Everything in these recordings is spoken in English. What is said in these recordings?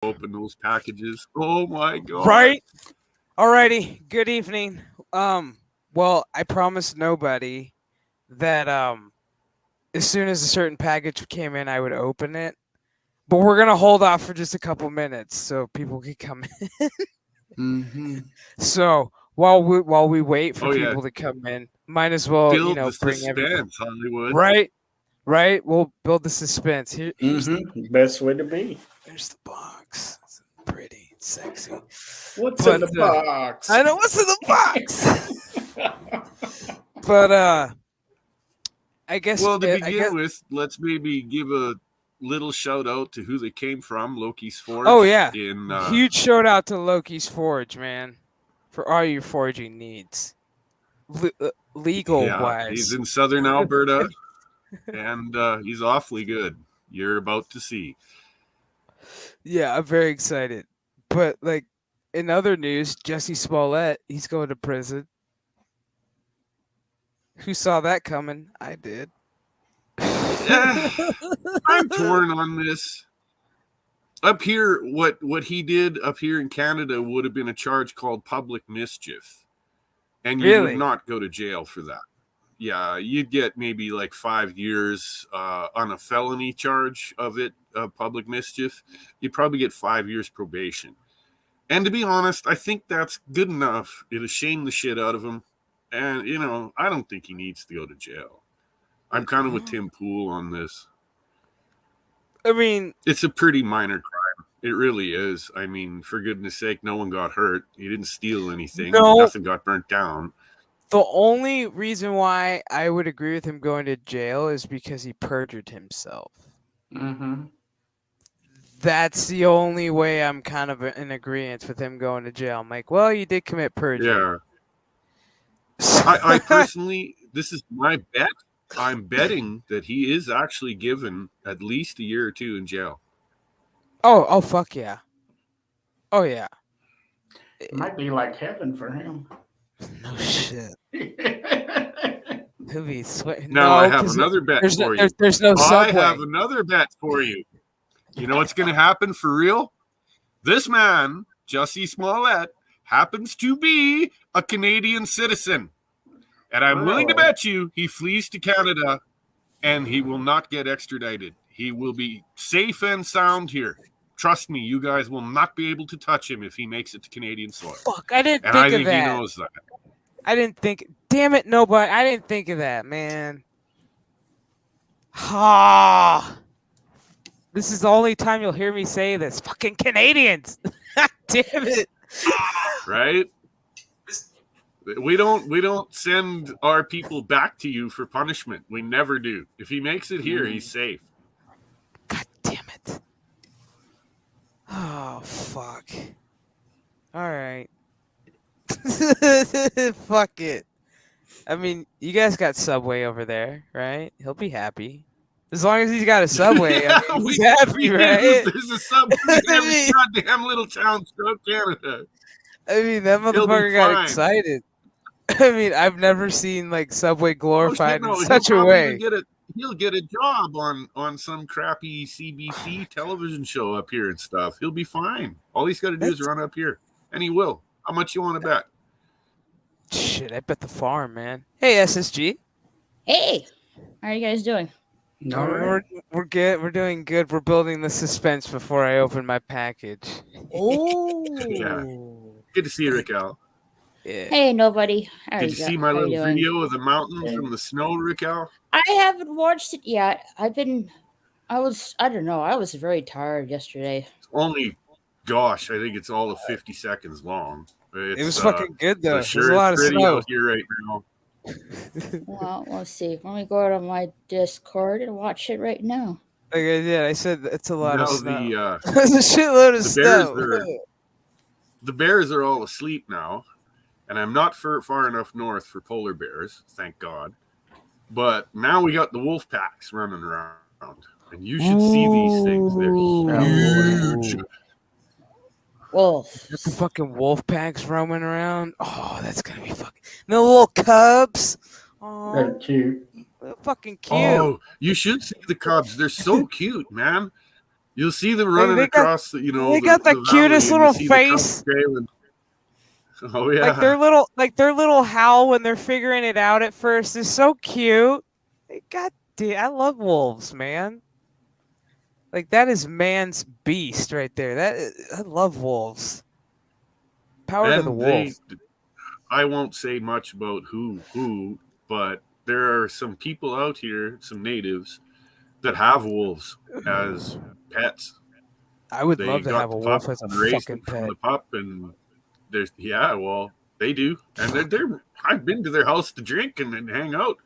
open those packages. Oh my god! Right? Alrighty. Good evening. Well, I promised nobody that as soon as a certain package came in, I would open it. But we're gonna hold off for just a couple minutes so people can come in. Mm-hmm. So while we wait for Oh yeah, people to come in, might as well build the bring everybody. suspense, Hollywood. Right. We'll build the suspense. Here's Best way to be. there's the box. It's pretty, it's sexy. What's But, in the box? I know what's in the box. But I guess. Well, to I begin guess. with, let's maybe give a little shout out to who they came from, Loki's Forge. Oh yeah, In huge shout out to Loki's Forge, man, for all your forging needs, legal wise. He's in southern Alberta, and he's awfully good. You're about to see. Yeah, I'm very excited. But in other news, Jesse Smollett, he's going to prison. Who saw that coming? I did. I'm torn on this. Up here, what he did up here in Canada would have been a charge called public mischief, and you would not go to jail for that. Yeah, you'd get maybe like 5 years on a felony charge of public mischief. You'd probably get 5 years probation. And to be honest, I think that's good enough. It'll shame the shit out of him. And, I don't think he needs to go to jail. I'm kind of with Tim Pool on this. I mean, it's a pretty minor crime. It really is. I mean, for goodness sake, no one got hurt. He didn't steal anything. No. Nothing got burnt down. The only reason why I would agree with him going to jail is because he perjured himself. Mm-hmm. That's the only way I'm kind of in agreement with him going to jail. I'm like, well, you did commit perjury. Yeah. I personally, this is my bet. I'm betting that he is actually given at least a year or two in jail. Oh, fuck yeah. Oh, yeah. It might be like heaven for him. No shit. He'll be sweating. Now, I have another bet for you. There's no subway. I have another bet for you. You know what's going to happen for real? This man, Jussie Smollett, happens to be a Canadian citizen. And I'm willing to bet you he flees to Canada and he will not get extradited. He will be safe and sound here. Trust me, you guys will not be able to touch him if he makes it to Canadian soil. Fuck, I didn't think of that. And I think he knows that. I didn't think. Damn it, nobody. I didn't think of that, man. Ah. This is the only time you'll hear me say this. Fucking Canadians. Damn it. Right? We don't send our people back to you for punishment. We never do. If he makes it here, he's safe. God damn it. Oh, fuck. All right. Fuck it. I mean, you guys got Subway over there, right? He'll be happy. As long as he's got a Subway, Yeah, I mean, he's happy, right? There's a Subway in every goddamn little town throughout Canada. I mean, that motherfucker got excited. I mean, I've never seen Subway glorified in such a way. He'll get a job on some crappy CBC television show up here and stuff. He'll be fine. All he's got to do is run up here, and he will. How much you want to bet? Shit, I bet the farm, man. Hey, SSG. Hey, how are you guys doing? We're good. We're doing good. We're building the suspense before I open my package. Oh, yeah. Good to see you, Raquel. Yeah. Hey, nobody. Did you see my little video of the mountains from the snow, Raquel? I haven't watched it yet. I don't know. I was very tired yesterday. It's only, gosh, I think it's all of 50 seconds long. It was fucking good, though. Sure, there's a lot of snow out here right now. Well, let's see. Let me go to my Discord and watch it right now. Like I did. I said it's a lot of snow. There's a shitload of snow. The bears are all asleep now. And I'm not far enough north for polar bears, thank God. But now we got the wolf packs running around. And you should see these things. They're huge. Wolf. The fucking wolf packs roaming around. Oh, that's going to be fucking... The little cubs. Oh, they're cute. They're fucking cute. Oh, you should see the cubs. They're so cute, man. You'll see them running they got- across the, they got the cutest valley, and little you see the cubs face. trailing. Oh yeah. Like their little howl when they're figuring it out at first is so cute. God damn, I love wolves, man. Like that is man's beast right there. I love wolves. Power to the wolf. I won't say much about who, but there are some people out here, some natives, that have wolves as pets. I would They love to got have a the wolf pup as a and raised fucking them from pet. the pup, and there's well, they do, and they're I've been to their house to drink and hang out.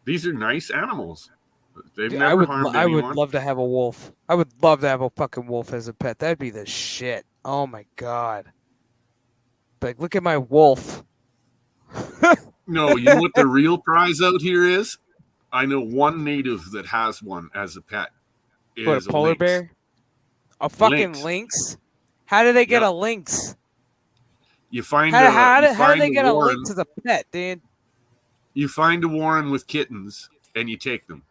These are nice animals. They've Dude, never harmed I would anyone. love to have a wolf. I would love to have a fucking wolf as a pet. That'd be the shit. Oh my god. Like, look at my wolf. No, you know what the real prize out here is? I know one native that has one as a pet. What, a Is polar lynx. bear? A fucking lynx? How do they get Yep. a lynx? You find How you do find they get a warren. lynx as a pet, dude? You find a warren with kittens and you take them.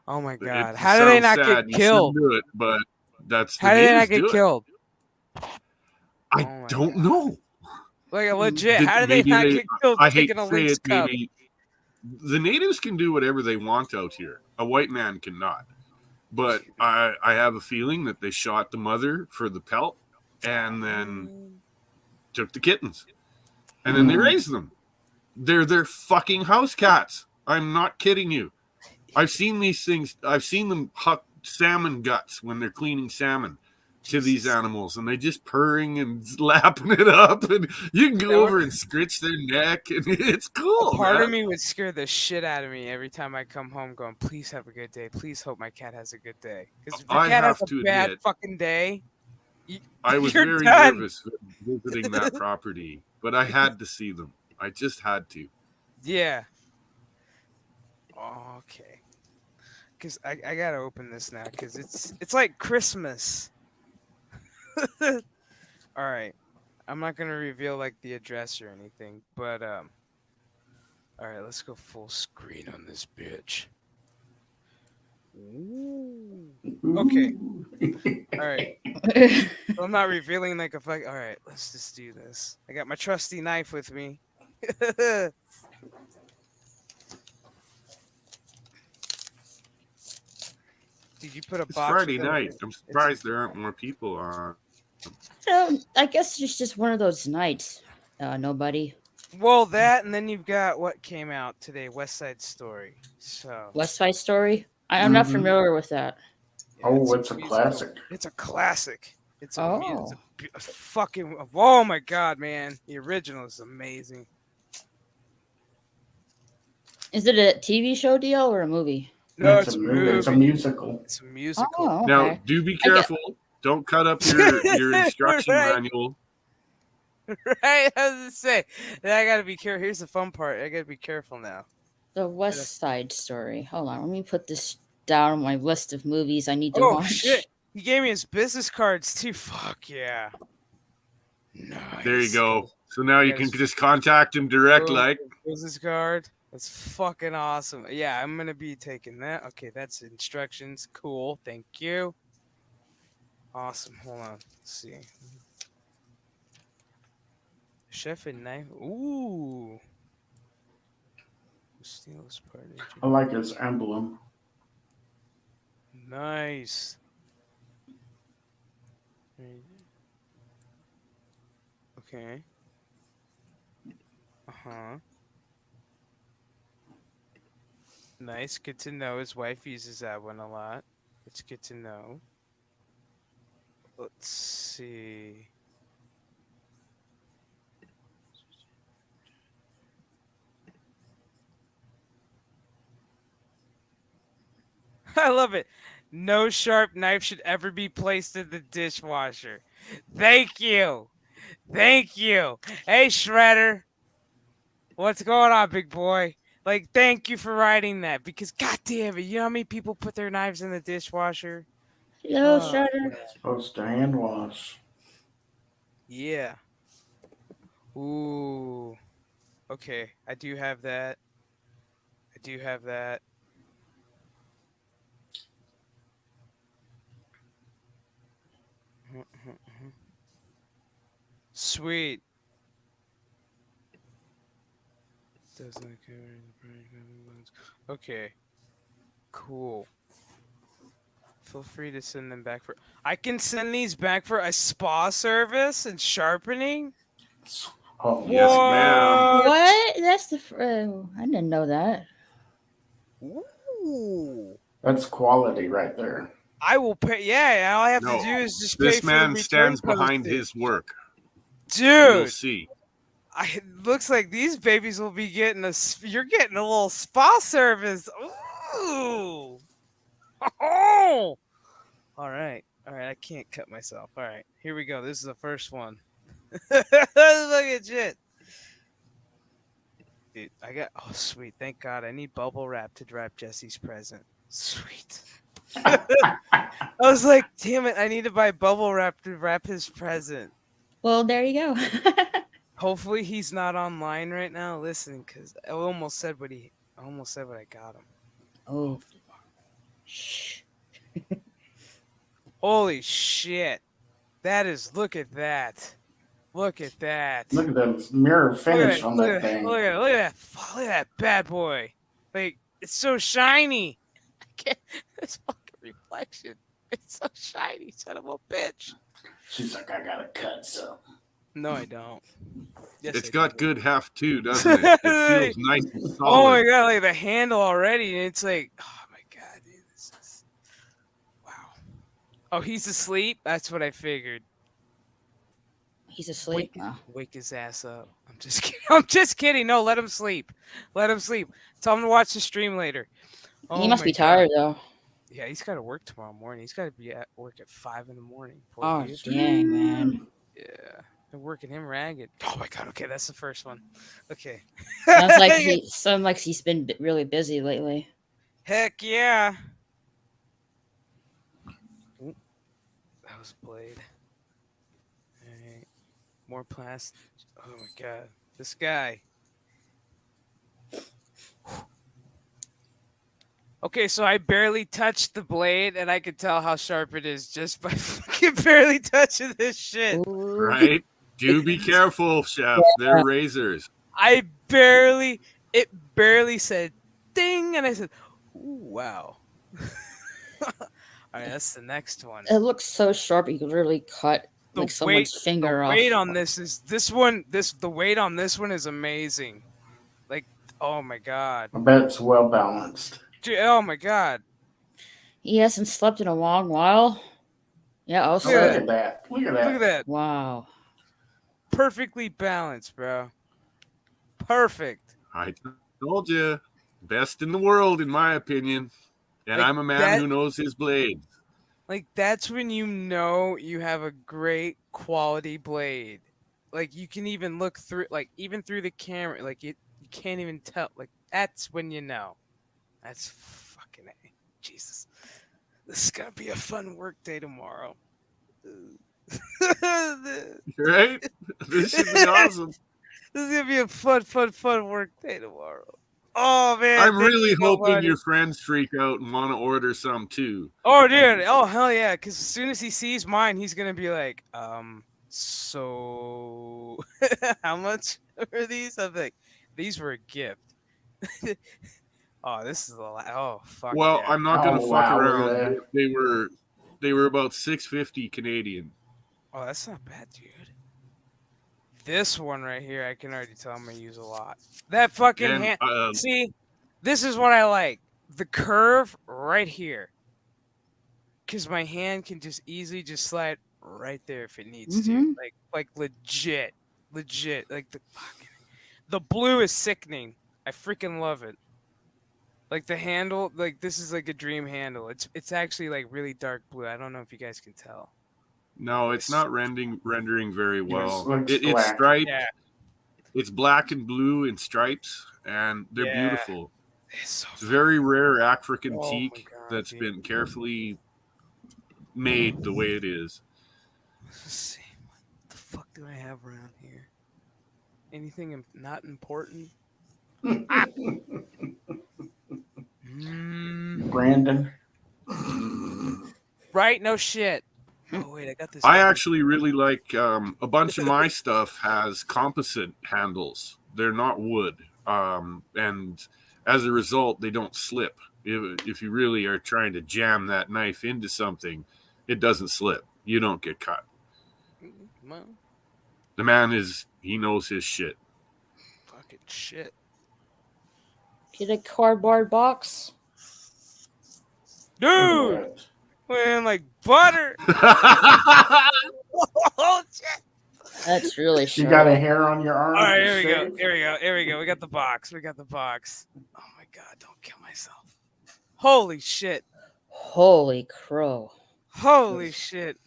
Oh my It god. How do they sounds not sad, get you killed? shouldn't do it, but that's the How do they not natives get do it. killed? I Oh my don't God. know. Like legit, Did- how do they maybe not they- get killed I hate taking to a say lynx it, cub? maybe the natives can do whatever they want out here. A white man cannot. But I have a feeling that they shot the mother for the pelt and then took the kittens. And then they raised them. They're fucking house cats. I'm not kidding you. I've seen these things. I've seen them huck salmon guts when they're cleaning salmon to these animals, and they just purring and lapping it up, and you can go over and scratch their neck, and it's cool. Part man. of me would scare the shit out of me every time I come home going, please have a good day. Please hope my cat has a good day. Because if your I cat has have to a bad admit, fucking day, I was you're very done. nervous visiting that property, but I had to see them. I just had to. Yeah. Okay. Because I gotta open this now because it's like Christmas. All right. I'm not gonna reveal like the address or anything, but all right, let's go full screen on this bitch. Ooh. Okay. All right. I'm not revealing like a fuck. All right, let's just do this. I got my trusty knife with me. Did you put a It's box? Friday with a- night. I'm surprised there aren't more people on. I guess it's just one of those nights. Nobody. Well, that and then you've got what came out today, West Side Story. So West Side Story. I'm not Mhm. familiar with that. yeah, Oh, it's a musical. classic. It's a classic. It's a, Oh. a fucking. Oh my god, man! The original is amazing. Is it a TV show deal or a movie? No, It's a movie. It's a musical. It's a musical. Oh, okay. Now, do be I get- careful. Don't cut up your instruction Right. manual. Right? I was gonna say. I gotta be careful. Here's the fun part. I gotta be careful now. The West Side Story. Hold on, let me put this down on my list of movies I need to Oh watch. shit! He gave me his business cards too. Fuck yeah! Nice. There you go. So now you Yes. can just contact him direct, Oh, like. business card. That's fucking awesome. Yeah, I'm gonna be taking that. Okay, that's instructions. Cool. Thank you. Awesome. Hold on. Let's see. Chef and knife. Ooh. Steel's party. I like his emblem. Nice. Okay. Uh-huh. Nice. Good to know. His wife uses that one a lot. It's good to know. Let's see. I love it. No sharp knife should ever be placed in the dishwasher. Thank you. Thank you. Hey, Shredder. What's going on, big boy? Like, thank you for writing that because, god damn it, you know how many people put their knives in the dishwasher? Hello, Oh, Shredder. Supposed to hand wash. Yeah. Ooh. Okay, I do have that. I do have that. Sweet. Okay. Cool. Feel free to send them back for. I can send these back for a spa service and sharpening. Oh, Yes, ma'am. What? That's the. I didn't know that. Ooh. that's quality right there. I will pay. Yeah, all I have No, to do is just pay This for the man return stands postage. behind his work. You'll Dude. see. It looks like these babies will be getting you're getting a little spa service. Ooh. Oh. All right. I can't cut myself. All right, here we go. This is the first one. Look at shit. Dude, oh sweet, thank God. I need bubble wrap to wrap Jesse's present. Sweet. I was like, damn it, I need to buy bubble wrap to wrap his present. Well, there you go. Hopefully he's not online right now listening, because I almost said what I got him. Oh. Shh. Holy shit. Look at that. Look at that. Look at the mirror finish on that thing. Look at that bad boy. Like, it's so shiny. This fucking reflection. It's so shiny, son of a bitch. She's like, I gotta cut some. No, I don't. Yes, It's I got do. good heft too, doesn't it? It feels nice and solid. Oh my god, like the handle already, and it's like, oh my god, dude, this is wow. Oh, he's asleep? That's what I figured. He's asleep. Oh. Wake his ass up. I'm just kidding. I'm just kidding. No, let him sleep. Let him sleep. Tell him to watch the stream later. He must my be God. tired though. Yeah, he's got to work tomorrow morning. He's got to be at work at 5 a.m. Poor Oh dude. dang, man. Yeah, they're working him ragged. Oh my god. Okay, that's the first one. Okay. Sounds like he's been really busy lately. Heck yeah. Ooh, that was a blade. All right. More plastic. Oh my god. This guy. Okay, so I barely touched the blade, and I could tell how sharp it is just by fucking barely touching this shit. Ooh. Right? Do be careful, chef. They're razors. It barely said ding, and I said, ooh, wow. All right, that's the next one. It looks so sharp you could literally cut The like someone's finger the off. weight on the weight on this one is amazing. Like, oh my god. I bet it's well balanced. Dude, oh my god. He hasn't slept in a long while. Yeah, Oh, also. look at that. Look at that. Look at that. Wow. Perfectly balanced, bro. Perfect. I told you. Best in the world, in my opinion. And Like I'm a man that- who knows his blade. Like, that's when you know you have a great quality blade. Like, you can even look through, like, even through the camera, like, you can't even tell. Like, that's when you know. That's fucking A. Jesus. This is gonna be a fun work day tomorrow. Right? This should be awesome. This is gonna be a fun work day tomorrow. Oh man. I'm thank really you so hoping much. your friends freak out and want to order some too. Oh dude, oh hell yeah, because as soon as he sees mine, he's gonna be like, so how much are these? I'm like, these were a gift. Oh, this is oh fuck. Well, yeah. I'm not gonna Oh, fuck wow, look at around. that. They were about $6.50 Canadian. Oh, that's not bad, dude. This one right here, I can already tell I'm gonna use a lot. That fucking And hand. See, this is what I like. The curve right here. Because my hand can just easily just slide right there if it needs to. Mhm. Like legit. Like the blue is sickening. I freaking love it. Like the handle, like this is like a dream handle. It's actually like really dark blue. I don't know if you guys can tell. no, it's not rendering very well. looks It's black. striped. Yeah. It's black and blue in stripes, and they're Yeah. beautiful. It's so It's very rare African Oh my teak God, that's dude. been carefully made the way it is. Let's see. What the fuck do I have around here? Anything not important? Brandon. Right? No shit. Oh wait, I got this. I actually really like a bunch of my stuff has composite handles. They're not wood, and as a result, they don't slip. If you really are trying to jam that knife into something, it doesn't slip. You don't get cut. Well, The man he knows his shit. fucking shit. Get a cardboard box. Look Dude, at that. man, like butter. Oh shit. That's really You sharp. got a hair on your arm? All right, to here we go. shave? Here we go. Here we go. We got the box. We got the box. Oh my god, don't kill myself. Holy shit. Holy crow. Holy This- shit.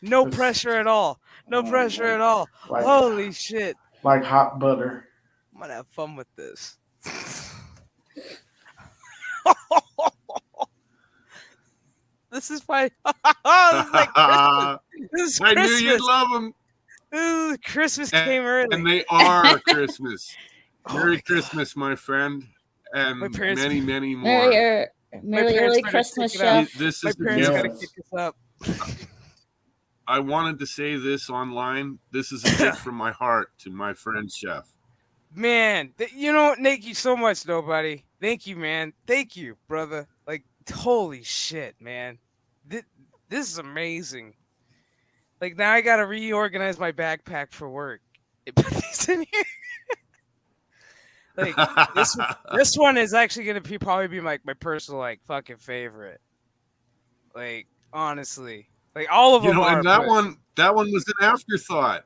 No this- pressure at all. No Oh, pressure man. at all. Like, Holy shit. like hot butter. I'm gonna have fun with this. This is my. This is like Christmas. This is I knew Christmas. you'd love them, Ooh, Christmas came early. and they are Christmas. Oh Merry my God. Christmas, my friend, and My parents- many, many more. Merry parents early better Christmas, pick it up. Chef. This My is parents Yes. gotta kick us up. I wanted to say this online. This is a gift from my heart to my friend Chef. Man, you know, thank you so much, nobody. Thank you, man. Thank you, brother. Like, holy shit, man. This is amazing. Like, now I gotta reorganize my backpack for work. Put these in here. Like, this one is actually gonna probably be my personal, like, fucking favorite. Like, honestly. Like, all of You them know, are. and that but- one was an afterthought.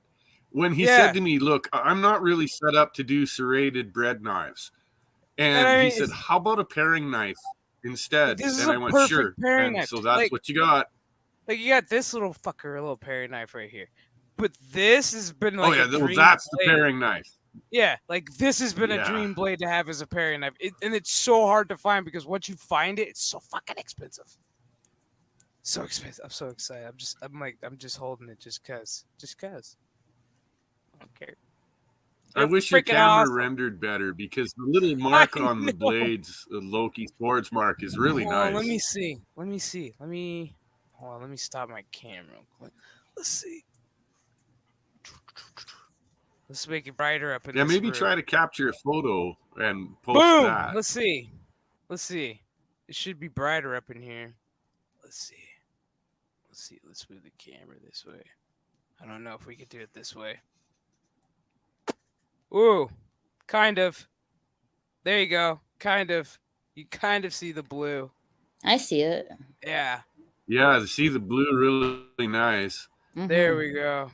When he Yeah. said to me, "Look, I'm not really set up to do serrated bread knives," and I he mean, said, it's- "How about a paring knife instead?" This is And a I went, perfect "Sure." paring And knife. so that's Like- what you got. Like, you got this little fucker, a little paring knife right here. But this has been like Oh yeah, a well, dream that's the blade. paring knife. Yeah, like this has been a Yeah. dream blade to have as a paring knife, and it's so hard to find because once you find it, it's so fucking expensive. So expensive. I'm so excited. I'm just holding it just cause. I don't care. I It's wish your freaking camera awesome. rendered better because the little mark I on the know. blades, the Loki's Forge mark, is really Hold on, nice. let me see. Hold on. Let me stop my camera real quick. Let's see. Let's make it brighter up in Yeah, this maybe room. try to capture a photo and post Boom. that. Let's see. It should be brighter up in here. Let's see. Let's move the camera this way. I don't know if we could do it this way. Ooh, kind of. There you go. Kind of. You kind of see the blue. I see it. Yeah. Yeah, to see the blue really nice. There Mhm. we go.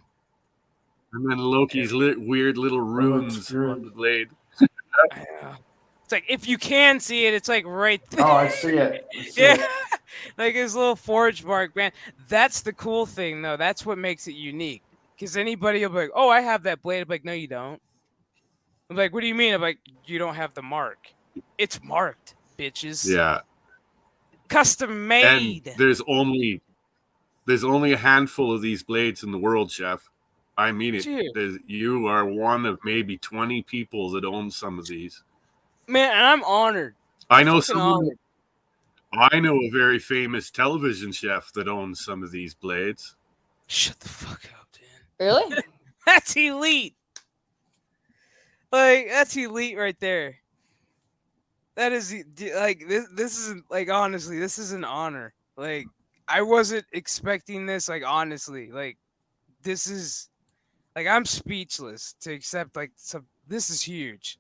And then Loki's weird little runes good. on the blade. Yeah. It's like if you can see it, it's like right there. Oh, I see it. I see Yeah. it. Like his little forge mark, man. That's the cool thing, though. That's what makes it unique. Because anybody will be like, "Oh, I have that blade." I'm like, "No, you don't." I'm like, "What do you mean?" I'm like, "You don't have the mark. It's marked, bitches. Yeah. Custom And made." there's only a handful of these blades in the world, Chef. I mean it. Dude. You are one of maybe 20 people that own some of these. Man, and I'm honored. I know Fucking someone. honored. I know a very famous television chef that owns some of these blades. Shut the fuck up, Dan. Really? That's elite. Like that's elite right there. That is like this isn't like honestly, this is an honor. Like I wasn't expecting this, like honestly. Like this is like I'm speechless to accept like some this is huge.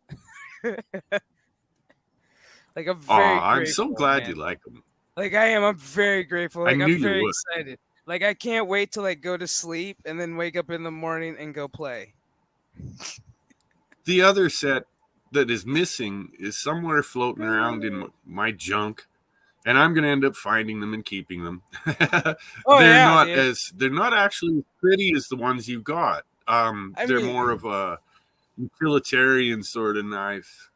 Like I'm Oh, very I'm so grateful, glad man. you like them. Like I am, I'm very grateful. I Like knew I'm you very would. excited. Like I can't wait to like go to sleep and then wake up in the morning and go play. The other set that is missing is somewhere floating around in my junk, and I'm gonna end up finding them and keeping them. Oh, they're yeah, not dude. they're not actually as pretty as the ones you got. They're mean- more of a utilitarian sort of knife.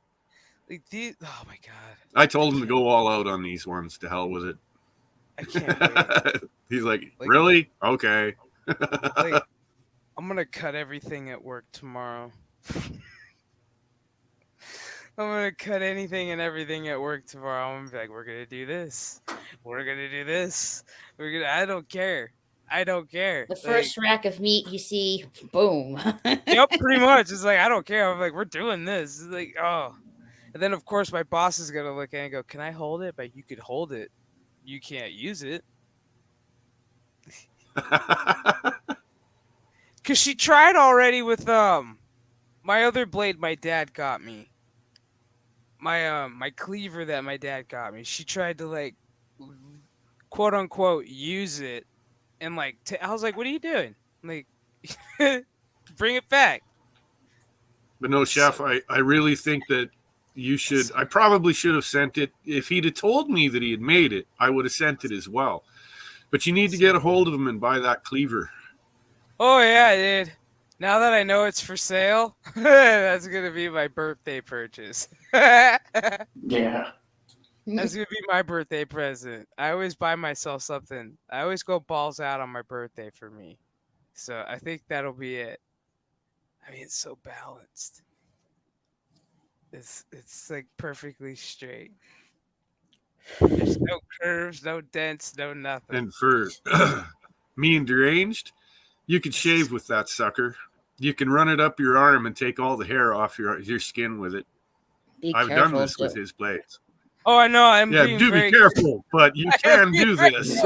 Like these, oh my god, I told him to go all out on these ones. To hell with it. I can't wait. He's like, Like- really? Okay. Like I'm gonna cut everything at work tomorrow. I'm gonna cut anything and everything at work tomorrow. I'm gonna be like, we're gonna do this. We're gonna do this. I don't care. I don't care. The first rack of meat you see, boom. Yep, pretty much. It's like, I don't care. I'm like, we're doing this. It's like, oh. And then, of course, my boss is going to look at it and go, can I hold it? But you could hold it. You can't use it. Because she tried already with my other blade my dad got me. My cleaver that my dad got me. She tried to, like, quote unquote, use it. And, like, I was like, what are you doing? I'm like, bring it back. But no, Chef, I really think that you should. I probably should have sent it. If he'd have told me that he had made it, I would have sent it as well. But you need to get a hold of him and buy that cleaver. Oh, yeah, dude. Now that I know it's for sale, that's going to be my birthday purchase. Yeah. That's going to be my birthday present. I always buy myself something. I always go balls out on my birthday for me. So I think that'll be it. I mean, it's so balanced. It's like perfectly straight. There's no curves, no dents, no nothing. And for me and Deranged, you can shave with that sucker. You can run it up your arm and take all the hair off your skin with it. I've done this with his blades. Oh, I know. I'm do be careful, but you can do this.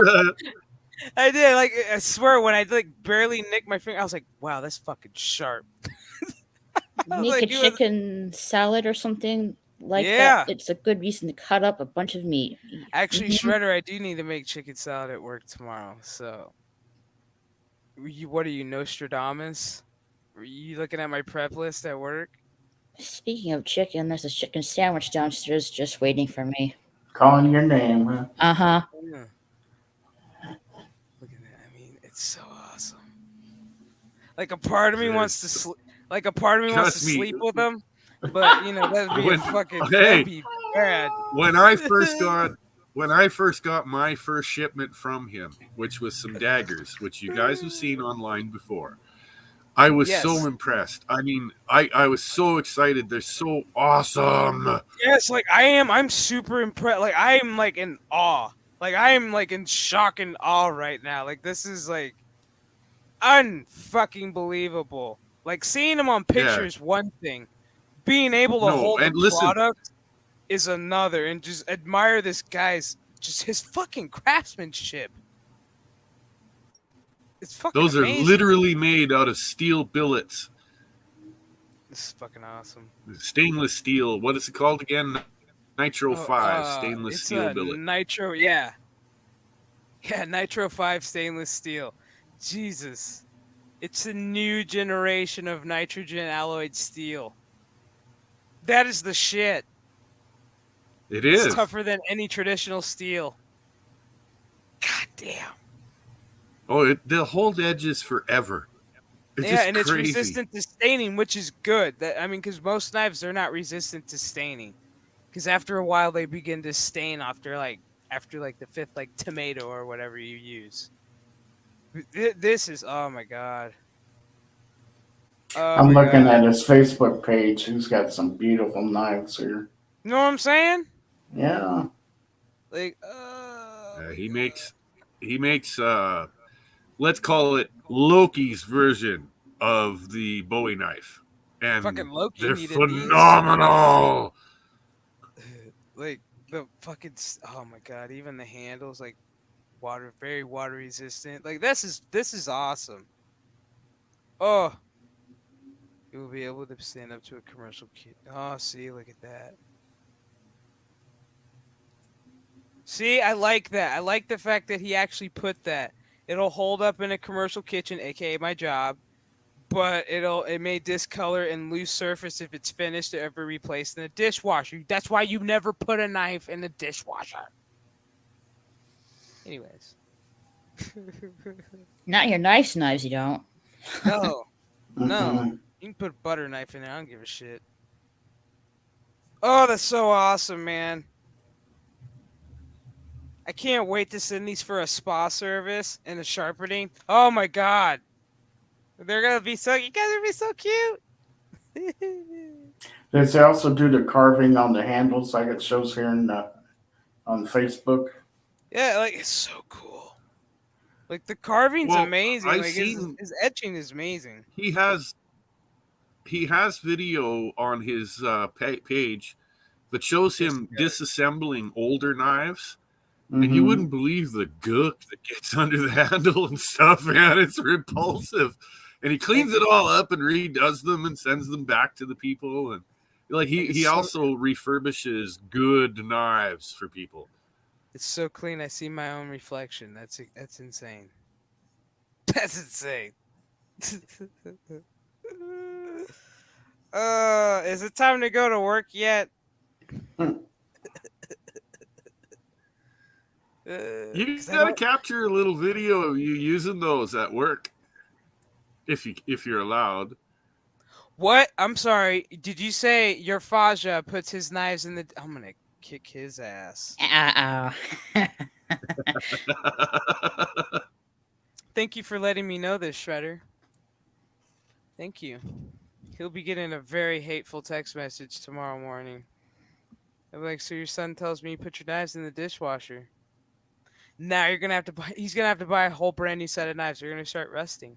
I did. Like, I swear, when I like barely nicked my finger, I was like, "Wow, that's fucking sharp." Make like, a chicken salad or something like that. It's a good reason to cut up a bunch of meat. Actually, Shredder, I do need to make chicken salad at work tomorrow. So, what are you, Nostradamus? Were you looking at my prep list at work? Speaking of chicken, there's a chicken sandwich downstairs just waiting for me. Calling your name, huh? Uh-huh. Yeah. Look at that. I mean, it's so awesome. Like, a part of me wants to sleep. Like, a part of me wants to sleep with him. But, you know, that'd be that'd be bad. When I first got my first shipment from him, which was some daggers, which you guys have seen online before, I was so impressed. I mean, I was so excited. They're so awesome. Yes, like I'm super impressed. Like I am like in awe. Like I am like in shock and awe right now. Like this is like unfucking believable. Like seeing them on pictures, one thing. Being able to hold the product is another. And just admire this guy's just his fucking craftsmanship. It's fucking Those amazing. are literally made out of steel billets. This is fucking awesome. Stainless steel. What is it called again? Nitro 5 stainless steel billet. Nitro, yeah. Yeah, Nitro 5 stainless steel. Jesus. It's a new generation of nitrogen alloyed steel. That is the shit. It is. It's tougher than any traditional steel. God damn. Oh, they'll hold edges forever. It's and it's resistant to staining, which is good. Because most knives, they're not resistant to staining. Because after a while, they begin to stain after the fifth tomato or whatever you use. This is, oh my god. I'm looking at his Facebook page. He's got some beautiful knives here. You know what I'm saying? Yeah. Like, he makes let's call it Loki's version of the Bowie knife. And fucking Loki, they're phenomenal. Like the fucking, oh my god, even the handles, like very water resistant. Like this is awesome. Oh, you will be able to stand up to a commercial kit. Oh, see, look at that. See, I like that. I like the fact that he actually put that. It'll hold up in a commercial kitchen, aka my job, but it may discolor and lose surface if it's finished or ever replaced in a dishwasher. That's why you never put a knife in the dishwasher. Anyways. Not your nice knives, you don't. No. No. You can put a butter knife in there. I don't give a shit. Oh, that's so awesome, man. I can't wait to send these for a spa service and a sharpening. Oh my god. They're going to be so, you guys are going to be so cute. Does they also do the carving on the handles like it shows here on Facebook? Yeah, like it's so cool. Like the carving's amazing. I've Like seen his etching is amazing. he has video on his page that shows him disassembling older knives. Mm-hmm. And you wouldn't believe the gook that gets under the handle and stuff, man. It's repulsive. And he cleans it all up and redoes them and sends them back to the people. And like he also refurbishes good knives for people. It's so clean. I see my own reflection. That's insane. That's insane. Is it time to go to work yet? You gotta capture a little video of you using those at work, if you're allowed. What? I'm sorry. Did you say your Faja puts his knives in the? I'm gonna kick his ass. Thank you for letting me know this, Shredder. Thank you. He'll be getting a very hateful text message tomorrow morning. I'm like, so your son tells me you put your knives in the dishwasher. Now you're gonna have to buy. He's gonna have to buy a whole brand new set of knives. They're gonna start rusting.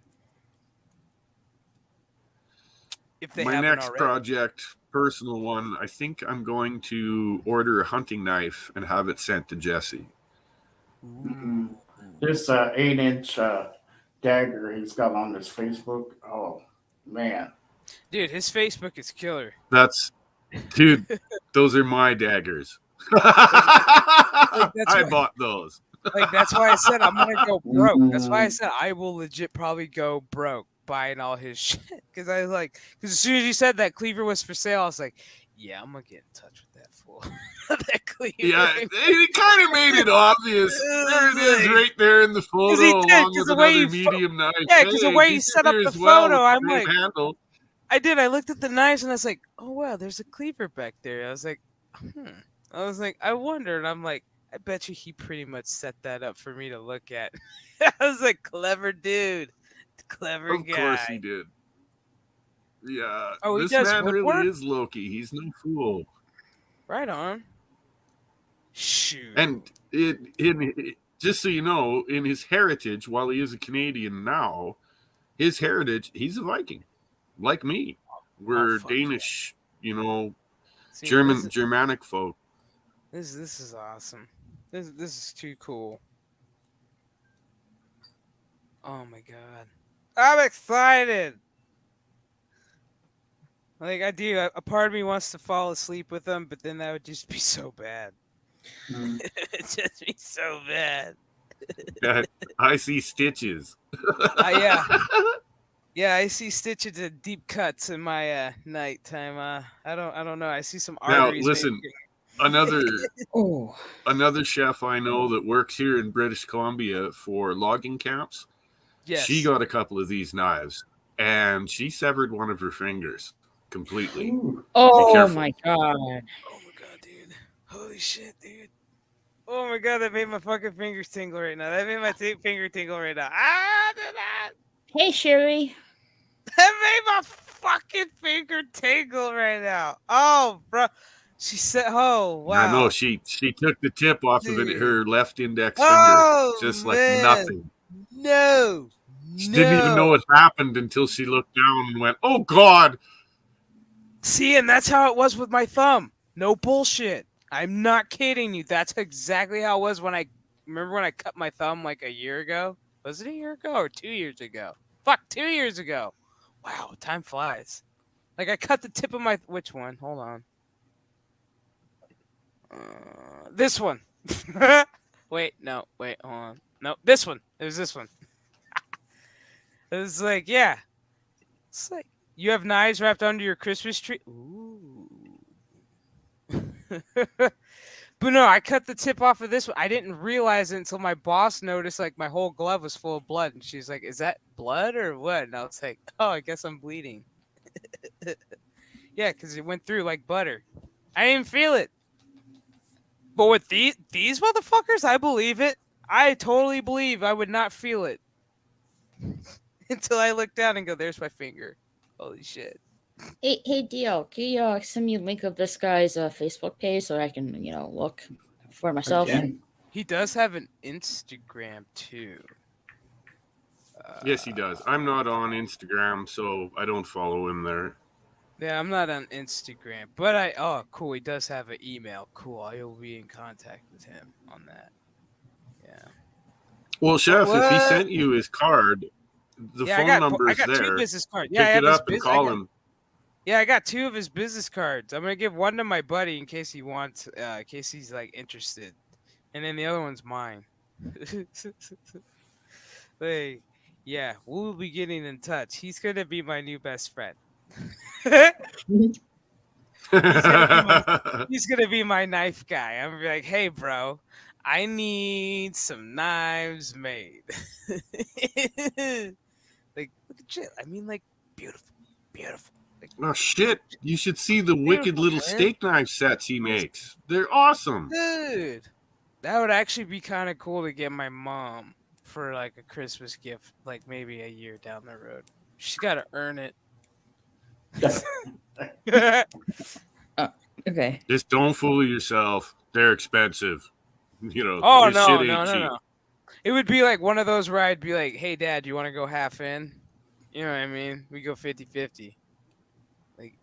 If they My haven't next already. project, personal one, I think I'm going to order a hunting knife and have it sent to Jesse. Mm-hmm. This 8-inch dagger he's got on his Facebook. Oh man, dude, his Facebook is killer. Dude, those are my daggers. I bought those. Like that's why I said I'm gonna go broke. That's why I said I will legit probably go broke buying all his shit. Because as soon as you said that Cleaver was for sale, I was like, yeah, I'm gonna get in touch with that fool. That Cleaver. Yeah, it kind of made it obvious. There it is, right there in the photo, along with another medium knife. Yeah, because the way you set up the photo, I'm like, I looked at the knives and I was like, oh wow, there's a Cleaver back there. I was like, I wonder, and I'm like, I bet you he pretty much set that up for me to look at. I was like, clever dude. Clever guy. Of course he did. Yeah. Oh, this man really is Loki. He's no fool. Right on. Shoot. And just so you know, in his heritage, while he is a Canadian now, his heritage, he's a Viking. Like me. We're Danish, See, Germanic folk. This is awesome. This is too cool. Oh my god. I'm excited. Like I do. A part of me wants to fall asleep with them, but then that would just be so bad. It'd just be so bad. I see stitches. Yeah. Yeah, I see stitches and deep cuts in my nighttime. I don't know. I see some arteries. Now listen, another chef I know that works here in British Columbia for logging camps. Yes. She got a couple of these knives and she severed one of her fingers completely. Oh my god. Oh my god, dude. Holy shit, dude. Oh my god, that made my fucking fingers tingle right now. That made my finger tingle right now. Hey, Sherry. That made my fucking finger tingle right now. Oh, bro. She said, oh, wow. I know, she took the tip off of her left index finger. Just like nothing. No. She didn't even know it happened until she looked down and went, oh, God. See, and that's how it was with my thumb. No bullshit. I'm not kidding you. That's exactly how it was when I cut my thumb like a year ago. Was it a year ago or 2 years ago? Fuck, 2 years ago. Wow, time flies. Like I cut the tip of my which one? Hold on. This one. Wait, hold on. No, this one. It was this one. It was like, yeah. It's like you have knives wrapped under your Christmas tree. Ooh. But no, I cut the tip off of this one. I didn't realize it until my boss noticed like my whole glove was full of blood. And she's like, is that blood or what? And I was like, oh, I guess I'm bleeding. Yeah, because it went through like butter. I didn't feel it. But with these motherfuckers, I believe it. I totally believe I would not feel it. Until I look down and go, there's my finger. Holy shit. Hey, DL, can you send me a link of this guy's Facebook page so I can, look for myself? He does have an Instagram too. Yes, he does. I'm not on Instagram, so I don't follow him there. Yeah, I'm not on Instagram, but cool. He does have an email. Cool. I will be in contact with him on that. Yeah. Well, Chef, if he sent you his card, the phone number is I got there. 2 business cards. Yeah, Pick it up and call him. Yeah, I got 2 of his business cards. I'm gonna give one to my buddy in case he wants, in case he's like interested, and then the other one's mine. Like, yeah, we'll be getting in touch. He's gonna be my new best friend. He's gonna be my knife guy. I'm gonna be like, hey, bro, I need some knives made. Like, look at shit. I mean, like, beautiful. Like, oh shit! You should see the wicked little steak knife sets he makes. They're awesome, dude. That would actually be kind of cool to get my mom for like a Christmas gift, like maybe a year down the road. She's got to earn it. Okay. Just don't fool yourself. They're expensive. You know. Oh no. It would be like one of those where I'd be like, "Hey, Dad, you want to go half in?" You know what I mean? We go 50-50. Like,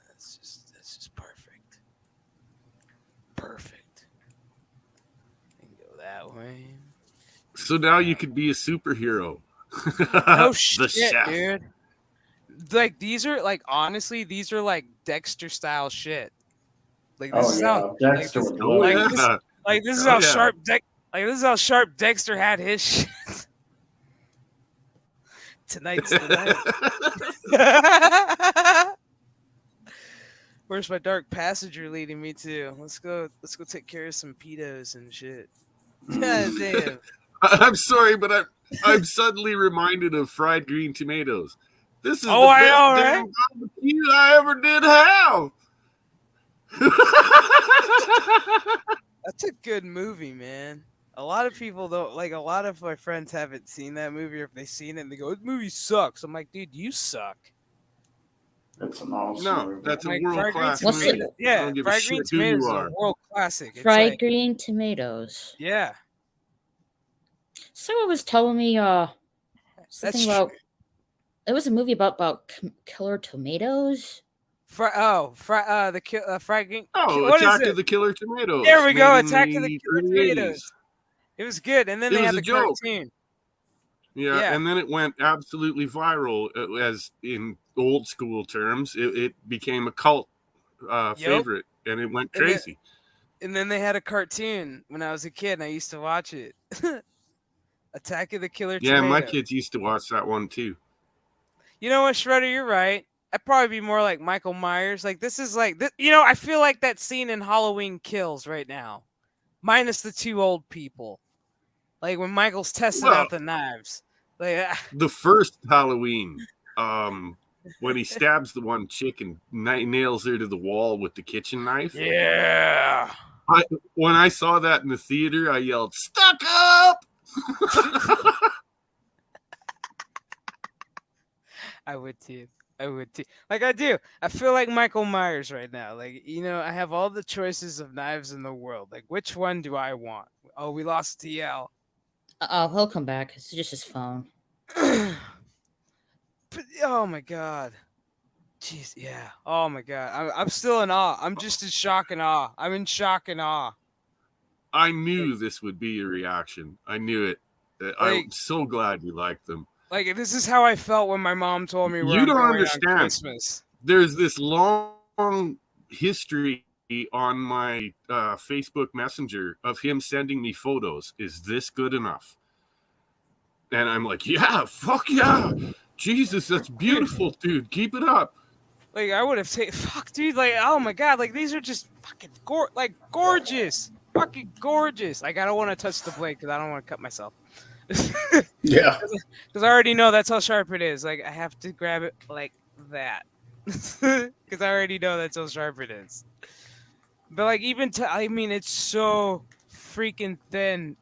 that's just perfect. Perfect. And go that way. So now you could be a superhero. No shit, dude. Like, these are like, honestly, these are like Dexter style shit. Like, this is how Dexter. This is how sharp this is how sharp Dexter had his shit. Tonight's the night. Where's my dark passenger leading me to? Let's go take care of some pedos and shit. God damn. I'm sorry, but I'm suddenly reminded of fried green tomatoes. This is the I best know, damn barbecue I ever did have. That's a good movie, man. A lot of people though, like a lot of my friends haven't seen that movie, or if they've seen it and they go, "This movie sucks." I'm like, dude, you suck. That's an awesome movie. That's a like, world-class What's movie. it? Yeah, fried green tomatoes is a world classic. It's Fried like, green tomatoes. yeah. Someone was telling me something about. It was a movie about killer tomatoes. Fried green. Oh, what Attack is of the Killer Tomatoes. There we go, made in Attack of the Killer early Tomatoes. 80s. It was good, and then It they was had a the joke. cartoon. Yeah, and then it went absolutely viral. As in old school terms, it became a cult favorite, and it went crazy. And then they had a cartoon when I was a kid, and I used to watch it. Attack of the Killer Tomatoes. Yeah, my kids used to watch that one too. You know what, Shredder? You're right. I'd probably be more like Michael Myers. Like, this is like, I feel like that scene in Halloween Kills right now, minus the 2 old people. Like when Michael's testing out the knives. Like, the first Halloween, when he stabs the one chick and nails her to the wall with the kitchen knife. Yeah. When I saw that in the theater, I yelled, "Stuck up!" I would too. Like, I do. I feel like Michael Myers right now. Like, I have all the choices of knives in the world. Like, which one do I want? Oh, we lost TL. Oh, he'll come back. It's just his phone. But, oh my god. Jeez, yeah. Oh my god. I'm still in awe. I'm just in shock and awe. I'm in shock and awe. I knew this would be your reaction. I knew it. I'm so glad you liked them. Like, this is how I felt when my mom told me you don't understand. On Christmas. There's this long history on my Facebook Messenger of him sending me photos. Is this good enough? And I'm like, yeah, fuck yeah. Jesus, that's beautiful, dude. Keep it up. Like, I would have taken, fuck, dude. Like, oh my god. Like, these are just fucking gorgeous. Fucking gorgeous. Like, I don't want to touch the blade because I don't want to cut myself. Yeah. Because I already know that's how sharp it is. Like, I have to grab it like that. Because I already know that's how sharp it is. But, like, it's so freaking thin.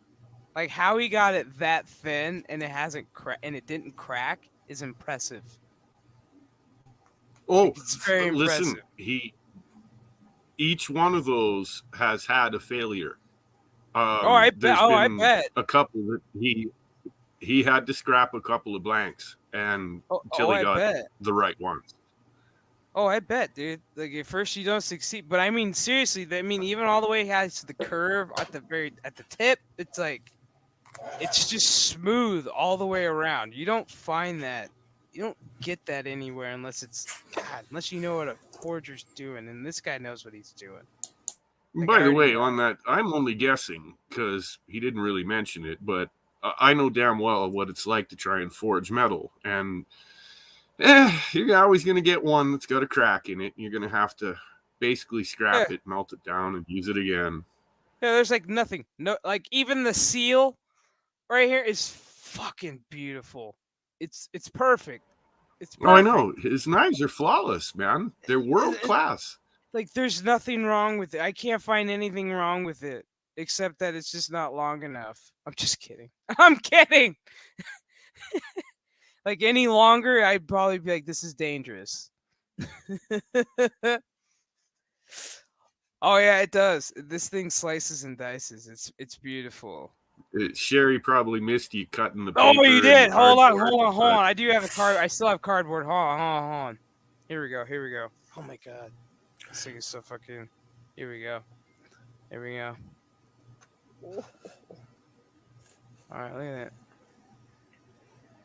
Like, how he got it that thin and it didn't crack is impressive. Oh, it's very impressive. Listen, each one of those has had a failure. I bet. A couple that he had to scrap a couple of blanks until he got the right ones. Oh, I bet, dude. Like at first you don't succeed, but I mean seriously, I mean even all the way has to the curve at the tip, it's like it's just smooth all the way around. You don't find that. You don't get that anywhere unless you know what a forger's doing, and this guy knows what he's doing. Like, by the way, on that, I'm only guessing because he didn't really mention it, but I know damn well what it's like to try and forge metal, and you're always going to get one that's got a crack in it. You're going to have to basically scrap it, melt it down, and use it again. Yeah, there's like nothing. No, like even the seal right here is fucking beautiful. It's perfect. It's perfect. Oh, I know. His knives are flawless, man. They're world class. Like there's nothing wrong with it. I can't find anything wrong with it except that it's just not long enough. I'm just kidding. I'm kidding. Like any longer, I'd probably be like, this is dangerous. Oh yeah, it does. This thing slices and dices. It's beautiful. Sherry probably missed you cutting the paper. Oh, you did. Hold on. I do have a card. I still have cardboard. Hold on. Here we go. Oh my god, this thing is so fucking. Here we go. All right, look at that.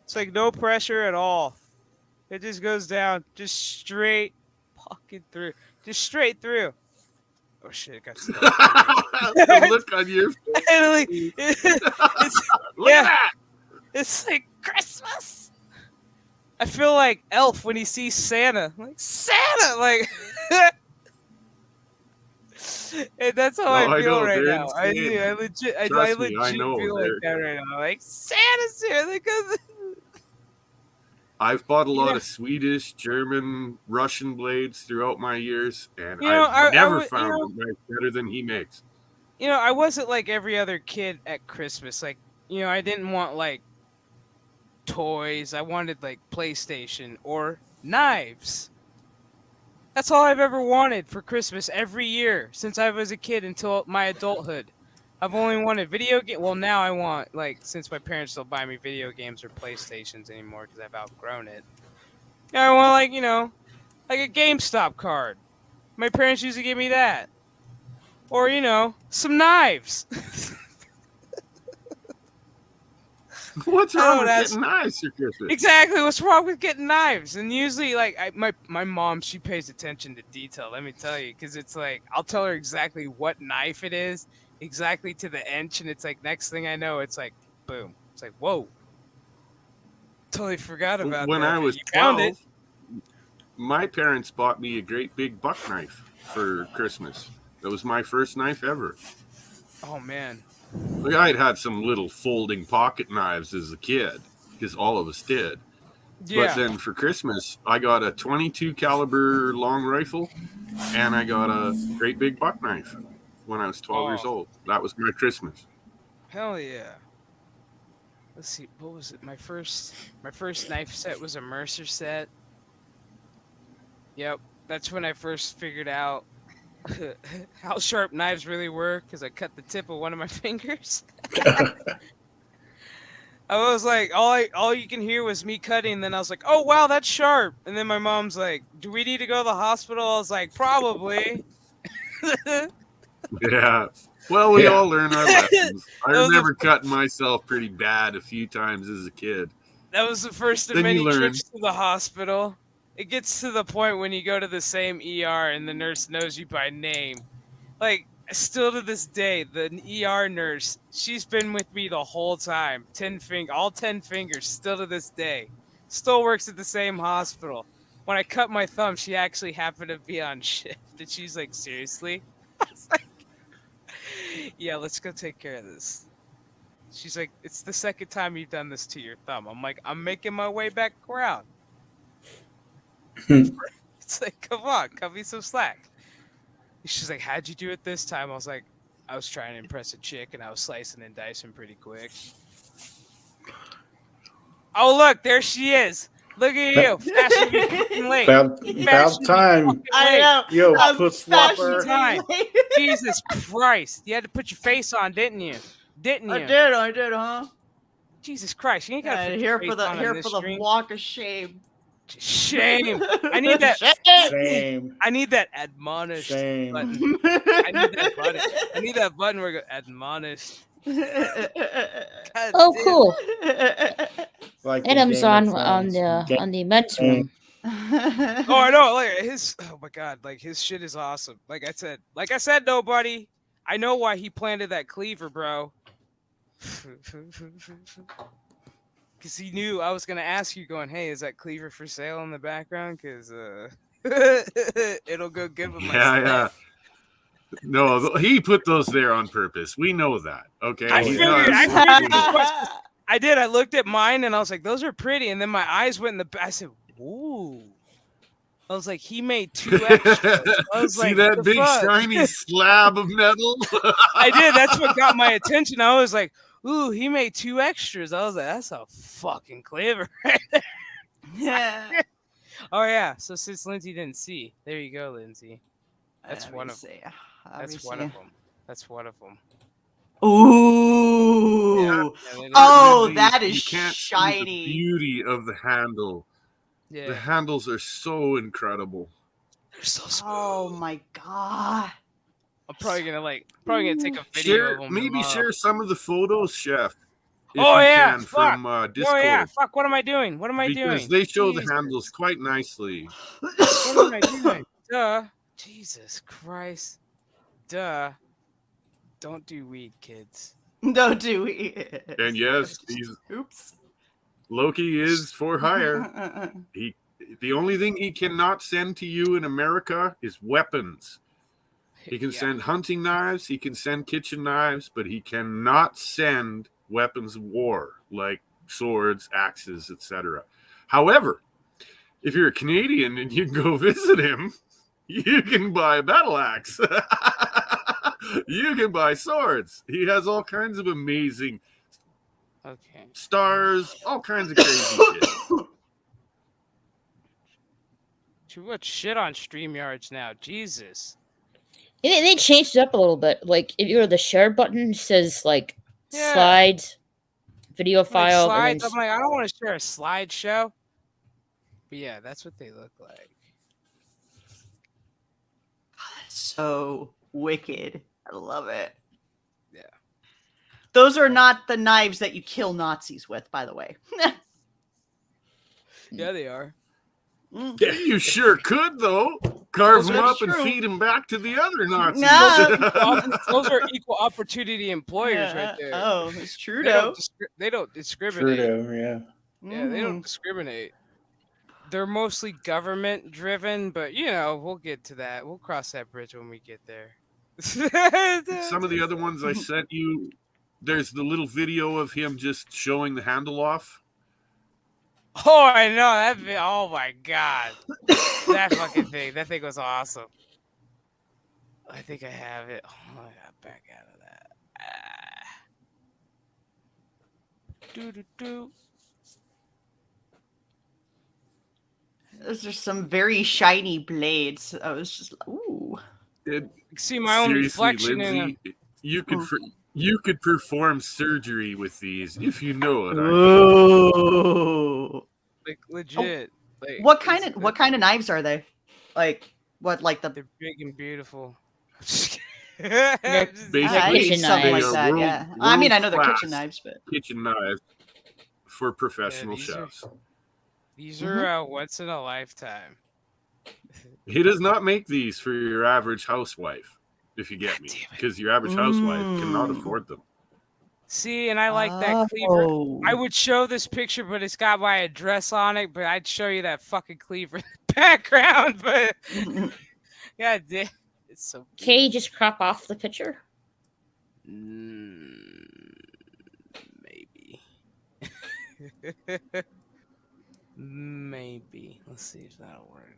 It's like no pressure at all. It just goes down, just straight fucking through. Just straight through. Oh shit, it got stuck. The look on your face. Look at that. It's like Christmas. I feel like Elf when he sees Santa. Like Santa, like and that's how I feel right now. I legit feel like that right now. Like Santa's here. Like, I've bought a lot of Swedish, German, Russian blades throughout my years, and I've never found a knife better than he makes. You know, I wasn't like every other kid at Christmas. Like, you know, I didn't want like toys. I wanted like PlayStation or knives. That's all I've ever wanted for Christmas every year since I was a kid until my adulthood. I've only wanted video game. Well, now I want, like, since my parents don't buy me video games or PlayStations anymore because I've outgrown it. I want, like, you know, like a GameStop card. My parents used to give me that. Or, you know, some knives. What's wrong with getting knives for Christmas? Exactly, what's wrong with getting knives? And usually, like, my mom, she pays attention to detail, let me tell you. Because it's like, I'll tell her exactly what knife it is. Exactly to the inch, and it's like next thing I know, it's like boom. It's like whoa. Totally forgot about when that. I was 12, my parents bought me a great big buck knife for Christmas. That was my first knife ever. Oh man. Like I'd had some little folding pocket knives as a kid, because all of us did. Yeah. But then for Christmas, I got a 22 caliber long rifle, and I got a great big buck knife. When I was 12 years old. That was my Christmas. Hell yeah. Let's see, what was it? My first knife set was a Mercer set. Yep, that's when I first figured out how sharp knives really were because I cut the tip of one of my fingers. I was like, all you can hear was me cutting, and then I was like, oh wow, that's sharp. And then my mom's like, do we need to go to the hospital? I was like, probably. Yeah. Well, we all learn our lessons. I remember cutting myself pretty bad a few times as a kid. That was the first of many trips to the hospital. It gets to the point when you go to the same ER and the nurse knows you by name. Like, still to this day, the ER nurse, she's been with me the whole time. All 10 fingers, still to this day. Still works at the same hospital. When I cut my thumb, she actually happened to be on shift. And she's like, seriously? I was like, yeah, let's go take care of this. She's like, it's the second time you've done this to your thumb. I'm like, I'm making my way back around. It's like, come on, cut me some slack. She's like, how'd you do it this time? I was like, I was trying to impress a chick and I was slicing and dicing pretty quick. Oh, look, there she is. Look at you. Fashion be fucking late. About time. I know. Yo, puss flopper. Time. Jesus Christ. You had to put your face on, didn't you? I did, huh? Jesus Christ! You ain't got here for the walk of shame. Shame. I need that. Shame. I need that admonished Shame. button. I need that button. I need that button where it goes admonished. Oh, cool. Like Adam's on the men's room. Oh, I know. Like his. Oh my God. Like his shit is awesome. Like I said, nobody. I know why he planted that cleaver, bro. Because he knew I was gonna ask you, going, "Hey, is that cleaver for sale in the background? Because it'll go good with my stuff." Yeah. No, he put those there on purpose. We know that. Okay. I He's figured. not- I did. I looked at mine and I was like, "Those are pretty." And then my eyes went in the. I said, "Ooh." I was like, "He made 2 extras." I was See like, that big shiny slab of metal? I did. That's what got my attention. I was like, "Ooh, he made 2 extras." I was like, "That's a fucking clever." Yeah. Oh yeah. So since Lindsay didn't see, there you go, Lindsay. That's one of them. That's one of them. That's one of them. Ooh. Yeah, oh, that is you can't shiny. See the beauty of the handle. yeah. The handles are so incredible. They're so smooth. Oh my God. I'm probably gonna take a video of them. Maybe share some of the photos, Chef. If Oh, you yeah, can, fuck. from Discord. Oh yeah, fuck! What am I doing? What am I doing? Because they show the Jesus. handles quite nicely. What am I doing? Duh. Jesus Christ. Duh. Don't do weed, kids. Don't do it. And yes, Oops. Loki is for hire. The only thing he cannot send to you in America is weapons. He can send hunting knives, he can send kitchen knives, but he cannot send weapons of war like swords, axes, etc. However, if you're a Canadian and you go visit him, you can buy a battle axe. You can buy swords. He has all kinds of amazing stars, all kinds of crazy shit. Too much shit on StreamYards now. Jesus. They changed it up a little bit. Like if you go to the share button, it says like slides, video file. Slides. I'm like, I don't want to share a slideshow. But yeah, that's what they look like. So wicked. I love it. Yeah. Those are not the knives that you kill Nazis with, by the way. Yeah, they are. Yeah, you sure could, though. Carve them up and feed them back to the other Nazis. Those are equal opportunity employers right there. Oh, it's Trudeau. They don't discriminate. Trudeau, yeah. Yeah, they don't discriminate. They're mostly government driven, but we'll get to that. We'll cross that bridge when we get there. Some of the other ones I sent you, there's the little video of him just showing the handle off. Oh, I know oh my God, that fucking thing. That thing was awesome. I think I have it. Oh, I got back out of that. Those are some very shiny blades. I was just ooh. See my own reflection Lindsay, in them. You could perform surgery with these if you know it. Ooh. Like legit. Oh, like, what kind of knives are they? Like what? Like they're big and beautiful. Something like that. Yeah. I mean, I know they're kitchen knives, but kitchen knives for professional chefs. These are once in a lifetime. He does not make these for your average housewife, if you get me, because your average housewife cannot afford them. See, and I like that cleaver. I would show this picture, but it's got my address on it. But I'd show you that fucking cleaver in the background. But God damn, it's so. Can you just crop off the picture? Maybe. Maybe. Let's see if that'll work.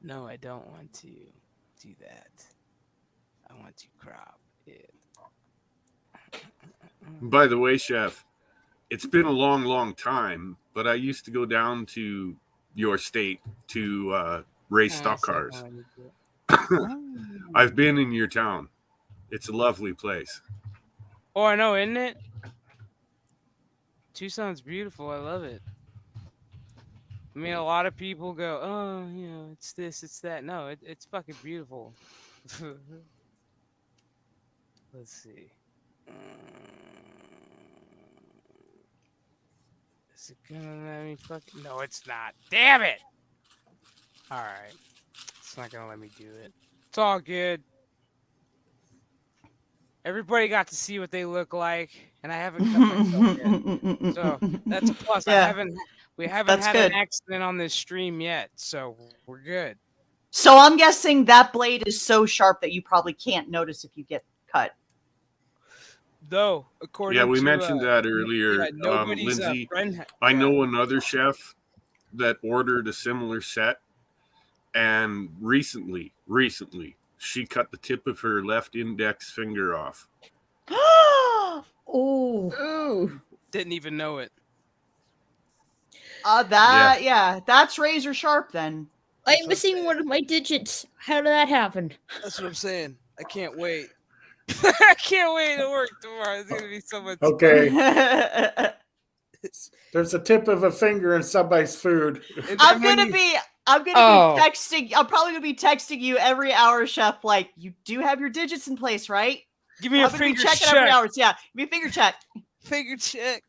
No, I don't want to do that. I want to crop it. By the way, Chef, it's been a long, long time, but I used to go down to your state to race stock cars. I've been in your town. It's a lovely place. Oh, I know, isn't it? Tucson's beautiful. I love it. I mean, a lot of people go, "Oh, you know, it's this, it's that." No, it's fucking beautiful. Let's see. Is it gonna let me fucking? No, it's not. Damn it! All right, it's not gonna let me do it. It's all good. Everybody got to see what they look like, and I haven't cut myself yet, so that's a plus. Yeah. We haven't That's had good. an accident on this stream yet, so we're good. So I'm guessing that blade is so sharp that you probably can't notice if you get cut. Though, according Yeah, we to, mentioned that earlier. yeah, nobody's Lindsay, friend. I yeah. know another chef that ordered a similar set, and recently, she cut the tip of her left index finger off. Oh, Ooh. Didn't even know it. that's razor sharp then. I'm missing one of my digits. How did that happen? That's what I'm saying. I can't wait. I can't wait to work tomorrow. It's gonna be so much. Okay, I'm there's a tip of a finger in somebody's food. And then gonna when you- be Oh. texting. I'm probably gonna be texting you every hour, Chef. Like, you do have your digits in place, right? give me a I'm gonna be finger checking every check. hour. Yeah, give me a finger check. Finger check.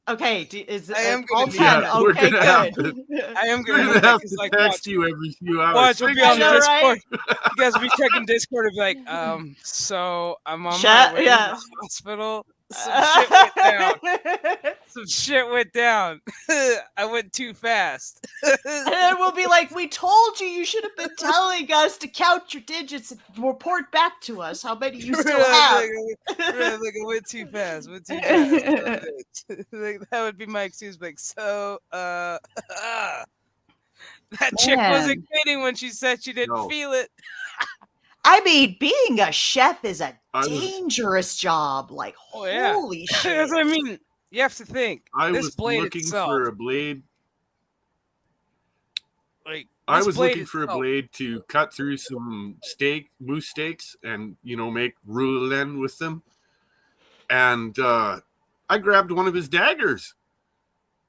Okay, is I am all gonna need 10? that. We're Okay, gonna have good. I am We're gonna gonna have because, to like, text you every few hours. watch, we'll be I on know, Discord. right? You guys will be checking Discord and be like, so I'm on Chat, my way yeah. to the hospital. Some shit went down. Some shit went down. I went too fast. And then we'll be like, we told you should have been telling us to count your digits and report back to us how many you still have. Like, I went too fast. Went too fast. Like, that would be my excuse. Like, so, that chick wasn't Man. kidding when she said she didn't No. feel it. I mean, being a chef is a I was- dangerous job. Like, Oh, yeah. holy shit. That's what I mean. You have to think. I this was blade looking itself, for a blade. like, I this was blade looking for a itself- blade to cut through some moose steaks, and make roulade with them. And I grabbed one of his daggers,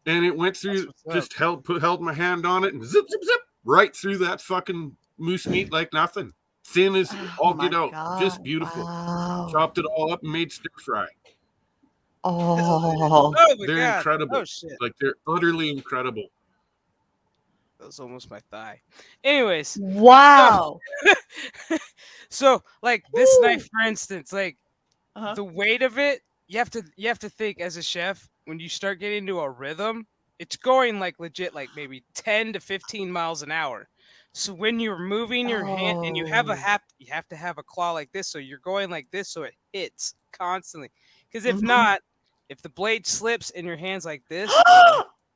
and it went through. That's what's Just held my hand on it, and zip zip zip right through that fucking moose meat like nothing. Thin as all my get out, just beautiful. Wow. Chopped it all up and made stir fry. Oh. Oh my They're God. incredible. Oh shit. Like, they're utterly incredible. That was almost my thigh. Anyways, Wow. so like this Woo. knife, for instance, like Uh-huh. the weight of it, you have to think as a chef, when you start getting into a rhythm, it's going like legit like maybe 10 to 15 miles an hour. So when you're moving your hand and you have Oh. you have to have a claw like this, so you're going like this so it hits constantly. Because if Mhm. not, if the blade slips in your hands like this,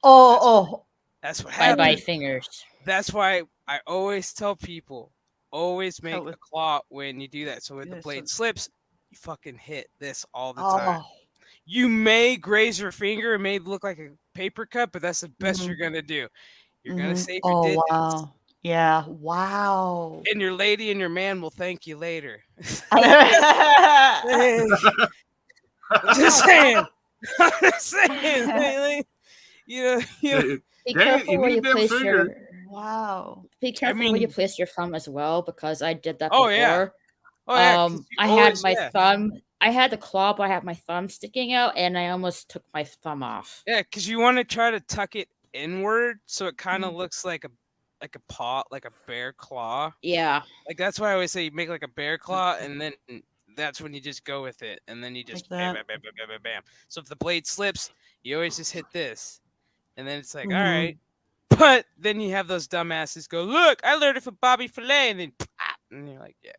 Oh. that's what Bye happens. bye fingers. That's why I always tell people, always make with- a claw when you do that. So when Yeah, the so- blade slips, you fucking hit this all the time. Oh. You may graze your finger, it may look like a paper cut, but that's the best Mhm. you're gonna do. You're gonna Mhm. save your Oh, digits, wow. Yeah. Wow. and your lady and your man will thank you later. I'm just saying. I'm just saying. Like, you know, Be Dang it, careful you where need you them place your. finger. Wow. Be careful where you mean- place your thumb as well, because I did that Oh, before. yeah. Oh yeah, 'cause you I had always- my yeah. thumb. I had the claw, but I had my thumb sticking out, and I almost took my thumb off. Yeah, because you want to try to tuck it inward so it kind Mm-hmm. of looks like a paw, like a bear claw. Yeah. Like that's why I always say you make like a bear claw, and then that's when you just go with it, and then you just bam, that. bam, bam, bam, bam, bam. So if the blade slips, you always just hit this, and then it's like, all Mhm. right. But then you have those dumbasses go, look, I learned it from Bobby Filet, and then pop, and you're like, yeah.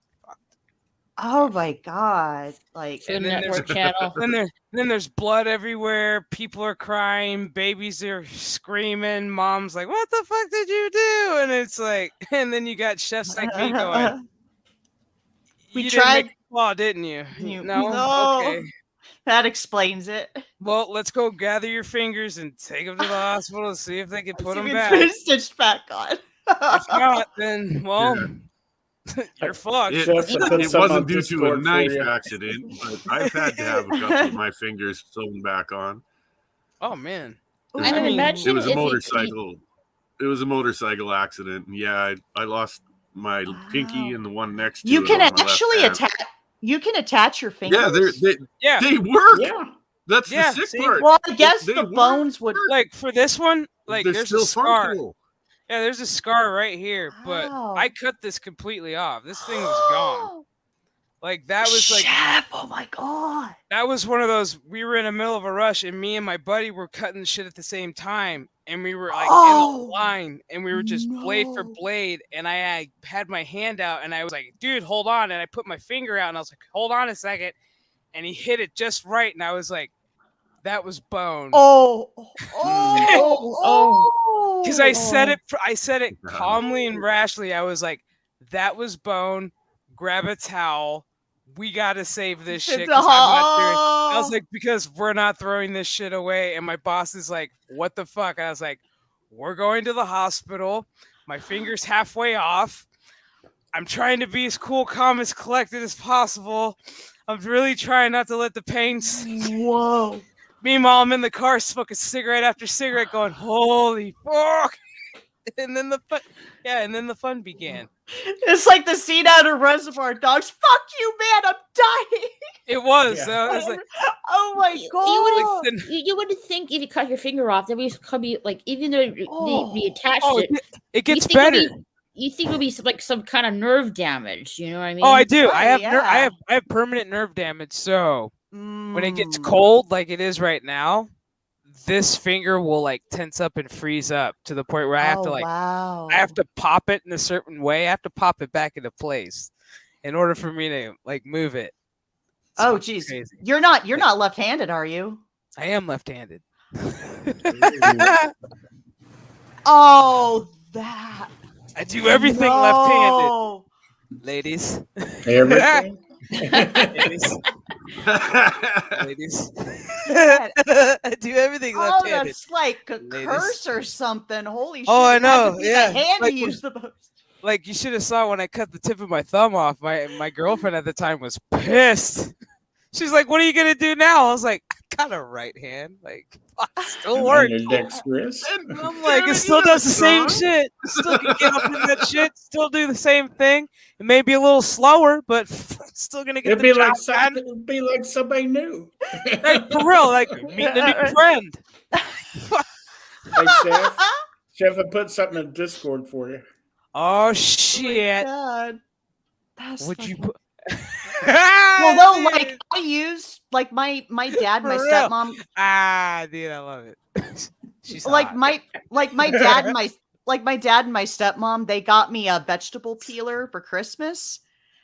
Oh my God. Like, Food And then there's- Network channel. Then there's blood everywhere. People are crying. Babies are screaming. Mom's like, "What the fuck did you do?" And it's like, and then you got chefs like me going, We "You didn't tried- make the claw, didn't you?" You- No. No. Okay. that explains it. Well, let's go gather your fingers and take them to the hospital and see if they can put See them if back. it's been stitched back on. If not, then well, You're fucked. It, Jeff, I put it some wasn't on due to a Discord for knife you. accident, but I've had to have a couple of my fingers sewn back on. Oh man. I can imagine It was a if motorcycle. It was a motorcycle accident, and yeah, I lost my pinky and the one next to You it can on my left actually hand. attach. You can attach your fingers. Yeah, Yeah. they work. Yeah. That's Yeah, the sick see? part. Well, I guess They the work. bones would. Like for this one, like They're there's still a scar. functional. Yeah, there's a scar right here, but Wow. I cut this completely off. This thing was gone. Like that was like Chef, oh my god. that was one of those. We were in the middle of a rush, and me and my buddy were cutting shit at the same time, and we were like in Oh, a line, and we were just blade for no. blade, and I had my hand out, and I was like, "Dude, hold on!" And I put my finger out, and I was like, "Hold on a second," and he hit it just right, and I was like, "That was bone." Oh. Because I said it Wow. calmly and rashly. I was like, "That was bone. Grab a towel. We gotta save this shit." 'Cause I'm not serious. I was like, because we're not throwing this shit away. And my boss is like, "What the fuck?" And I was like, "We're going to the hospital. My finger's halfway off. I'm trying to be as cool, calm, as collected as possible. I'm really trying not to let the pain sink." Whoa. Meanwhile, I'm in the car smoking cigarette after cigarette, going, "Holy fuck!" And then the fun began. It's like the scene out of Reservoir Dogs. Fuck you, man. I'm dying. It was. Yeah. I was like, Oh my you god. then- you wouldn't think if you cut your finger off that we could be like, even though they attached oh, it, it gets think it'd better. be- you think it'll be some kind of nerve damage. You know what I mean? Oh, I do. I Oh, have yeah. I have permanent nerve damage. So when it gets Mm. cold, like it is right now, this finger will like tense up and freeze up to the point where I have to like wow. I have to pop it in a certain way. I have to pop it back into place in order for me to like move it. It's Oh fucking geez. crazy. You're not left-handed, are you? I am left-handed. Oh, that. I do everything left-handed, No. ladies. Everything. Ladies. Ladies. I do everything Oh, left-handed. that's like a Ladies. curse or something. Holy shit. Oh, I it had to know, be the yeah. hand Like you when- use the most. Like you should have saw when I cut the tip of my thumb off. My girlfriend at the time was pissed. She's like, "What are you gonna do now?" I was like, "I got a right hand. Like, fuck, it still works." And you're dexterous. I'm like, it still does the same shit. Still can get up in that shit. Still do the same thing. It may be a little slower, but still gonna get It'd the be job like done. it'd be like somebody new. Like, for real, like meeting a new friend. Hey, Chef, I put something in Discord for you. Oh Oh shit! my God. That's Would you fucking- put? Well, no, like I use like my dad, my For real. stepmom, Dude, I love it. She's like hot. my dad and my dad and my stepmom, they got me a vegetable peeler for Christmas.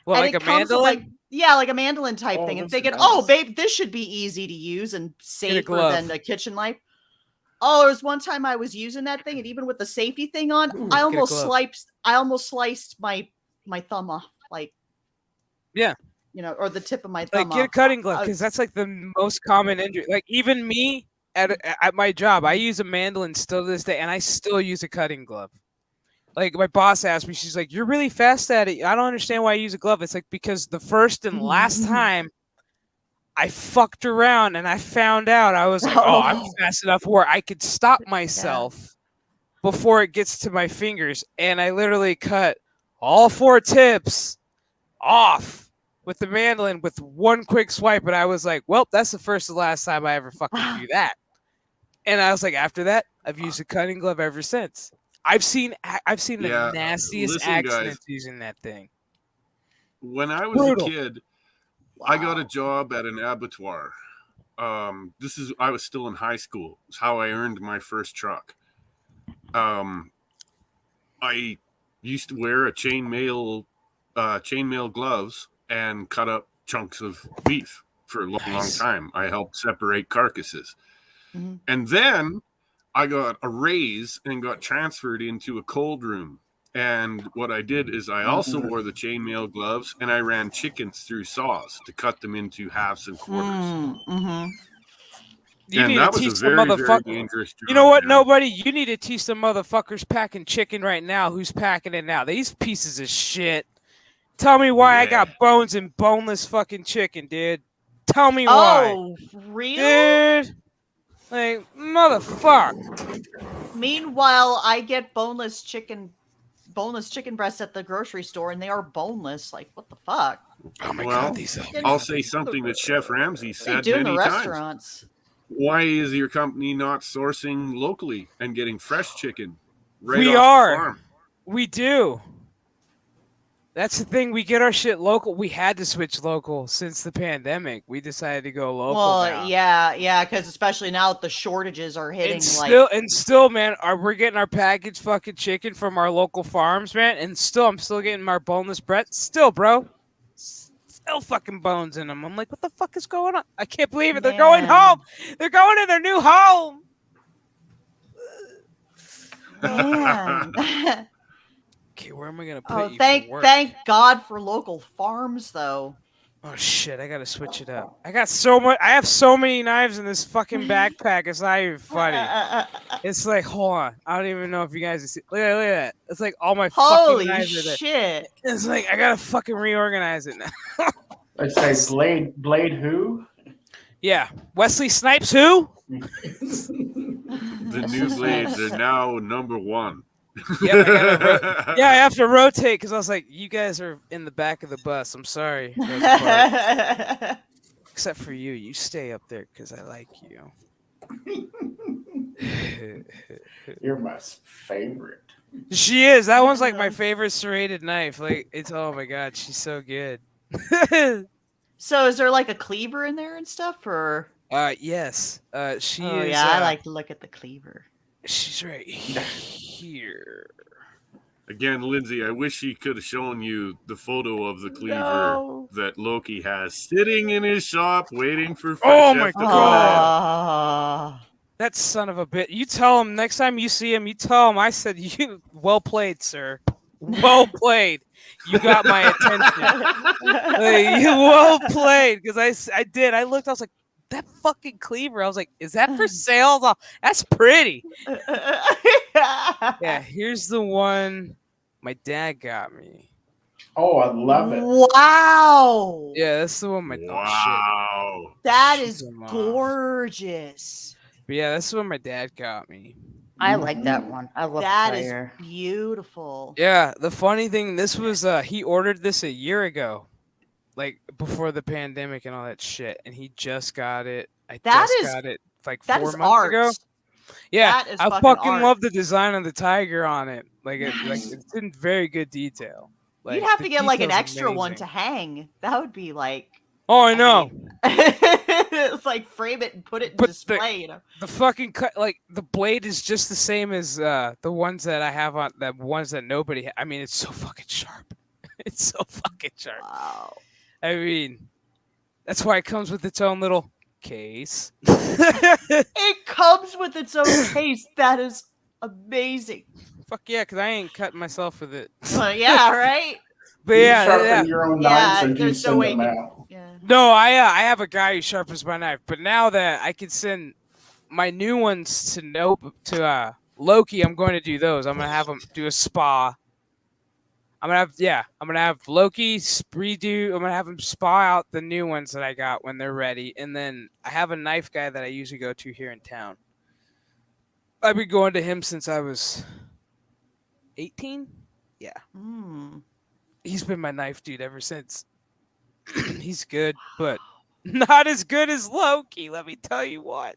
What, and like it a comes with, mandolin? like, yeah, like a mandolin type Oh, thing. And that's thinking, nice. oh, babe, this should be easy to use and safer glove. than a kitchen knife. Oh, there was one time I was using that thing, and even with the safety thing on, Ooh, I get a almost glove. sliced my thumb off, like, Yeah. you know, or the tip of my thumb Like get a off. cutting glove I because was- that's like the most common injury. Like even me at my job, I use a mandolin still to this day, and I still use a cutting glove. Like my boss asked me, she's like, "You're really fast at it. I don't understand why you use a glove." It's like because the first and last time I fucked around and I found out, I was like, "Oh, I'm Oh. fast enough where I could stop myself before it gets to my fingers," and I literally cut all 4 tips off with the mandolin with one quick swipe, and I was like, "Well, that's the first and last time I ever fucking do that." And I was like, after that, I've used a cutting glove ever since. I've seen the Yeah, nastiest listen, guys. accidents using that thing. When I was Brutal. a kid, I got a job at an abattoir. I was still in high school. It's how I earned my first truck. I used to wear a chainmail gloves and cut up chunks of beef for a long Nice. time. I helped separate carcasses. Mhm. And then I got a raise and got transferred into a cold room. And what I did is I also wore the chainmail gloves and I ran chickens through saws to cut them into halves and quarters. Mm-hmm. You and need that to was teach a some very, very motherfucker. dangerous job. You know what? man. Nobody. You need to teach some motherfuckers packing chicken right now. Who's packing it now? These pieces of shit Tell me why I Yeah. got bones and boneless fucking chicken, dude. Tell me why. Oh, real? Dude. Like, motherfucker. Meanwhile, I get boneless chicken breasts at the grocery store, and they are boneless. Like, what the fuck? Oh my Well, god, these I'll say something that Chef Ramsay What are they said doing in many the times. restaurants? Why is your company not sourcing locally and getting fresh chicken right We off are. the farm? We do. That's the thing. We get our shit local. We had to switch local since the pandemic. We decided to go local Well, now. yeah, because especially now that the shortages are hitting, And still, man, we're getting our packaged fucking chicken from our local farms, man. And still, I'm still getting our boneless breast. Still, bro. Still fucking bones in them. I'm like, what the fuck is going on? I can't believe it. They're going Man. home. They're going to their new home. man. Okay, where am I gonna put Oh, you? thank for work? thank God for local farms, though. Oh shit! I gotta switch it up. I got so much. I have so many knives in this fucking backpack. It's not even funny. It's like, hold on. I don't even know if you guys see. Look at that. It's like all my Holy fucking knives are there. shit! It's like I gotta fucking reorganize it now. Let's say Blade who? Yeah, Wesley Snipes. Who? The new blades are now number one. Yep, yeah, I have to rotate because I was like, you guys are in the back of the bus. I'm sorry. Except for you. You stay up there because I like you. You're my favorite. She is. That one's like my favorite serrated knife. Like, it's, oh my god, she's so good. So, is there like a cleaver in there and stuff, or? Yes. She Oh is. yeah, I like to look at the cleaver. She's right here. Again, Lindsay, I wish he could have shown you the photo of the cleaver No. that Loki has sitting in his shop waiting for Oh Chef my to come in. Ah. That son of a bitch. You tell him next time you see him. You tell him I said you. Well played, sir. Well played. You got my attention. Like, you well played because I did. I looked. I was like, that fucking cleaver. I was like, is that for sale? I was like, that's pretty. Yeah, here's the one my dad got me. Oh, I love it. Wow. Yeah, that's the one my Wow. That Shit is them off. gorgeous. But yeah, that's the one my dad got me. I like that one. I love That the is tire. beautiful. Yeah, the funny thing, this was he ordered this a year ago, like before the pandemic and all that shit, and he just got it. I That just is- got it like That 4 is months art. ago. Yeah, That is I fucking fucking art. love the design of the tiger on it. Like it's in very good detail. Like, You'd have the to get like an detail's extra one amazing. to hang. That would be like, Oh, I know. it's like frame it and put it in But display. You know. The fucking cut, like the blade is just the same as the ones that I have on the ones that nobody. I mean, it's so fucking sharp. It's so fucking sharp. Wow. I mean, that's why it comes with its own little case. It comes with its own case. That is amazing. Fuck yeah, because I ain't cutting myself with it. Yeah, right. But You yeah, sharpen yeah. your own Yeah, knives and you there's no send way them you- out. Yeah. No, I have a guy who sharpens my knife. But now that I can send my new ones to Loki, I'm going to do those. I'm gonna have him do a spa. I'm gonna have Loki redo. I'm gonna have him spa out the new ones that I got when they're ready, and then I have a knife guy that I usually go to here in town. I've been going to him since I was 18. Yeah, Mm. he's been my knife dude ever since. He's good, but not as good as Loki. Let me tell you what.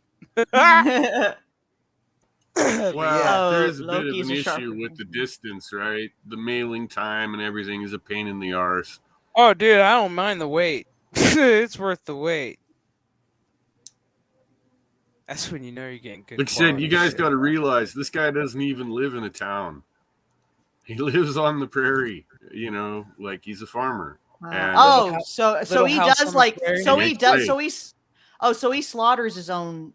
Well, Yeah. there's a Loki's bit of an a sharper issue with the one. distance, right? The mailing time and everything is a pain in the arse. Oh, dude, I don't mind the wait. It's worth the wait. That's when you know you're getting good. Like I said, you quality guys shit. got to realize this guy doesn't even live in a town. He lives on the prairie, you know, like he's a farmer. And Oh, so little he house does on the like prairie. so He he makes does blade. so he's so he slaughters his own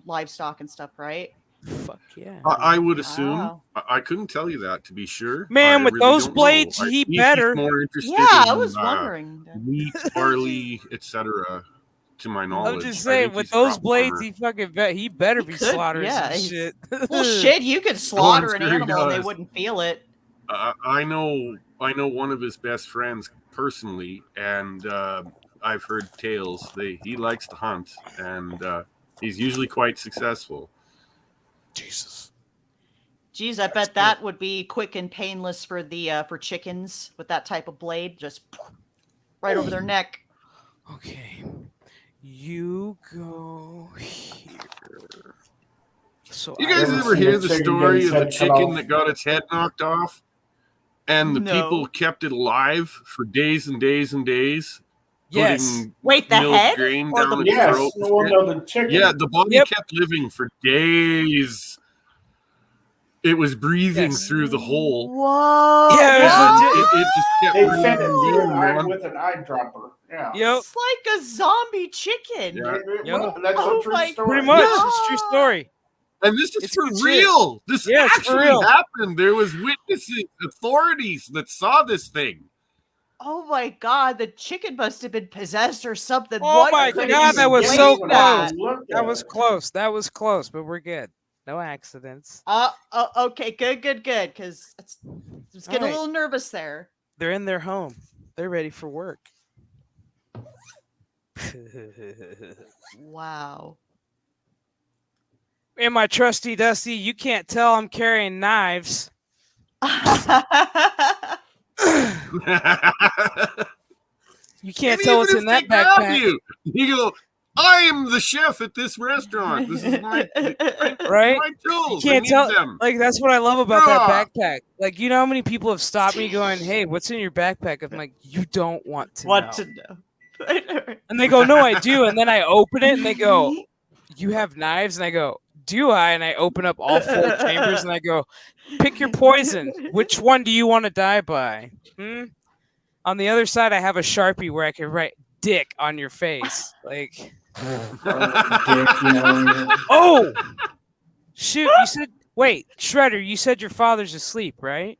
livestock and stuff, right? Fuck yeah. I would assume. Wow. I couldn't tell you that to be sure. Man, I with really those don't know. blades, I he think he's better. more interested Yeah, in, I was wondering. wheat, barley, etc. To my knowledge, I'm just I saying, think with he's a those crop blades, farmer. he better He be could, slaughtering yeah, some he's- shit. Well, shit, you could slaughter an sure he animal and they does. wouldn't feel it. I know I know one of his best friends personally, and I've heard tales. He likes to hunt, and he's usually quite successful. Jesus. Geez, I bet that would be quick and painless for the for chickens with that type of blade, just right over their neck. Okay. You go here. So You guys Ever ever seen hear a the chicken story get of the its head chicken off? that got its head knocked off? And the No. people kept it alive for days and days and days, yes. putting Wait, the milled head grain or down the its Yes, throat. no, no, the chicken. Yeah, the body Yep. kept living for days. It was breathing Yes. through the hole. Whoa! Yeah, it was And legit. it just kept They breathing sent it and through an breathing, eye man. with an eyedropper. Yeah. Yep. It's like a zombie chicken. Yeah. Yep. That's Oh a true my- story. Pretty much. Yeah. It's a true story. And this is It's for legit. real. This Yeah, it's for actually real. happened. There was witnesses, authorities that saw this thing. Oh my god, the chicken must have been possessed or something. Oh What my could God, that was so explain that? That was close. That was close, but we're good. No accidents. Okay, good, because it's getting Alright. a little nervous there. They're in their home. They're ready for work. Wow. In my trusty dusty, you can't tell I'm carrying knives. You can't And tell even what's if in that they grab backpack. you go, I am the chef at this restaurant. This is my, Right? my tools. You I can't need tell. them. Like, that's what I love about Yeah. that backpack. Like, you know how many people have stopped me going, hey, what's in your backpack? I'm like, you don't want to What know. to know? And they go, no, I do. And then I open it and they go, you have knives? And I go, do I? And I open up all 4 chambers and I go, pick your poison. Which one do you want to die by? On the other side, I have a Sharpie where I can write dick on your face. Like, oh, shoot. You said, wait, Shredder, you said your father's asleep, right?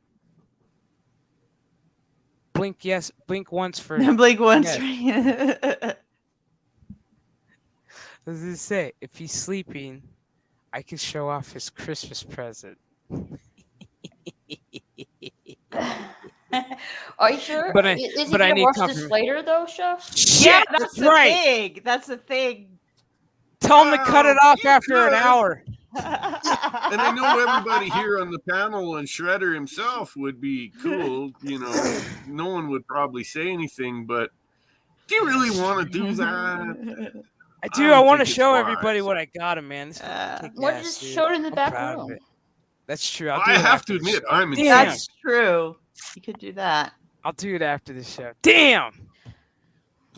Blink yes, blink once for. Blink once. What does it say? If he's sleeping, I can show off his Christmas present. Are you sure? But I- Is he but I gonna need watch this confirmation. later though, Chef? Yeah, Shit, that's the right. thing. That's the thing. Tell him to cut it Oh, off you after an could. hour. And I know everybody here on the panel and Shredder himself would be cool. You know, no one would probably say anything, but do you really want to do that? I do. I I want to think it's show everybody wise. what I got him, man. This Uh, fucking What kick-ass, just dude. showed in the I'm back proud of room? it. That's true. I'll do I it have after to the admit, show. I'm Damn. That's true. You could do that. I'll do it after the show. Damn.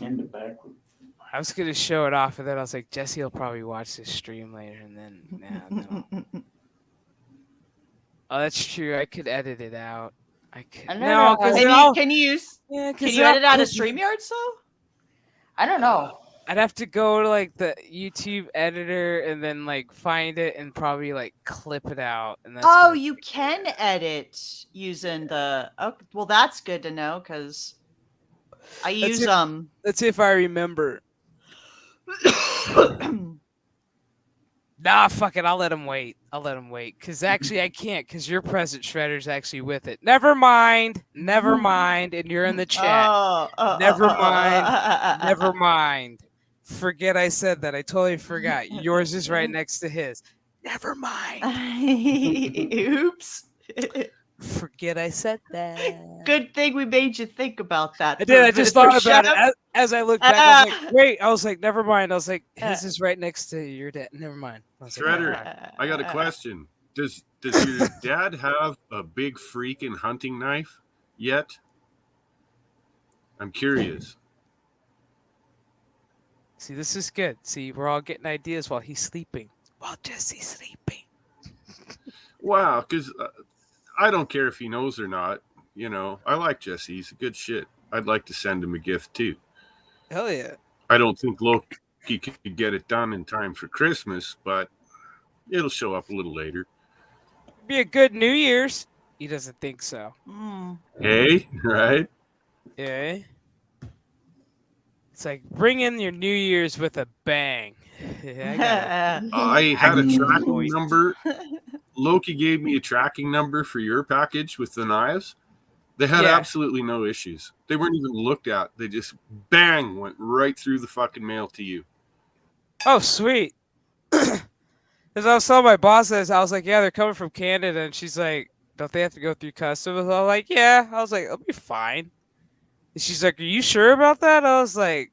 In the back room. I was gonna show it off, and then I was like, Jesse will probably watch this stream later, and then no. Oh, that's true. I could edit it out. I could. I never No, know because how- Can you use? yeah, Can you edit out of StreamYard? So I don't know. I'd have to go to like the YouTube editor and then like find it and probably like clip it out. And that's oh, gonna you take can edit using the. Oh, well, that's good to know because I use That's if I remember. Nah, fuck it. I'll let him wait. Because actually, I can't. Because your present Shredder's actually with it. Never mind. And you're in the chat. Never mind. Never mind. Forget I said that. I totally forgot. Yours is right next to his. Never mind. Oops. Forget I said that. Good thing we made you think about that. I did. I for- just for thought about Chef. it as I looked back. I was like, wait. I was like, never mind. I was like, his is right next to your dad. Never mind. I was like, Shredder, never mind. I got a question. Does your dad have a big freaking hunting knife yet? I'm curious. See, this is good. See, we're all getting ideas while he's sleeping. While Jesse's sleeping. Wow, because I don't care if he knows or not. You know, I like Jesse. He's a good shit. I'd like to send him a gift too. Hell yeah. I don't think Loki could get it done in time for Christmas, but it'll show up a little later. Be a good New Year's. He doesn't think so. Hey, right? Yeah. It's like bring in your New Year's with a bang. Yeah, I had a tracking Boys. number. Loki gave me a tracking number for your package with the knives, They had Yeah. absolutely no issues. They weren't even looked at. They just bang went right through the fucking mail to you. Oh, sweet. Because I was telling my boss this, I was like, yeah, they're coming from Canada, and she's like, don't they have to go through customs? I was like, yeah. I was like, it'll be fine. And she's like, are you sure about that? I was like,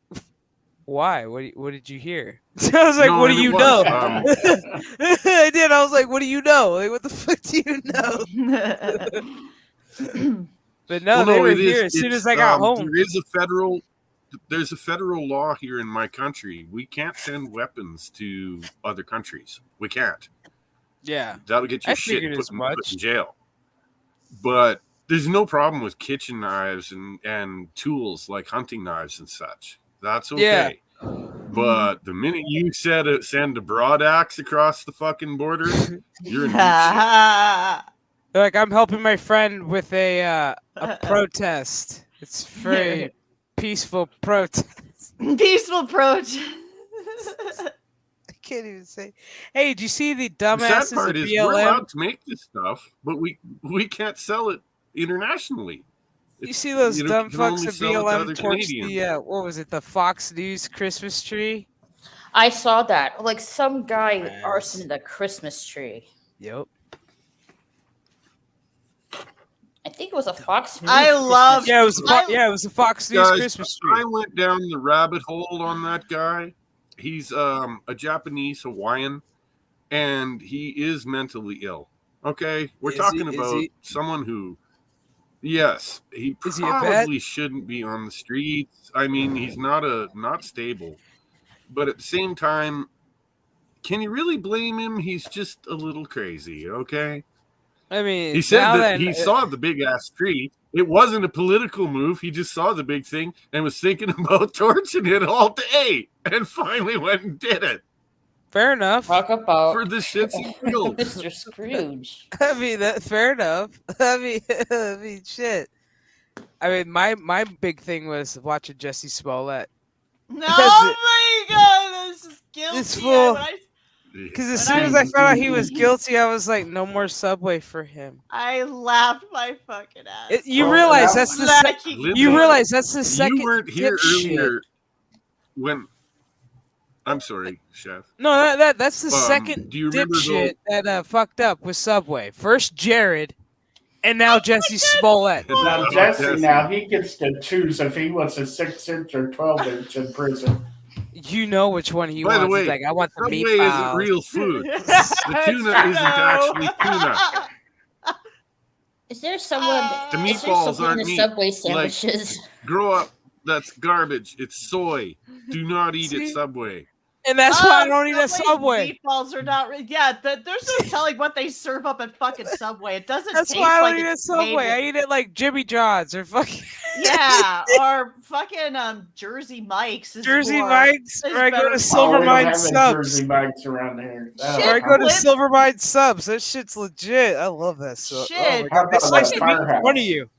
why? What did you hear? I was like, No, what do and it you was, know? um, I did. I was like, what do you know? Like, what the fuck do you know? But no, well, they no, were it is. here as soon it's, as I got home. There's a federal law here in my country. We can't send weapons to other countries. We can't. Yeah. That'll get I your shit figured put as in much. jail. But there's no problem with kitchen knives and tools like hunting knives and such. That's okay. Yeah. But the minute you send a broad axe across the fucking border, you're in deep shit. They're like, I'm helping my friend with a protest. It's very peaceful protest. Peaceful protest. I can't even say. Hey, did you see the The sad dumbasses part of is we're BLM? allowed to make this stuff, but we can't sell it internationally. You see those you dumb can only fucks of sell it to BLM other torch Canadians. the what was it? The Fox News Christmas tree. I saw that. Like some guy Yes. arsoned a Christmas tree. Yep. I think it was a Fox News. I love- Christmas Yeah, it was. I- Yeah, it was a Fox News Guys, Christmas tree. I went down the rabbit hole on that guy. He's a Japanese Hawaiian, and he is mentally ill. Okay, we're Is talking he- is about he- someone who, yes, he Is he a vet? probably shouldn't be on the streets. I mean, he's not stable, but at the same time, can you really blame him? He's just a little crazy. Okay. I mean, He said now that then, he saw the big ass tree. It wasn't a political move. He just saw the big thing and was thinking about torching it all day, and finally went and did it fair enough. Talk about for the shits and giggles. Mr. Scrooge. I mean, that fair enough. I mean, shit. I mean, my big thing was watching Jesse Smollett. No, oh my god, this is guilty. This fool- When I- Because as When soon as I found out he was guilty, I was like, no more Subway for him. I laughed my fucking ass. You Oh, realize that that's the Lindsay, you realize that's the second You weren't here dipshit. earlier when. I'm sorry, Chef. No, that's the second do you remember dipshit that fucked up with Subway. First Jared, and now Jesse Smollett. Now, Oh, Jesse, Jesse. now he gets to choose if he wants a 6-inch or 12-inch in prison. You know which one he By the wants. way, He's like, I want the Subway meatballs. isn't real food. The tuna isn't actually tuna. Is there someone? The is there meatballs something in aren't the meat. Subway sandwiches? Grow up. That's garbage. It's soy. Do not eat See? at Subway. And that's why I don't eat at Subway. Meatballs are not. Yeah, there's no telling what they serve up at fucking Subway. It doesn't. That's taste why I don't like eat at it's made Subway. I with- eat it like Jimmy John's or fucking Yeah, or fucking Jersey Mike's. Is Jersey more- Mike's, is or I go better. to Oh, Silver we don't Mine have any Subs. Jersey Mike's around here. Oh, Shit, Or I go to Flip- Silver Mine Subs. That shit's legit. I love that stuff. Shit. Oh my How god, they about slice that the meat in Firehouse? front of you.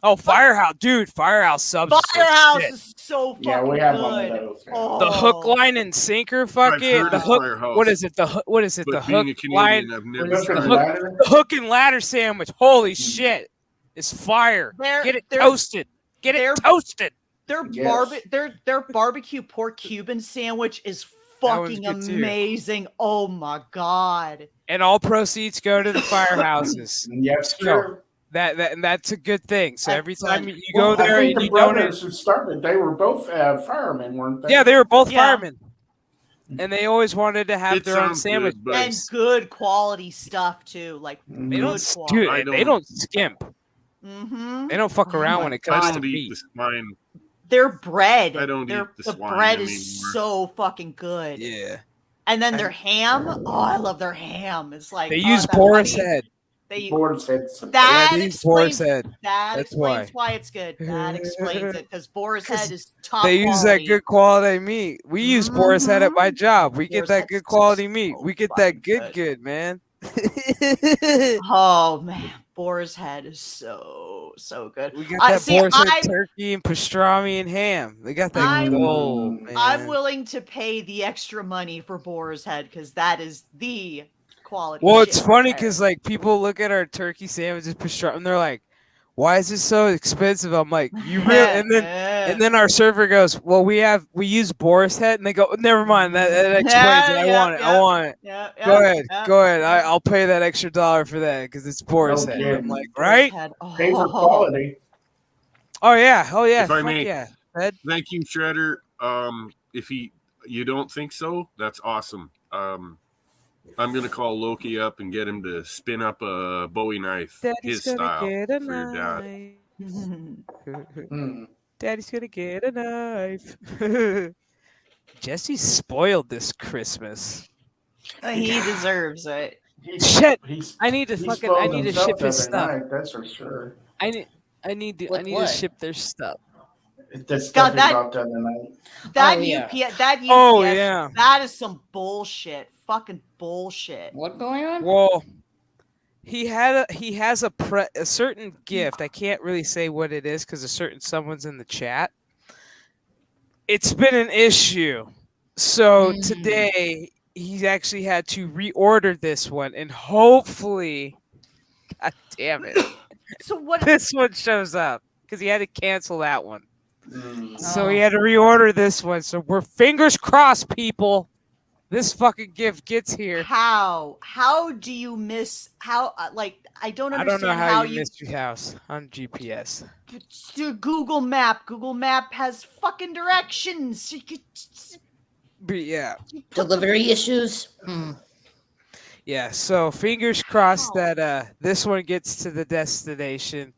Oh, Firehouse, dude! Firehouse Subs. is the Firehouse shit. is so fucking Yeah, we have good. one of those. Yeah. Oh. The hook, line, and sinker. I've Fucking heard the of hook. Firehouse, What is it? What is it? but The being hook, a line, Canadian, I've We're never looking the at hook- ladder. the hook and ladder sandwich. Holy shit! It's fire. Get it toasted. Get they're- it toasted. Their Yes. their barbecue pork Cuban sandwich is That one's fucking good too. amazing. Oh my god. And all proceeds go to the firehouses. Yes, So, sir. That's a good thing. So every time Excellent. you go Well, there I think and the you donate, brothers who started, they were both firemen, weren't they? yeah, they were both Yeah. firemen, and they always wanted to have It their own sounds sandwich good, but- And place. good quality stuff too. Like Mhm. They good don't, quality. dude, I they don't- don't skimp. Mm-hmm. They don't fuck Oh around my when it I comes to don't eat meat. the swine. Their bread. I don't their, eat the swine bread anymore. is so fucking good. Yeah, And then their ham. Oh, I love their ham. It's like they oh, use that Boris honey- head. They Boards had some. That Yeah, they use Boris explains head. that That's explains why. why it's good. That explains it because Boris 'Cause head is top. They use that quality. good quality meat. We use Boris head at my job. We get Boris that head's good quality meat. so We get fucking that good, good. good man. Oh man, Boris head is so good. We got I- that see, Boris head I'm- turkey and pastrami and ham. They got that I'm- gold, man. I'm willing to pay the extra money for Boris head because that is the quality. Well, shit it's right funny there. because like people look at our turkey sandwiches pastrami and they're like, why is this so expensive? I'm like, you really? And then our server goes, well, we use Boris head, and they go, never mind, that explains it. I want it. Yeah, Go ahead. I'll pay that extra $1 for that because it's Boris head. Okay. I'm like, right? Pay for quality. Oh yeah, If I fuck may, yeah. Ed? thank you, Shredder. If you don't think so, that's awesome. I'm gonna call Loki up and get him to spin up a Bowie knife, Daddy's his gonna style, get a for your dad. knife. Daddy's gonna get a knife. Jesse's spoiled this Christmas. He deserves it. Shit! He's, I need to he fucking. spoiled I need to himself ship his the other stuff. night, that's for sure. I need to. I With need what? to ship their stuff. The stuff he that- bought the other night. That Oh, yeah. UPS, that UPS, Oh, yeah. that is some bullshit. Fucking bullshit. What going on? Well, he has a certain gift. I can't really say what it is because a certain someone's in the chat. It's been an issue, so today he's actually had to reorder this one, and hopefully, God damn it, So what? this one shows up because he had to cancel that one. Mm. So he had to reorder this one. So we're fingers crossed, people. This fucking gift gets here. How do you miss? How like I don't I understand don't know how you missed your house on GPS. Google Map. Google Map has fucking directions. You could, But yeah, Delivery issues. yeah. So fingers crossed that this one gets to the destination,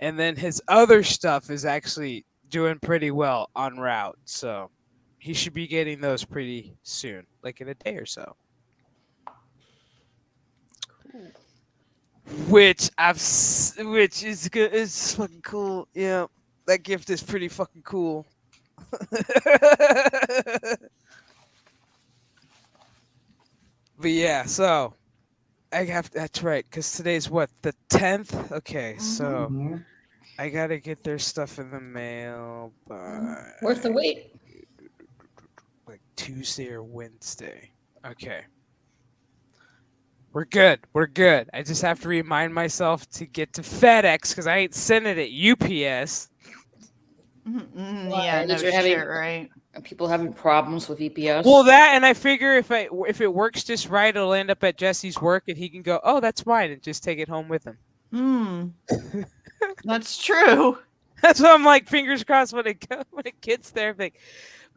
and then his other stuff is actually doing pretty well en route. So he should be getting those pretty soon, like in a day or so. Which is good. It's fucking cool. Yeah, that gift is pretty fucking cool. But yeah, so I have. That's right, because today's what, the 10th. Okay, so Mhm. I gotta get their stuff in the mail by Worth the wait. like Tuesday or Wednesday. Okay. We're good. We're good. I just have to remind myself to get to FedEx because I ain't sending it UPS. yeah, no Those are heavy. shit, right? Are people having problems with EPS? Well, that, and I figure if it works just right, it'll end up at Jesse's work, and he can go, "Oh, that's mine," and just take it home with him. That's true. That's why I'm like, fingers crossed when it gets there. I'm like,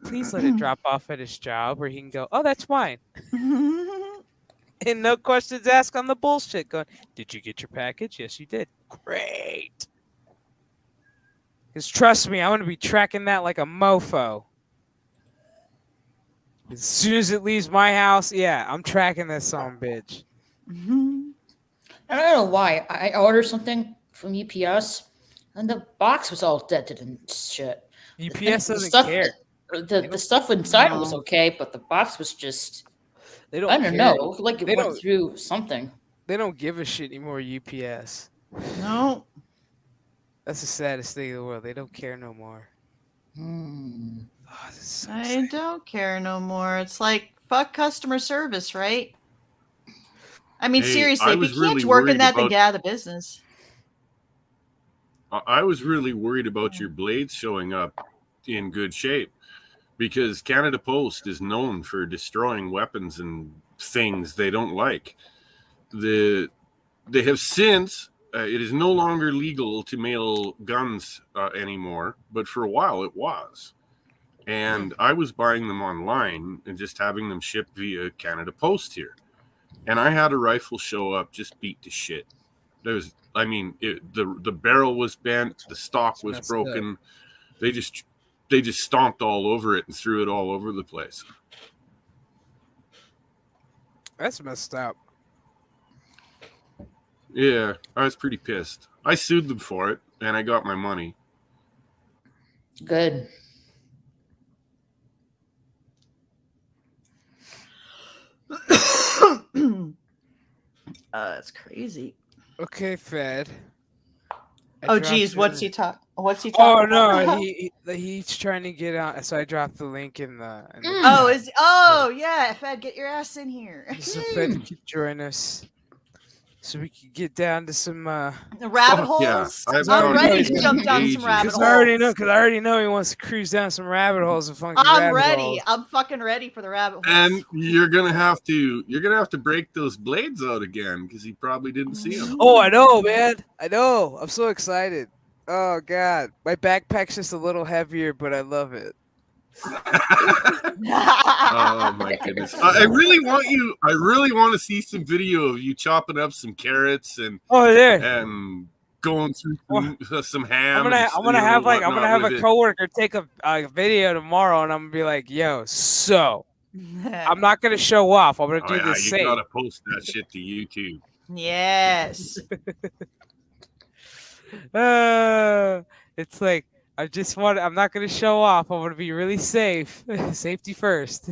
please let it drop off at his job, where he can go, "Oh, that's mine," and no questions asked on the bullshit. Going, "Did you get your package?" "Yes, you did." "Great." Because trust me, I'm gonna be tracking that like a mofo. As soon as it leaves my house, yeah, I'm tracking this son of a bitch. I don't know why. I ordered something from UPS, and the box was all dented and shit. UPS The doesn't stuff, care. The stuff inside was No. okay, but the box was just, They don't. I don't care. know, like it They went don't- through something. They don't give a shit anymore. UPS. No. That's the saddest thing in the world. They don't care no more. Oh, this is so I sad. don't care no more. It's like fuck customer service, right? I mean, Hey, seriously, I if you was can't really work in worried that, then about- get out of the business. I was really worried about your blades showing up in good shape because Canada Post is known for destroying weapons and things they don't like. They have since, it is no longer legal to mail guns anymore, but for a while it was. And I was buying them online and just having them shipped via Canada Post here. And I had a rifle show up just beat to shit. There was, I mean, the barrel was bent, the stock It's was messed broken. They just stomped all over it and threw it all over the place. That's messed up. Yeah, I was pretty pissed. I sued them for it, and I got my money. Good. That's crazy. Okay, Fed. Oh, geez, what's he talking? talking Oh about? no, he's trying to get on. So I dropped the link in the. Oh, yeah, Fed, get your ass in here. So Fed can join us. so we could get down to some. The rabbit Fuck yeah. holes. I've I'm talked ready to to him jump for down some ages. rabbit Because holes. I already know he wants to cruise down some rabbit holes and funky I'm rabbit ready. holes. I'm fucking ready for the rabbit holes. And you're gonna have to break those blades out again because he probably didn't see them. Oh, I know, man. I know. I'm so excited. Oh God, my backpack's just a little heavier, but I love it. Oh my goodness! I really want to see some video of you chopping up some carrots and Oh, there. going through some ham. I'm gonna have a coworker. coworker take a video tomorrow, and I'm gonna be like, "Yo, so I'm not gonna show off. I'm gonna Oh, do yeah, this you safe." gotta post that shit to YouTube. Yes. It's like I'm not gonna show off. I want to be really safe. Safety first.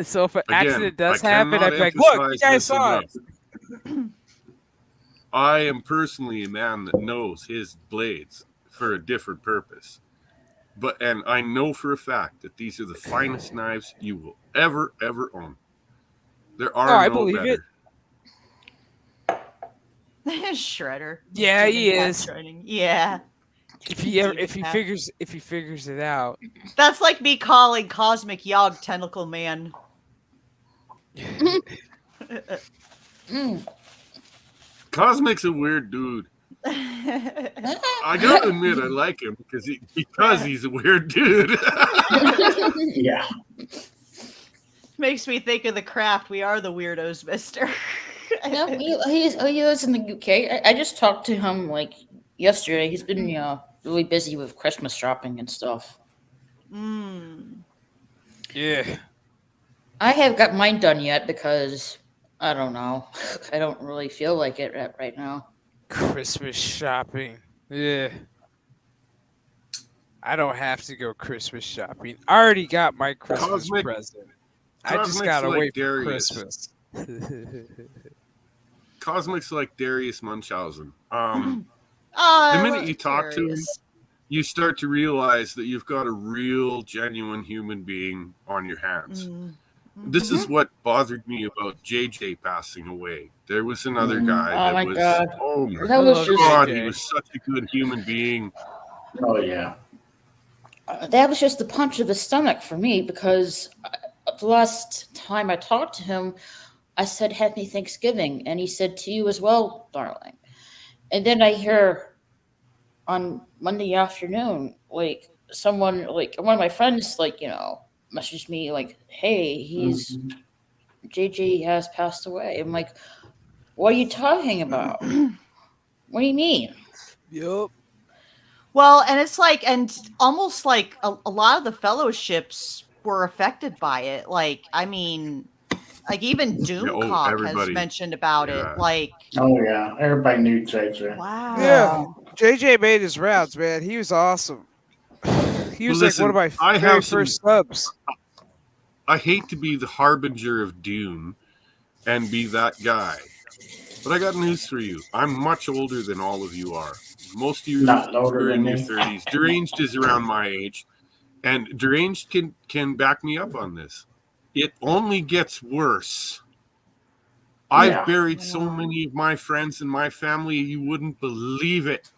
So if an accident does happen, I'd be like, "Look, you guys saw it." I am personally a man that knows his blades for a different purpose. And I know for a fact that these are the finest knives you will ever own. There are I no believe better. it. Shredder. Yeah, Doing he that is. training. Yeah. If he figures it out. That's like me calling Cosmic Yogg Tentacle Man. Cosmic's a weird dude. I gotta admit, I like him because he's a weird dude. Yeah. Makes me think of The Craft. We are the weirdos, mister. No, he lives in the UK. I just talked to him like yesterday. He's been really busy with Christmas shopping and stuff. Yeah. I haven't got mine done yet because I don't know. I don't really feel like it right now. Christmas shopping. Yeah. I don't have to go Christmas shopping. I already got my Christmas present. I just Cosmic's gotta like wait for Darius. Christmas. Cosmic's like Darius Munchausen. Oh, The minute you talk to him, you start to realize that you've got a real, genuine human being on your hands. This is what bothered me about JJ passing away. There was another guy Oh my God. oh my That was just God, JJ. he was such a good human being. Oh yeah. That was just the punch of the stomach for me because the last time I talked to him, I said Happy Thanksgiving, and he said to you as well, darling. And then I hear on Monday afternoon, like someone, like one of my friends, like messaged me like, "Hey, JJ has passed away." I'm like, "What are you talking about? What do you mean?" Yup. Well, and it's like, and almost like a lot of the fellowships were affected by it. Like, I mean, like even Doomcock has everybody. mentioned about Yeah. it. Like, Oh yeah. Everybody knew JJ. wow. Yeah. JJ made his rounds, man. He was awesome. He was Listen, like one of I my very have some- first subs. I hate to be the harbinger of doom and be that guy, but I got news for you. I'm much older than all of you are. Most of you Not older are in than your me. 30s. Deranged is around my age, and Deranged can back me up on this. It only gets worse. I've Yeah. buried so many of my friends and my family, you wouldn't believe it.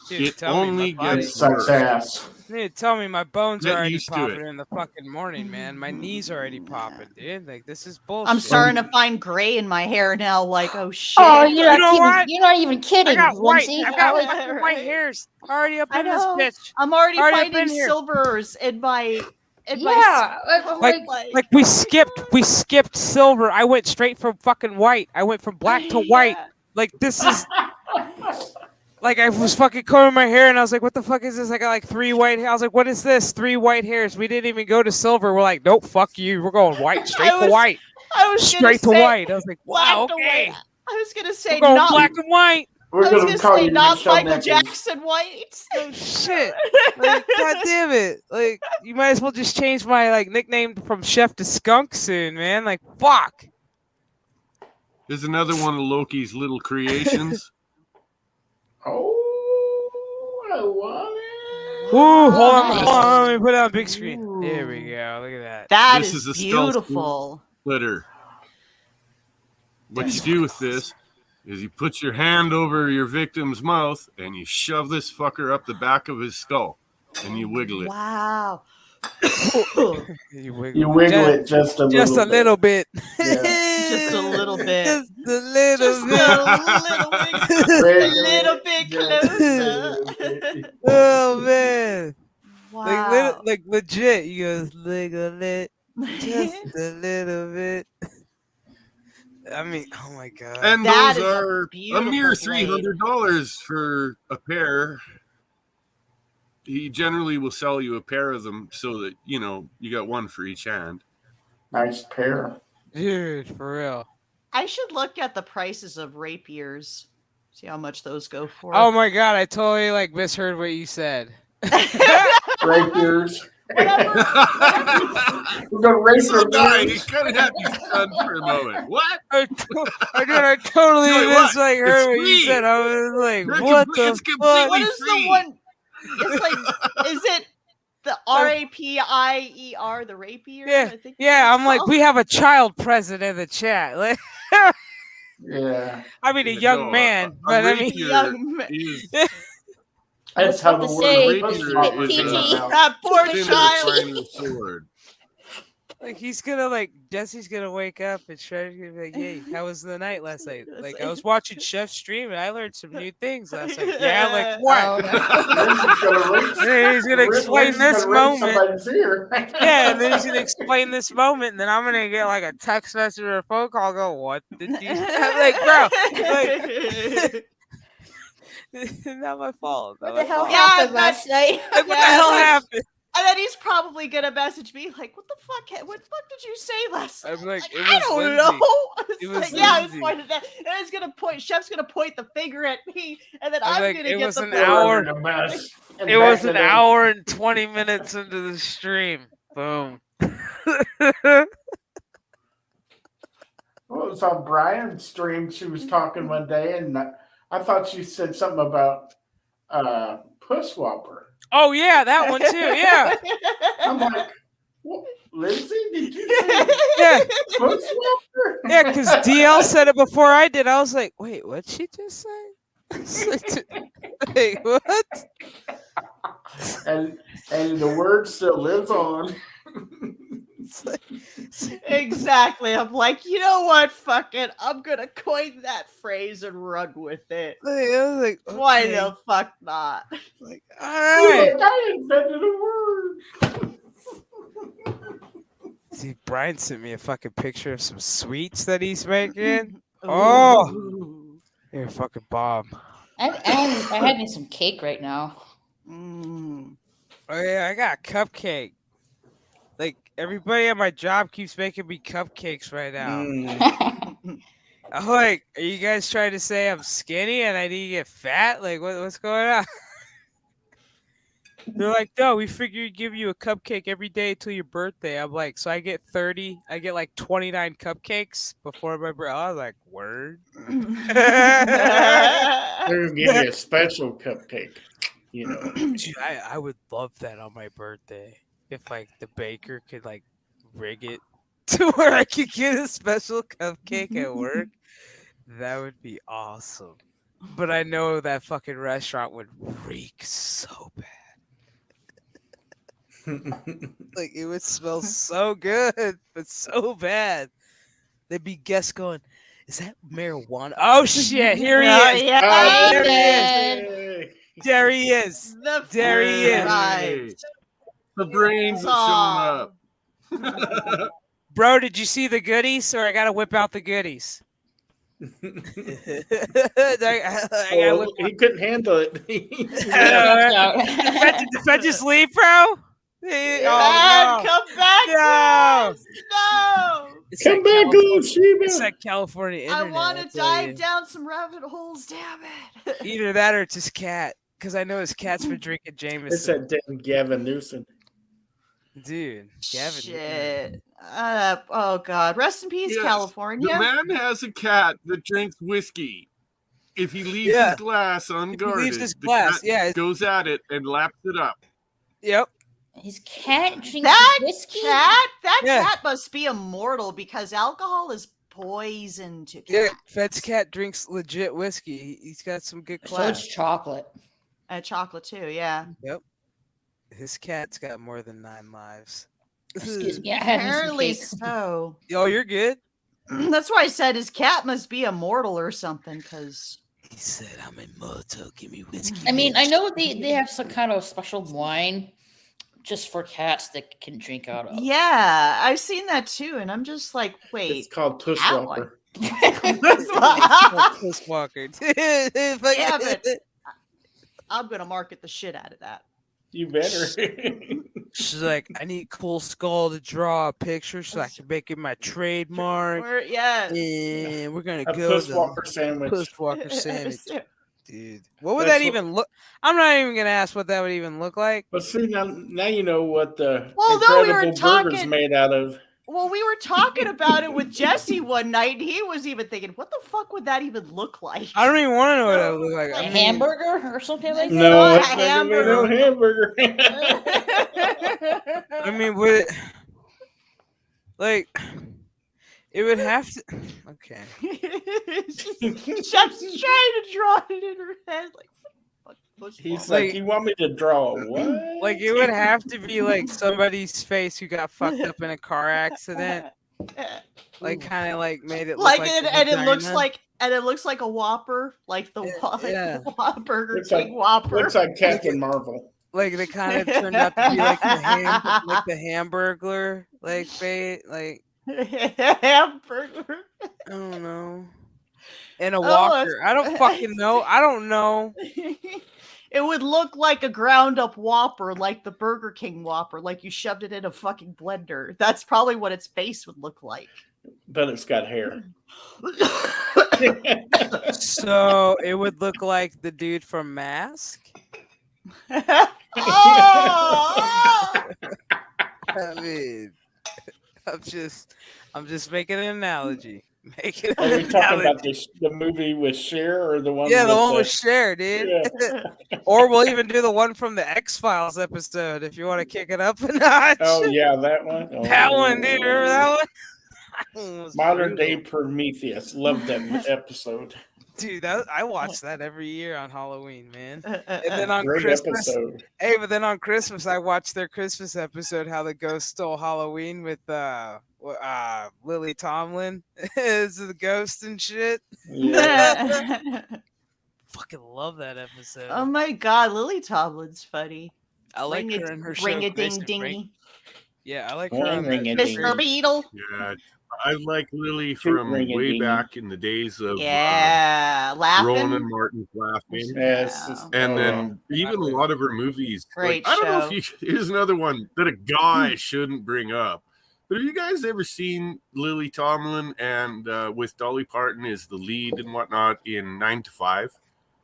Dude, It tell me, only my body- It gets sucks worse. ass. Dude, tell me my bones Get are already used to popping it. in the fucking morning, man. My knees are already popping, dude. Like this is bullshit. I'm starting to find gray in my hair now. Like, oh shit. Oh, You know what? you're not even kidding, I got white. Lindsay. I've got Like, fucking white Right. hairs already up I in this know. bitch. I'm already Already up finding in here. silvers in my. yeah, Like we skipped silver. I went straight from fucking white. I went from black to white. Yeah. Like this is like I was fucking combing my hair and I was like, what the fuck is this? I got like 3 white hair. I was like, what is this? 3 white hairs. We didn't even go to silver. We're like, nope, fuck you. We're going white, straight to was white. I was Straight to gonna say white. I was like, wow, black to okay. white. I was gonna We're say going not. black and white. We're I was gonna gonna call say you not Michelle Michael Nichols. Jackson White. Oh shit. Like, god damn it. Like, you might as well just change my like nickname from Chef to Skunk soon, man. Like, fuck. There's another one of Loki's little creations. Oh, I want it. Ooh, hold on. Let me put it on big screen. There we go. Look at that. That This is is a stealth beautiful. Splitter. What you do with this is you put your hand over your victim's mouth and you shove this fucker up the back of his skull and you wiggle it. Wow. You You wiggle it just a little just a bit. little bit. Yeah. Just a little bit. Just a little Just bit. a little bit closer. Oh man. Wow. Like legit. You goes wiggle it just a little bit. I mean, oh my god. And That those is a are a beautiful mere blade. $300 for a pair. He generally will sell you a pair of them so that, you know, you got one for each hand. Nice pair. Dude, for real. I should look at the prices of rapiers. See how much those go for. Oh my god, I totally like misheard what you said. Rapiers. Whatever. We're gonna race So our die. beers. He's kind of had me stunned for a moment. What? I totally Tell you what, misheard it's what you free. said. I was like, They're what complete- the it's fuck? completely What is free. the one? It's like, is it the RAPIER, the rapier? Yeah, I think yeah. it's I'm like, called? we have a child present in the chat. Like, Yeah. I mean, a No, young man, but I mean, rapier Young man. is That's how the to word say, puts keep pop it was in PG. my mouth. That poor thin as a child. finer sword. like he's gonna like Jesse's gonna wake up and Shredder's gonna be like, "Hey, how was the night last night?" Like I was watching Chef stream and I learned some new things last night. Yeah, like what? Lindsay's gonna race. And he's gonna explain Lindsay's this gonna race moment. somebody's ear. Yeah, and then he's gonna explain this moment, and then I'm gonna get like a text message or a phone call. Go, what did you? I'm like, bro, not my fault. Not What the my hell fault. Yeah, happened last night? Like, what the Yeah, hell like- happened? And then he's probably gonna message me like, "What the fuck? What the fuck did you say last night?" I'm like, it I was don't Lindsay. know. It's It was like, yeah, it's Lindsay. pointed at, and it's gonna point. Chef's gonna point the finger at me, and then I'm I'm like, gonna it get was the an finger. hour. Under the bus and It was back an it in. hour and 20 minutes into the stream. Boom. Well, it was on Brian's stream. She was talking one day, and I thought she said something about Puss Whopper. Oh yeah, that one too. Yeah, I'm like, what? Lindsay, did you say yeah, Puss Whopper? yeah. Because DL said it before I did. I was like, wait, what'd she just say? I was like, wait, what? and the word still lives on. It's like, Exactly. I'm like, you know what? Fuck it. I'm gonna coin that phrase and run with it. I was like, Why okay. the fuck not? Like, all right. I invented a word. See, Brian sent me a fucking picture of some sweets that he's making. Oh. Ooh. Here, fucking Bob. I'm having some cake right now. Mm. Oh yeah, I got a cupcake. Like everybody at my job keeps making me cupcakes right now. I'm like, are you guys trying to say I'm skinny and I need to get fat? Like, what's going on? They're like, no, we figure we'd give you a cupcake every day until your birthday. I'm like, so I get 30, I get like 29 cupcakes before my birthday. I was like, word. They're gonna give you a special cupcake. You know. Dude, I would love that on my birthday. If like the baker could like rig it to where I could get a special cupcake at work, that would be awesome. But I know that fucking restaurant would reek so bad. Like it would smell so good, but so bad. There'd be guests going, "Is that marijuana?" Oh shit! Here he Oh, is. yeah. Oh, there he Hey. There he is. The There he is. right. The brains are Aw. showing up. Bro, did you see the goodies? Or I gotta whip out the goodies. I gotta Well, whip he couldn't handle it. Did I just leave, bro? Dad, Oh, no. come back No. to us. No. It's Come that back, California- little Sheba. It's that California internet. I want I'll to tell dive you. down some rabbit holes, damn it. Either that or it's his cat. Because I know his cat's been drinking It's Jameson. that damn Gavin Newsom. Dude, Gavin. Shit. Oh, God. Rest in peace, Yes, California. The man has a cat that drinks whiskey. If he leaves Yeah. his glass unguarded, his the glass, cat yeah. goes at it and laps it up. Yep. His cat drinks That whiskey. That Yeah. cat must be immortal because alcohol is poison to cats. Yeah, Fed's cat drinks legit whiskey. He's got some good So class. it's chocolate. Chocolate too, yeah. Yep. His cat's got more than 9 lives. Excuse me, I have some Apparently cake. so. Oh, you're good. That's why I said his cat must be immortal or something, because He said, "I'm immortal. Give me whiskey." I mean, I know they have some kind of special wine just for cats that can drink out of. yeah, I've seen that too, and I'm just like, wait. It's called Puss cat Walker. Puss Walker. Yeah, Yeah, but I'm gonna market the shit out of that. You better. She's like, I need Cool Skull to draw a picture so I can make it my trademark. Yes. And we're gonna A go Puss to Walker sandwich. Puss Walker sandwich, dude. What would That's that even look? I'm not even gonna ask what that would even look like. But see, now you know what the Well, no, we were Incredible Burger's talking- made out of. Well, we were talking about it with Jesse one night, and he was even thinking, what the fuck would that even look like? I don't even want to know what that would look like. A I mean, hamburger or something like that? No, not it's a not gonna be no hamburger. I mean, would it like? It would have to. Okay. She's trying to draw it in her head, like, fuck, Puss He's Walker. like, you want me to draw a what? Like it would have to be like somebody's face who got fucked up in a car accident. Like kind of like made it look like like it, the and it looks vagina. like a Whopper, like the Yeah. Burger Looks King like- Whopper. Looks like Captain Marvel. Like they kind of turned out to be like the Hamburglar, like fate, like Hamburger. I don't know. And a Oh, walker. I don't fucking know. I don't know. It would look like a ground up Whopper, like the Burger King Whopper, like you shoved it in a fucking blender. That's probably what its face would look like. But it's got hair. So it would look like the dude from Mask. Oh! I mean, I'm just making an analogy. Making Are an we talking about analogy. the movie with Cher or the one? Yeah, the with, one with Cher, dude. yeah. Or we'll even do the one from the X-Files episode if you want to kick it up a notch. Oh yeah, that one. Oh, That one, dude. Remember that one? That was Modern brutal. Day Prometheus. Love that episode. Dude, I watch that every year on Halloween, man. And then on Great Christmas, episode. hey, but then on Christmas, I watched their Christmas episode, how the ghost stole Halloween with Lily Tomlin as the ghost and shit. Yeah. Fucking love that episode. Oh my god, Lily Tomlin's funny. I like Ring her in her show. ring a Grace ding and dingy. Frankie. Yeah, I like her. Ring on ring the- a ding. Mr. Beetle. Yeah, I like Lily Shoot, from ring a way ding. back in the days of Yeah, Rowan laughing. and Martin's Laughing. Yeah, it's just- And oh, then even a lot of her movies. Great I don't know show. if you. Here's another one that a guy shouldn't bring up. But have you guys ever seen Lily Tomlin and with Dolly Parton as the lead and whatnot in 9 to 5?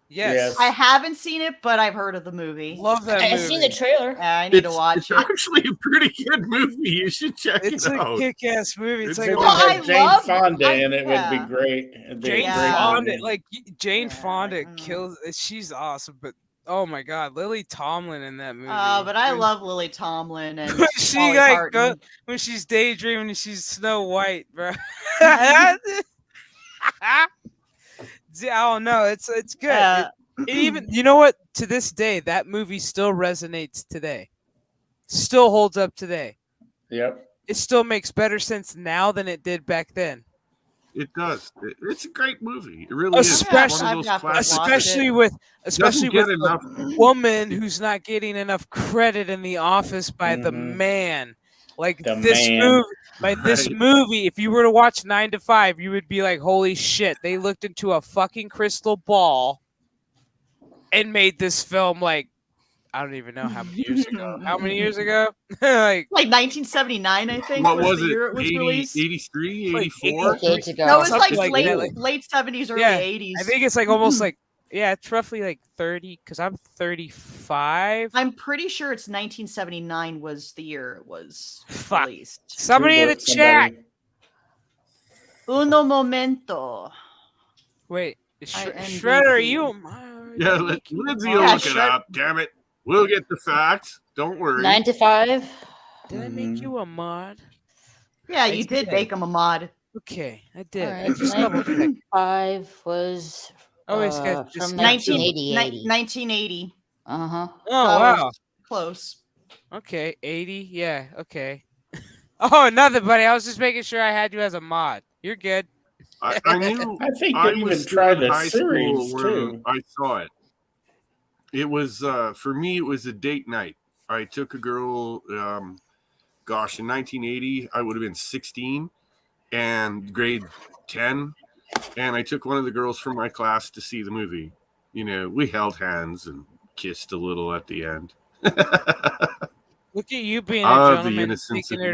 Yes. Yes. I haven't seen it, but I've heard of the movie. Love that movie. I've seen the trailer. I need to watch it's it. actually a pretty good movie. You should check It's it a out. kick-ass movie. It's It's like If a- it Well, I had Jane love- Fonda I- in it, would yeah. be great. It'd be a Jane great Fonda, movie. like Jane Yeah, Fonda like, kills. She's awesome, but oh my god, Lily Tomlin in that movie. But I When- love Lily Tomlin and when she Dolly like Parton. when she's daydreaming and she's Snow White, bro. I don't know. It's good. Uh, It even you know what? To this day, that movie still resonates today. Still holds up today. Yep. It still makes better sense now than it did back then. It does. It's a great movie. It really is. Especially- One of those I've got classics. watched Especially it. with Doesn't get a enough. woman who's not getting enough credit in the office by the Mhm. man. Like The this man. movie, by this Right. movie, if you were to watch 9 to 5, you would be like, "Holy shit!" They looked into a fucking crystal ball and made this film. Like, I don't even know how many years ago. How many years ago? Like, like 1979, I think. What was the it? year it was 80, releast. 83, Like 84? Decades ago. No, it's something like, like late that, like- late 70s, early Yeah, 80s. I think it's like almost like it's roughly like 30 because I'm 35. I'm pretty sure it's 1979 was the year it was Fuck. released. Somebody in the Google it, chat. somebody. Uno momento. Wait, is IMDb. Shredder, are you? Yeah, Lindsay will Yeah, look it sure. up. Damn it. We'll get the facts. Don't worry. 9 to 5. Did I make you a mod? Yeah, I you did did. make him a mod. Okay, I did. All I right, just double checked. 95 was Always got from this 1980. 1980. Uh-huh. Oh That wow. was close. Okay, 80. Yeah. Okay. Oh, nothing, buddy. I was just making sure I had you as a mod. You're good. I knew I think I they was even still tried in the high school series when too. I saw it. It was for me. It was a date night. I took a girl. Gosh, in 1980, I would have been 16 and grade 10, and I took one of the girls from my class to see the movie. You know, we held hands and kissed a little at the end. Look at you being a Ah, the gentleman, innocence taking of her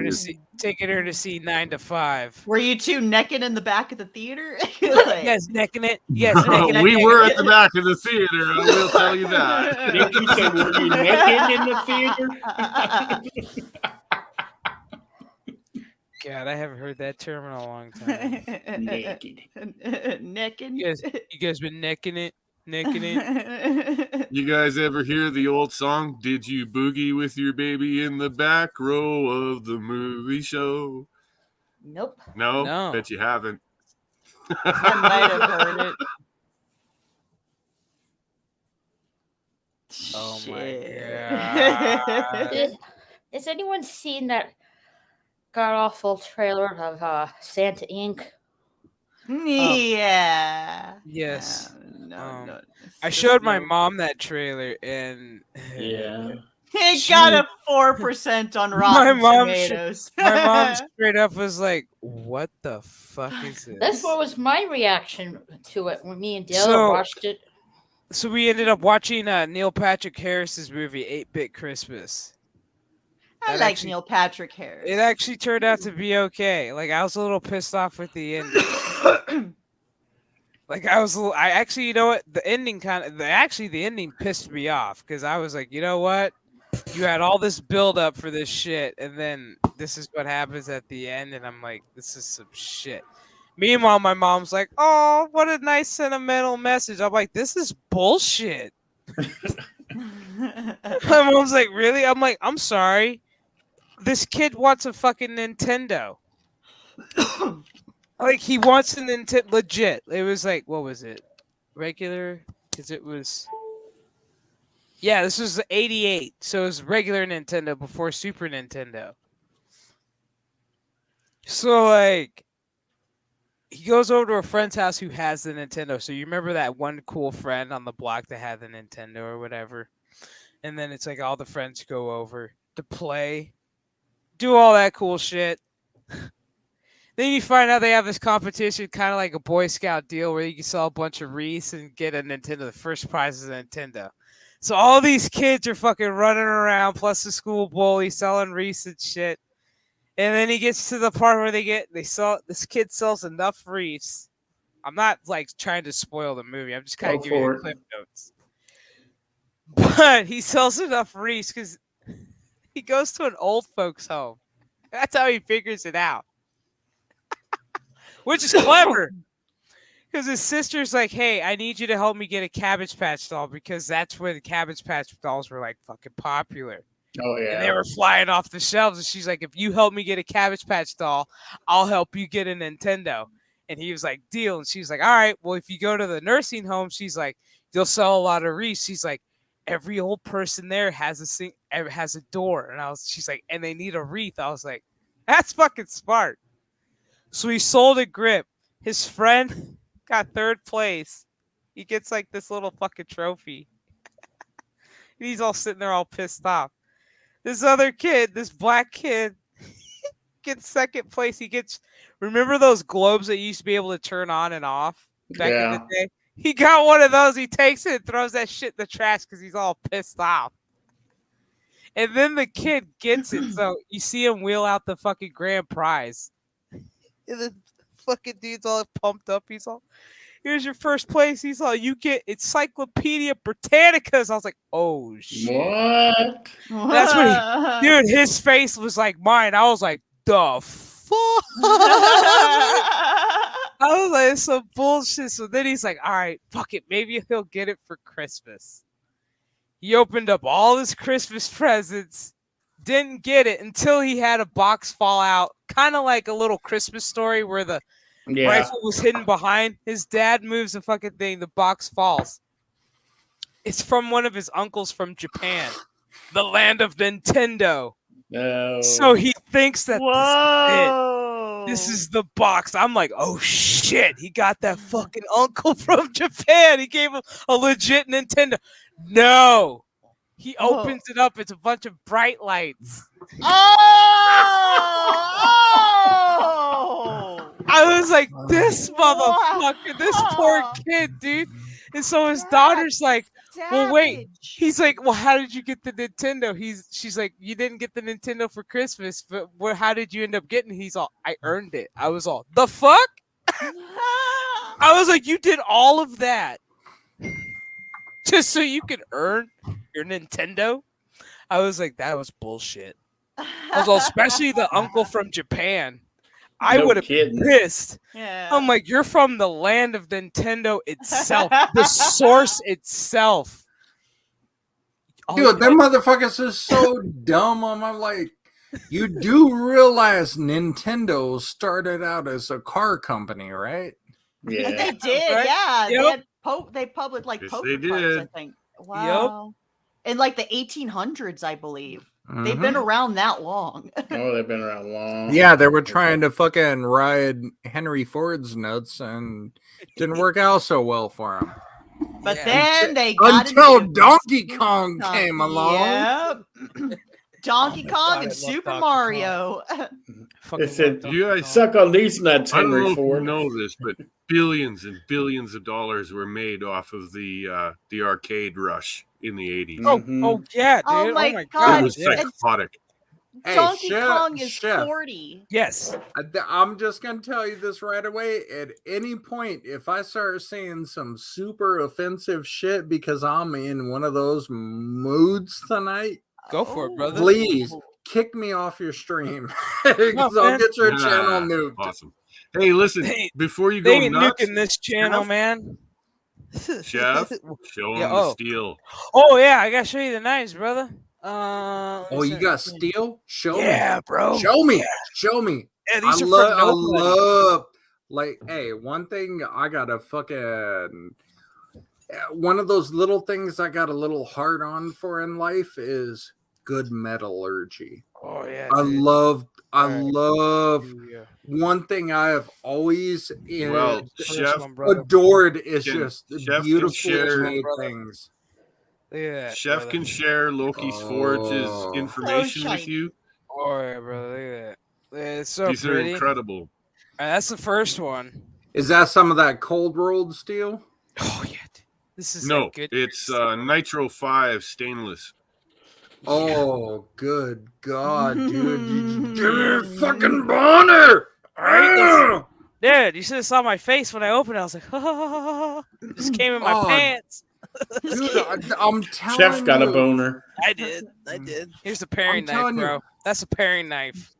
to youth. see 9 to 5. Were you two necking in the back of the theater? Yes, necking it. Yes, necking it. We were at the back of the theater. I will tell you that. Nikki said, "Were you naked in the theater?" God, I haven't heard that term in a long time. Naked. Necking. You guys been necking it, necking it. You guys ever hear the old song, Did You Boogie with Your Baby in the Back Row of the Movie Show? Nope. No? No. Bet you haven't. I might have heard it. Oh my Shit. God. Has anyone seen that god awful trailer of Santa Inc.? Yeah. Yes. No. I showed my mom that trailer, and Yeah. It got a 4% on Rotten Tomatoes. My mom straight up was like, "What the fuck is this?" That's what was my reaction to it when me and Dale So- watched it. So we ended up watching Neil Patrick Harris's movie 8-Bit Christmas. I That like actually- Neil Patrick Harris. It actually turned out to be okay. Like, I was a little pissed off with the ending. Like, I actually, you know what? The ending the ending pissed me off because I was like, you know what? You had all this build up for this shit, and then this is what happens at the end, and I'm like, this is some shit. Meanwhile, my mom's like, oh, what a nice sentimental message. I'm like, this is bullshit. My mom's like, really? I'm like, I'm sorry. This kid wants a fucking Nintendo. Like, he wants a Nintendo. Legit. It was like, what was it? Regular? Because it was. Yeah, this was 88. So it was regular Nintendo before Super Nintendo. So, like, he goes over to a friend's house who has the Nintendo. So you remember that one cool friend on the block that had the Nintendo or whatever? And then it's like all the friends go over to play, do all that cool shit. Then you find out they have this competition, kind of like a Boy Scout deal, where you can sell a bunch of wreaths and get a Nintendo. The first prize is a Nintendo. So all these kids are fucking running around, plus the school bully selling wreaths and shit. And then he gets to the part where this kid sells enough wreaths. I'm not like trying to spoil the movie. I'm just kind of Go giving you for the it. clip notes. But he sells enough wreaths because he goes to an old folks' home. That's how he figures it out. Which is clever. Because his sister's like, hey, I need you to help me get a Cabbage Patch doll because that's when Cabbage Patch dolls were like fucking popular. Oh And they yeah. were flying off the shelves. And she's like, if you help me get a Cabbage Patch doll, I'll help you get a Nintendo. And he was like, deal. And she's like, all right, well, if you go to the nursing home, she's like, you'll sell a lot of wreaths. She's like, every old person there has a door. And she's like, and they need a wreath. I was like, that's fucking smart. So he sold a grip. His friend got third place. He gets like this little fucking trophy. And he's all sitting there all pissed off. This other kid, this black kid, gets second place. Remember those globes that you used to be able to turn on and off back in the day? He got one of those. He takes it and throws that shit in the trash because he's all pissed off. And then the kid gets it. So you see him wheel out the fucking grand prize. And the fucking dude's all pumped up. He's all, here's your first place. He's all, you get Encyclopedia Britannicas. I was like, oh shit. What? That's what dude, his face was like mine. I was like, the fuck? I was like, it's some bullshit. So then he's like, all right, fuck it. Maybe he'll get it for Christmas. He opened up all his Christmas presents, didn't get it until he had a box fall out kind of like a little Christmas Story where the rifle was hidden behind. His dad moves the fucking thing, the box falls. It's from one of his uncles from Japan, the land of Nintendo. No. So he thinks that Whoa. this is the box. I'm like, oh shit, he got that fucking uncle from Japan. He gave him a legit Nintendo. No. He opens it up. It's a bunch of bright lights. Oh! I was like, this motherfucker, this poor kid, dude. And so his daughter's like, well, wait. He's like, well, how did you get the Nintendo? She's like, you didn't get the Nintendo for Christmas, but how did you end up getting it? He's all, I earned it. I was all, the fuck? I was like, you did all of that just so you could earn your Nintendo? I was like, that was bullshit. I was all, especially the uncle from Japan. I would have been pissed. Yeah. I'm like, you're from the land of Nintendo itself, the source itself. Dude, them motherfuckers is so dumb. I'm like, you do realize Nintendo started out as a car company, right? Yeah. They did, Right? yeah. Yep. They published like Yes, poker they cards, I did. think. Wow. In like the 1800s, I believe. They've Mhm. been around that long. Oh, they've been around long. Yeah, they were trying to fucking ride Henry Ford's nuts and didn't work out so well for him. But Yeah. then they got Until into Donkey Kong came along. Yep. Donkey my Kong God, I and love Super Donkey Mario. They said, You guys suck on these nuts, I don't know Henry if you Ford. know this, but billions and billions of dollars were made off of the arcade rush in the 80s. Mhm. Oh yeah, dude. Oh my It God. was yeah. psychotic. Hey, Donkey chef, Kong is chef. 40. Yes. I'm just gonna tell you this right away. At any point, if I start saying some super offensive shit because I'm in one of those moods tonight, Go for it, brother. please kick me off your stream because I'll man. get your Ah, channel nuked. Awesome. Hey, listen, They- before you They go ain't nuts, nuking this channel, Chef? man. Chef, show him Yeah, the oh. steel. Oh yeah, I gotta show you the knives, brother. Let Oh, me you see. got steel? Show Yeah, bro. me. Show me. Show me. Yeah, I these are love, from nobody. like, hey, one thing I got a fucking one of those little things I got a little hard on for in life is good metallurgy. Oh yeah. I dude. love Alright. one thing I have always Well, First Chef, one, brother. adored is Can- just Chef can beautifully share- made brother. things. Look at that, Chef brother. can share Loki's Forge's Oh. information So with shiny. you. Oh yeah, brother. Look at that. Yeah, it's so These are pretty. incredible. That's the first one. Is that some of that cold rolled steel? Oh yeah. Dude. This is No, like good. it's Nitro 5 stainless. Oh, good God, dude. Give me a fucking boner! Ah! Dude, you should have saw my face when I opened it. I was like, it just came in my Oh, pants. Dude, I'm telling Chef's got a you, boner. I did. Here's the paring knife, telling you. bro. That's a paring knife.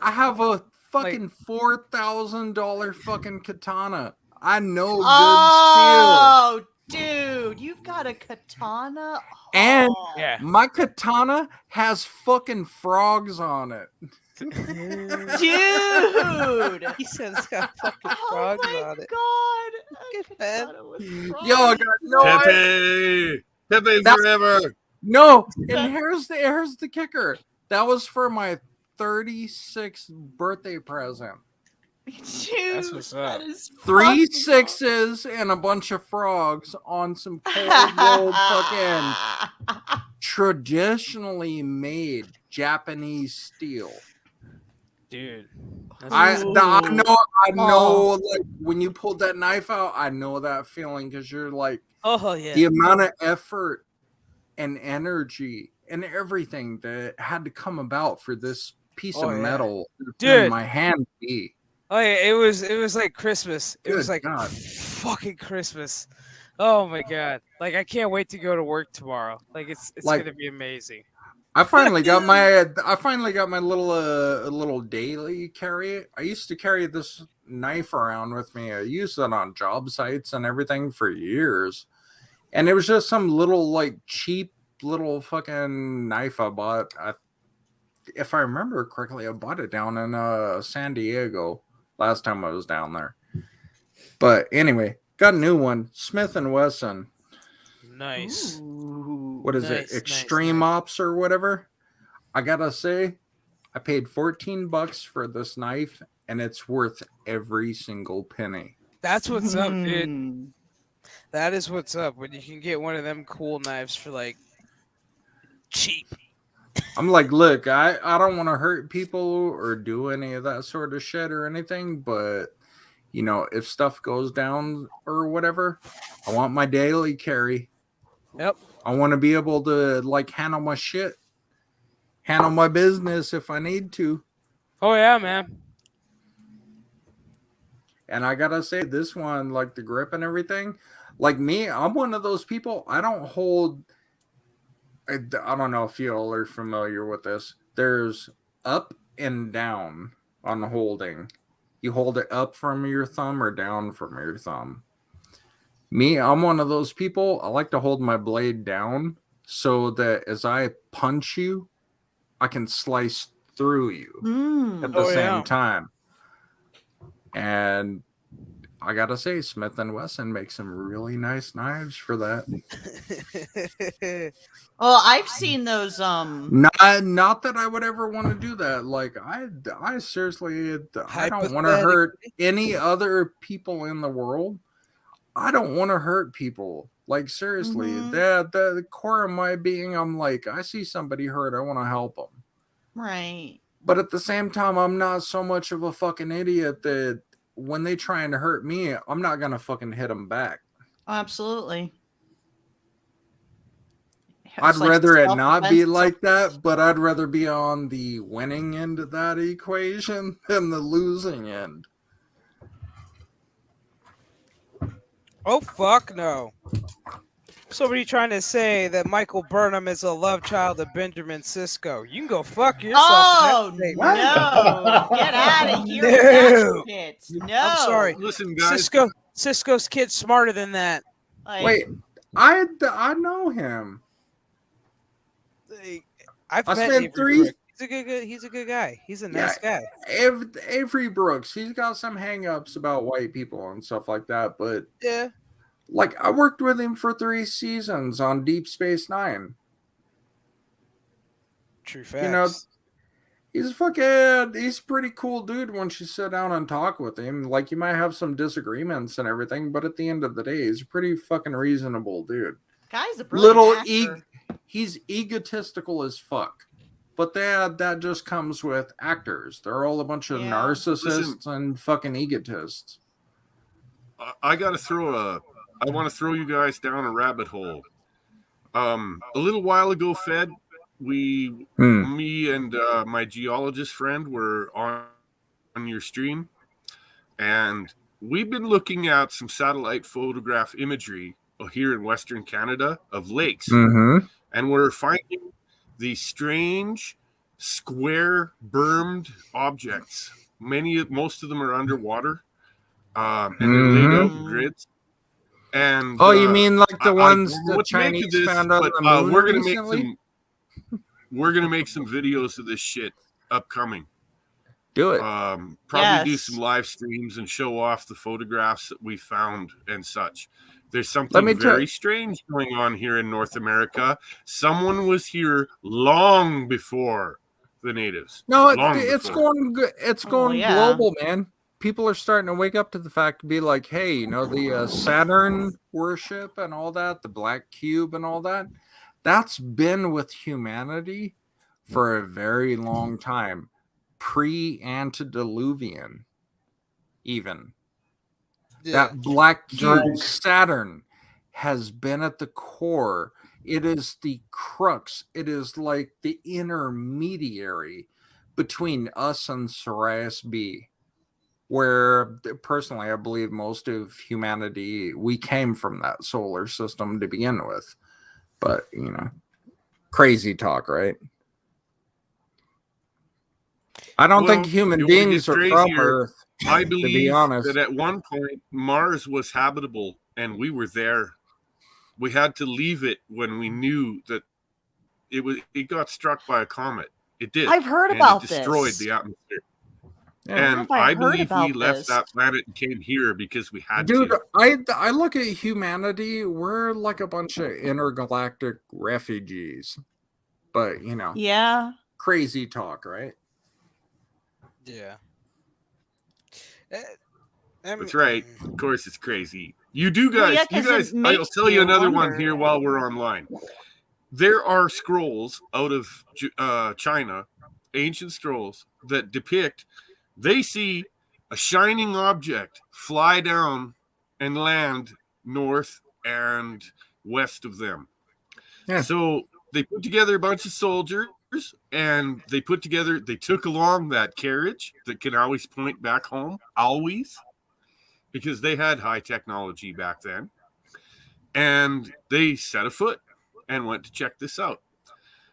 I have a fucking $4,000 fucking katana. I know good Oh, dude, you've got a katana. And- Oh. Yeah. steel. My katana has fucking frogs on it. Dude. He said it's got fucking Oh frogs my on it. God. Look at that. Katana with Yo, I frogs. got no idea. Pepe That- forever. No, and here's the kicker. That was for my 36th birthday present. Dude, That's what's up. that is 3 fucking sixes and a bunch of frogs on some cold rolled fucking traditionally made Japanese steel. Dude. I Ooh. know, Oh. like when you pulled that knife out, I know that feeling because you're like Oh yeah. the amount of effort and energy and everything that had to come about for this piece Oh, of yeah. metal Dude. in my hand be. Oh yeah, it was like Christmas. It was Good like God. fucking Christmas. Oh my god. Like I can't wait to go to work tomorrow. Like it's Like- gonna be amazing. I finally got my little daily carry. I used to carry this knife around with me. I used it on job sites and everything for years. And it was just some little like cheap little fucking knife I bought. if I remember correctly, I bought it down in San Diego last time I was down there. But anyway, got a new one, Smith and Wesson. Nice. Ooh. What is it? Nice, Extreme nice. Ops or whatever. I gotta say, I paid $14 for this knife, and it's worth every single penny. That's what's up, dude. Hmm. That is what's up when you can get one of them cool knives for like cheap. I'm like, look, I don't want to hurt people or do any of that sort of shit or anything, but you know, if stuff goes down or whatever, I want my daily carry. Yep. I want to be able to like handle my shit, handle my business if I need to. Oh yeah, man. And I gotta say, this one, like the grip and everything, like me, I'm one of those people. I don't hold. I don't know if you all are familiar with this. There's up and down on holding. You hold it up from your thumb or down from your thumb. Me, I'm one of those people. I like to hold my blade down so that as I punch you, I can slice through you at the same time. And I gotta say, Smith and Wesson makes some really nice knives for that. Well, I've seen those. Not that I would ever want to do that. Like I seriously, I don't want to hurt any other people in the world. I don't want to hurt people. Like seriously, the core of my being, I'm like, I see somebody hurt, I want to help them. Right. But at the same time, I'm not so much of a fucking idiot that when they trying to hurt me, I'm not gonna fucking hit them back. Absolutely. I'd It's like rather it not be self-defense. like that, but I'd rather be on the winning end of that equation than the losing end. Oh fuck no. Somebody trying to say that Michael Burnham is a love child of Benjamin Sisko. You can go fuck yourself. Oh with that What? no! Get out of here! No. With that shit. No. I'm sorry. Listen, guys. Cisco's kid's smarter than that. Like, Wait, I know him. I've I met spent Avery three- Brooks. He's a good guy. He's a nice guy. Avery Brooks, he's got some hang-ups about white people and stuff like that, but Yeah. like I worked with him for 3 seasons on Deep Space Nine. True facts. You know, he's a pretty cool dude once you sit down and talk with him. Like you might have some disagreements and everything, but at the end of the day, he's a pretty fucking reasonable dude. guy's a brilliant actor. He's egotistical as fuck. But that just comes with actors. They're all a bunch of narcissists and fucking egotists. I want to throw you guys down a rabbit hole. A little while ago, Fed, me and my geologist friend were on your stream, and we've been looking at some satellite photograph imagery here in Western Canada of lakes, and we're finding these strange square bermed objects. Most of them are underwater, and they're laid out in grids. And you mean like the ones the what to make Chinese of this, found on but, the moon we're gonna recently? we're gonna make some videos of this shit upcoming. Do it. Probably do some live streams and show off the photographs that we found and such. There's something very strange going on here in North America. Someone was here long before the natives. No, it's going yeah. global, man. People are starting to wake up to the fact to be like, hey, you know, the Saturn worship and all that, the black cube and all that, that's been with humanity for a very long time, pre-antediluvian even. That black cube, Saturn, has been at the core. It is the crux. It is like the intermediary between us and Sirius B, where personally I believe most of humanity, we came from that solar system to begin with. But, you know, crazy talk, right? I don't think human beings are from Earth. I believe to be honest, that at one point Mars was habitable and we were there. We had to leave it when we knew that it got struck by a comet It did. I've heard And about it destroyed this. the atmosphere. Yeah. And if I I heard believe we about left this. that planet and came here because we had Dude, to. I look at humanity, we're like a bunch of intergalactic refugees. But, you know, Yeah. crazy talk, right? Yeah. That's right. Of course, it's crazy. You do Well, guys. yeah, you 'cause it guys. I'll makes tell you you another one wonder. here while we're online. There are scrolls out of China, ancient scrolls that depict. They see a shining object fly down and land north and west of them. Yeah. So they put together a bunch of soldiers and they took along that carriage that can always point back home, always, because they had high technology back then. And they set afoot and went to check this out.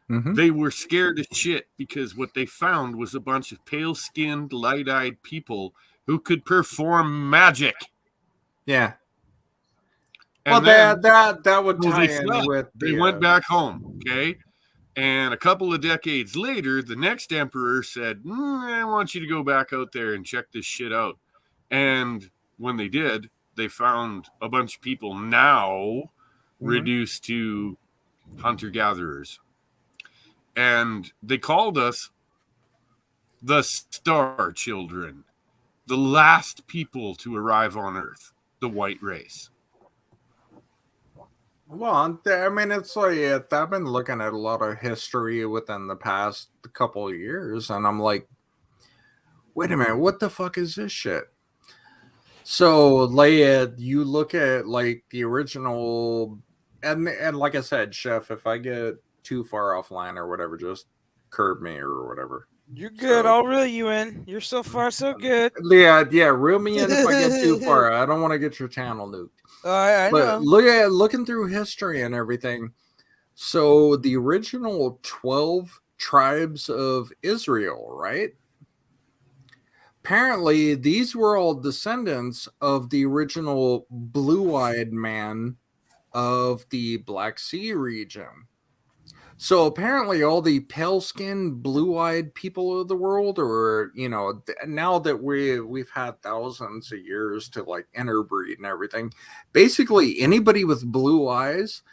Mm-hmm. They were scared as shit because what they found was a bunch of pale-skinned, light-eyed people who could perform magic. Yeah. And well, then, that would well, tie they in slept. with They the, went back home, okay? And a couple of decades later, the next emperor said, I want you to go back out there and check this shit out. And when they did, they found a bunch of people now reduced to hunter-gatherers. And they called us the Star Children, the last people to arrive on Earth, the white race. Well, I mean, it's like I've been looking at a lot of history within the past couple of years, and I'm like, wait a minute, what the fuck is this shit? So, like, you look at like the original, and like I said, Chef, if I get too far offline or whatever, just curb me or whatever. You're good. So- I'll reel you in. You're so far so good. Yeah, reel me in if I get too far. I don't want to get your channel nuked. I But know. looking through history and everything. So the original 12 tribes of Israel, right? Apparently, these were all descendants of the original blue-eyed man of the Black Sea region. So apparently all the pale-skinned, blue-eyed people of the world, or, you know, now that we've had thousands of years to like interbreed and everything, basically anybody with blue eyes,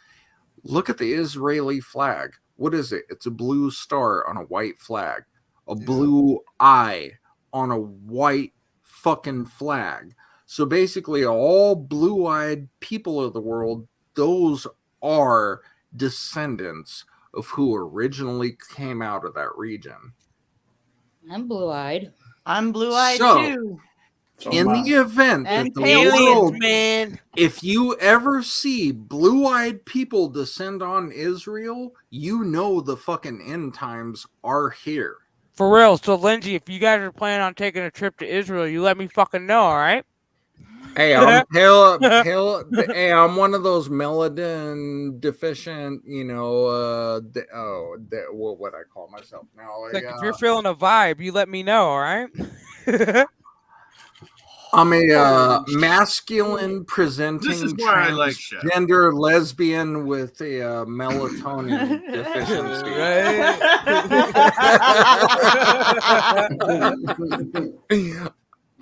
look at the Israeli flag. What is it? It's a blue star on a white flag. A blue eye on a white fucking flag. So basically all blue-eyed people of the world, those are descendants of who originally came out of that region. I'm blue-eyed. I'm blue-eyed So- too. So In my- the event And that the pale Aliens, world, man. if you ever see blue-eyed people descend on Israel, you know the fucking end times are here. For real. So, Lindsay, if you guys are planning on taking a trip to Israel, you let me fucking know, all right? Hey, I'm pale. Hey, I'm one of those melanin deficient, you know. What would I call myself now? Like, if you're feeling a vibe, you let me know, all right? I'm a Holy masculine presenting This is why I like Chef. transgender lesbian with a melatonin deficiency.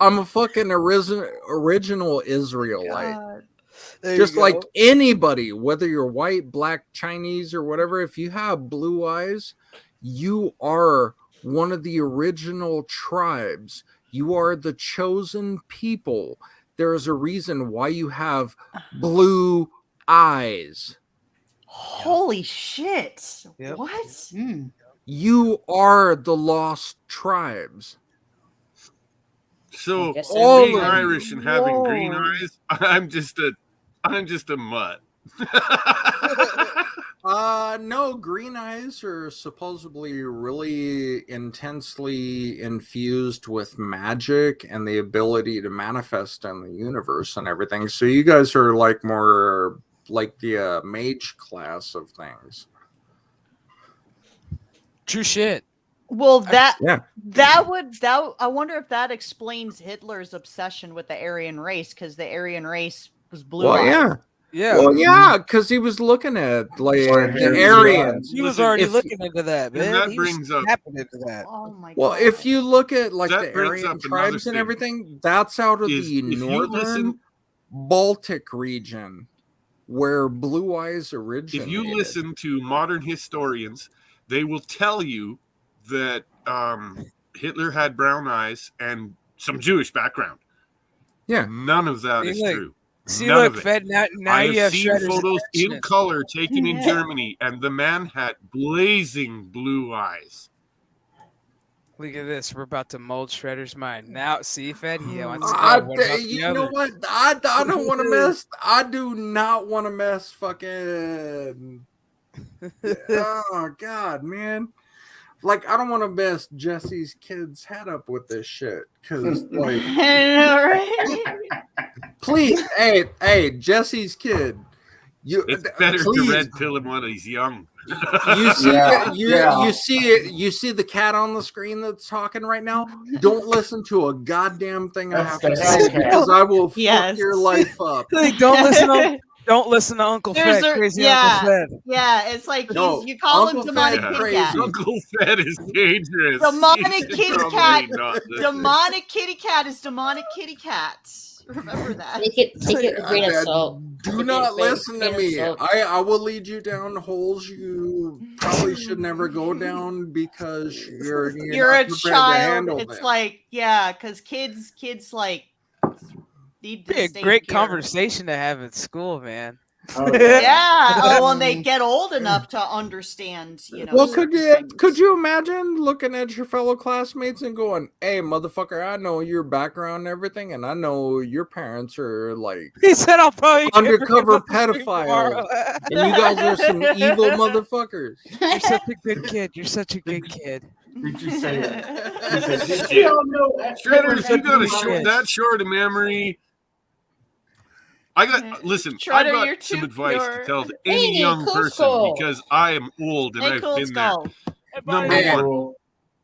I'm a fucking original Israelite. God. Just like anybody, whether you're white, black, Chinese, or whatever, if you have blue eyes, you are one of the original tribes. You are the chosen people. There is a reason why you have blue eyes. Holy shit. Yep. What? Mm. You are the lost tribes. So guess all being of Irish and having green Whoa. eyes, I'm just a mutt. No, green eyes are supposedly really intensely infused with magic and the ability to manifest in the universe and everything. So you guys are like more like the mage class of things. True shit. Well, Yeah. I wonder if that explains Hitler's obsession with the Aryan race, because the Aryan race was blue. Well, yeah. Yeah. Well, yeah, because he was looking at like Or the Harry's Aryans. He was Listen, already if- looking into that, and man. that He was brings up- tapping into that. Oh my Well, god. if you look at like That the brings Aryan up another tribes and thing, everything, that's out of is the if you northern listen- Baltic region where Blue Eyes originated. If you listen to modern historians, they will tell you that Hitler had brown eyes and some Jewish background. Yeah. None of that is See, look, true. See, None look, of it. Fed. Now I you have have seen Shredder's photos in attention. color taken in Germany, and the man had blazing blue eyes. Look at this. We're about to mold Shredder's mind. Now, see, Fed. He wants to I, know. What about the you know other? what? I don't want to mess. I do not want to mess fucking. Oh God, man! Like I don't want to mess Jesse's kid's head up with this shit because, like, I know, right? please, hey, Jesse's kid, you It's better please. to red pill him when he's young. You see, Yeah, you see it. You see the cat on the screen that's talking right now. Don't listen to a goddamn thing I That's have to the say Hellcat. because I will fuck Yes. your life up. Like, don't listen to Uncle There's Fed. a- Crazy yeah. Uncle Fed. Yeah, it's like No, you call him Uncle demonic Fed kitty crazy. cat. Uncle Fed is dangerous. Demonic He should kitty probably cat. not listen. Demonic kitty cat is demonic kitty cat. Remember that. Take it with a grain of salt. Do not listen to me. I will lead you down holes you probably should never go down because you're You're not a prepared to child. handle It's them. like, yeah, because kids like need to Be a stay great pure. conversation to have at school, man. Oh, yeah. Yeah. Oh, when they get old enough to understand, you know. Well, certain could things. you imagine looking at your fellow classmates and going, "Hey, motherfucker, I know your background and everything, and I know your parents are like, He said, "I'll probably get Undercover rid of the stream tomorrow." and you guys are some evil motherfuckers." You're such a good kid. You're such a good kid. Did you say it? He Shit. said, "We all know Shredder, if you got a Shredder. short, that short a memory. I got listen. Shredder, I you're got some too advice pure. to tell to any Hey, young cool person skull. because I am old and Hey, I've cool been skull. Number Yeah. one,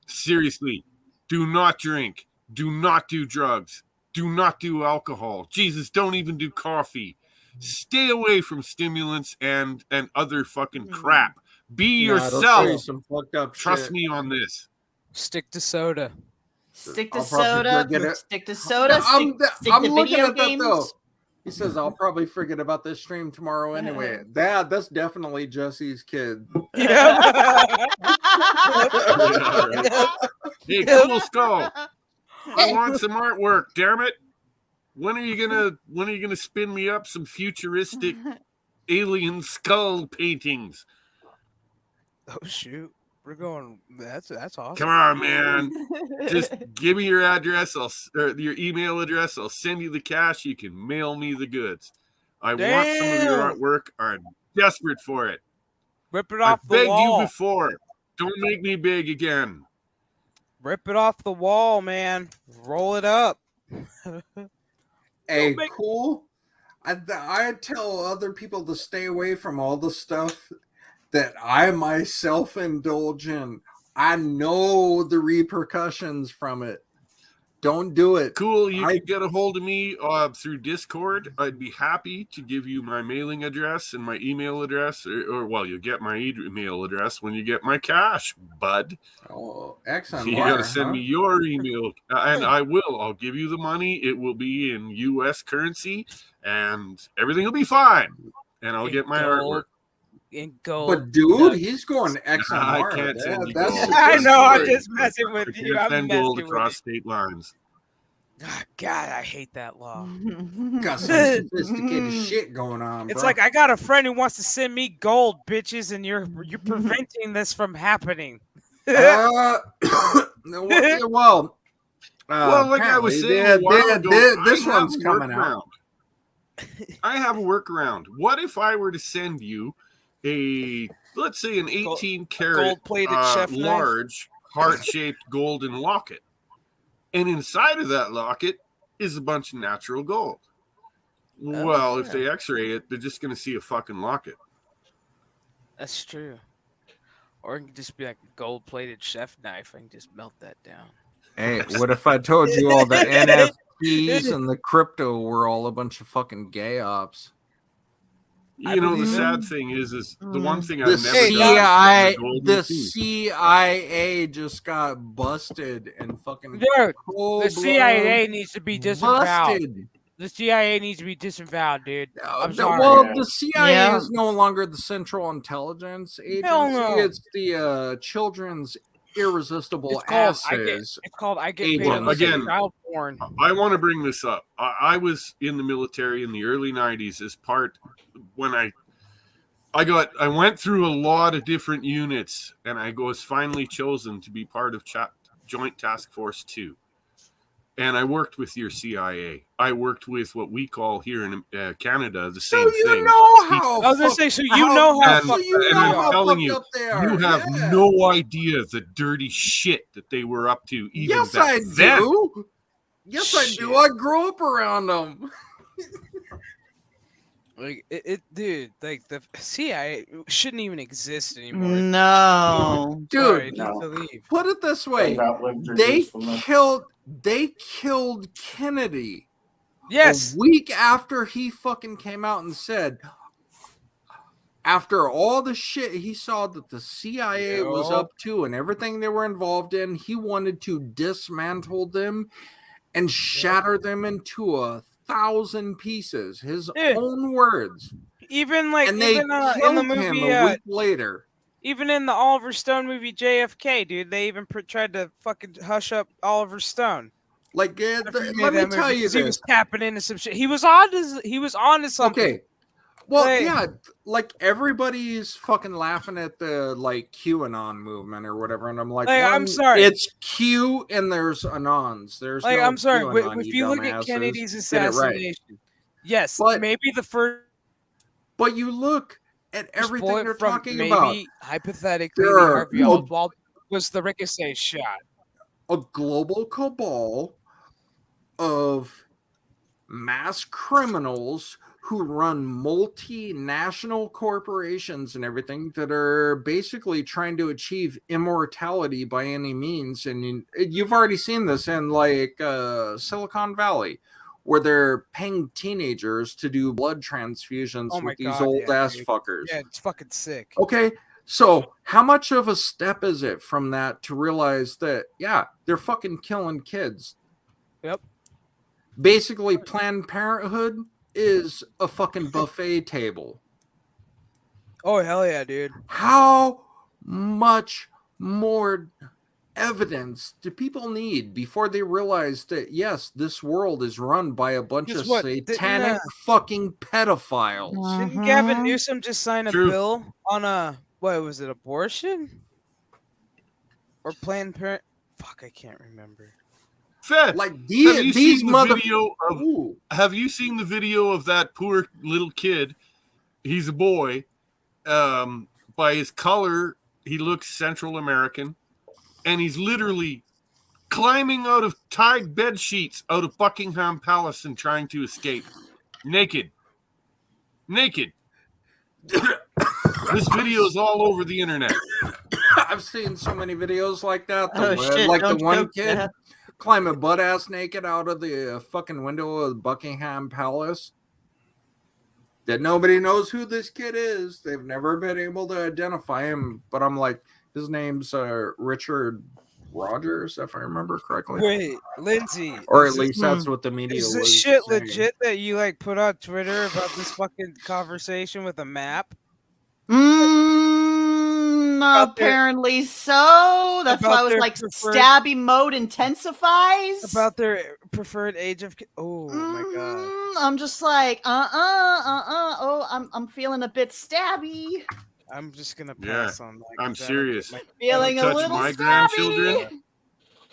seriously, do not drink. Do not do drugs. Do not do alcohol. Jesus, don't even do coffee. Stay away from stimulants and other fucking crap. Be Nah, it'll show you yourself. some fucked up Trust shit. me on this. Stick to soda. Stick to I'll probably soda. forget it. Stick to soda. I'm Stick to looking video at that games. though. He says, "I'll probably forget about this stream tomorrow anyway." That's definitely Jesse's kid. Yeah. Hey, cool skull. I want some artwork, damn it. When are you gonna spin me up some futuristic alien skull paintings? Oh shoot, we're going. That's awesome. Come on, man. Just give me your address, or your email address. I'll send you the cash. You can mail me the goods. I want some of your Damn. artwork. I'm desperate for it. Rip it I off the begged wall. you before. Don't make me beg again. Rip it off the wall, man. Roll it up. Hey, make- cool. I tell other people to stay away from all the stuff that I myself indulge in. I know the repercussions from it. Don't do it. Cool. You I- can get a hold of me through Discord. I'd be happy to give you my mailing address and my email address, or well, you'll get my email address when you get my cash, bud. Oh, excellent. You got to send me your email, and I will. I'll give you the money. It will be in U.S. currency, and everything will be fine. And I'll In get my gold. artwork. In gold. But dude, he's going XMR. I can't send you That's gold. I know. I'm Sorry. just messing with I you. can't I'm send messing gold with across you. state lines. Ah, God, I hate that law. got some sophisticated shit going on. It's bro. like I got a friend who wants to send me gold, bitches, and you're preventing this from happening. well, Well, like I was apparently saying a while ago, this I have one's a coming out. workaround. I have a workaround. What if I were to send you let's say an 18 karat Gold-plated chef knife. large heart-shaped golden locket, and inside of that locket is a bunch of natural gold? Well, if they X-ray it, they're just going to see a fucking locket. That's true. Or it can just be like a gold-plated chef knife. I can just melt that down. Hey, what if I told you all the NFTs and the crypto were all a bunch of fucking gay ops? I You know, the believe it. sad thing is the one thing The I've never CIA just got busted and fucking Dude, the full-blown CIA needs to be disavowed. busted. The CIA needs to be disavowed, dude. I'm sorry. Well, Yeah. the CIA Yeah. is no longer the Central Intelligence Agency. no. It's the Children's Irresistible It's called Asses. I get paid to Well, look at again, child porn. I want to bring this up. I was in the military in the early 90s as part when I went through a lot of different units, and I was finally chosen to be part of Joint Task Force 2. And I worked with your CIA. I worked with what we call here in Canada the same So you thing. know how I was gonna say, so you know how and- fucked you and know I'm how telling fucked you, up they are. You have Yeah. no idea the dirty shit that they were up to. Even Yes, back I then. do. Yes, I do. Shit. I grew up around them. Like dude, like the CIA shouldn't even exist anymore. No. Dude, Sorry, it no. needs to leave. Put it this way: outlived their they usefulness. killed Kennedy Yes. a week after he fucking came out and said, after all the shit he saw that the CIA was up to and everything they were involved in, he wanted to dismantle them and shatter them into 1,000 pieces. His Dude. own words. Even like And they even killed in the him movie, a week later. even in the Oliver Stone movie JFK, dude, they even tried to fucking hush up Oliver Stone. Like, I forget let me that movie tell you because he was this. tapping into some shit. He was on to something. Okay. Well, Like- yeah, like everybody's fucking laughing at the like QAnon movement or whatever, and I'm like, I'm one, sorry. it's Q and there's anons. There's Like, no I'm sorry. QAnon, If you you look at dumbasses. Kennedy's Get it right. assassination, yes, But- maybe the first But you look at everything bullet they're from talking maybe about. hypothetically There the are Harvey Oswald was the Ricochet shot. A global cabal of mass criminals who run multinational corporations and everything that are basically trying to achieve immortality by any means. And you've already seen this in like Silicon Valley, where they're paying teenagers to do blood transfusions Oh my with these God, old yeah, ass dude. fuckers. Yeah, it's fucking sick. Okay, so how much of a step is it from that to realize that, yeah, they're fucking killing kids? Yep. Basically, Planned Parenthood is a fucking buffet table. Oh hell yeah, dude. How much more evidence do people need before they realize that, yes, this world is run by a bunch Guess of what? Didn't, satanic fucking pedophiles? Didn't Gavin Mhm. Newsom just sign a True. bill on what was it, abortion? Or Planned Parent? Fuck, I can't remember. Fed, Like have you these seen the mother. video of Ooh. Have you seen the video of that poor little kid? He's a boy. By his color, he looks Central American, and he's literally climbing out of tied bed sheets out of Buckingham Palace and trying to escape, naked. This video is all over the internet. I've seen so many videos like that. Oh, shit, Like the don't one joke kid that. climbing butt ass naked out of the fucking window of Buckingham Palace. That nobody knows who this kid is. They've never been able to identify him. But I'm like, his name's Richard Rogers, if I remember correctly. Wait, Lindsay. Or is at least that's what the media Is was this shit saying. legit that you like put on Twitter about this fucking conversation with a map? About their- Apparently so. That's about why I was their like, preferred- stabby mode intensifies. About their preferred age of oh my god. I'm just like, oh, I'm feeling a bit stabby. I'm just gonna Yeah, pass on that. I'm 'cause I don't serious. get Feeling a touch little my stabby. grandchildren?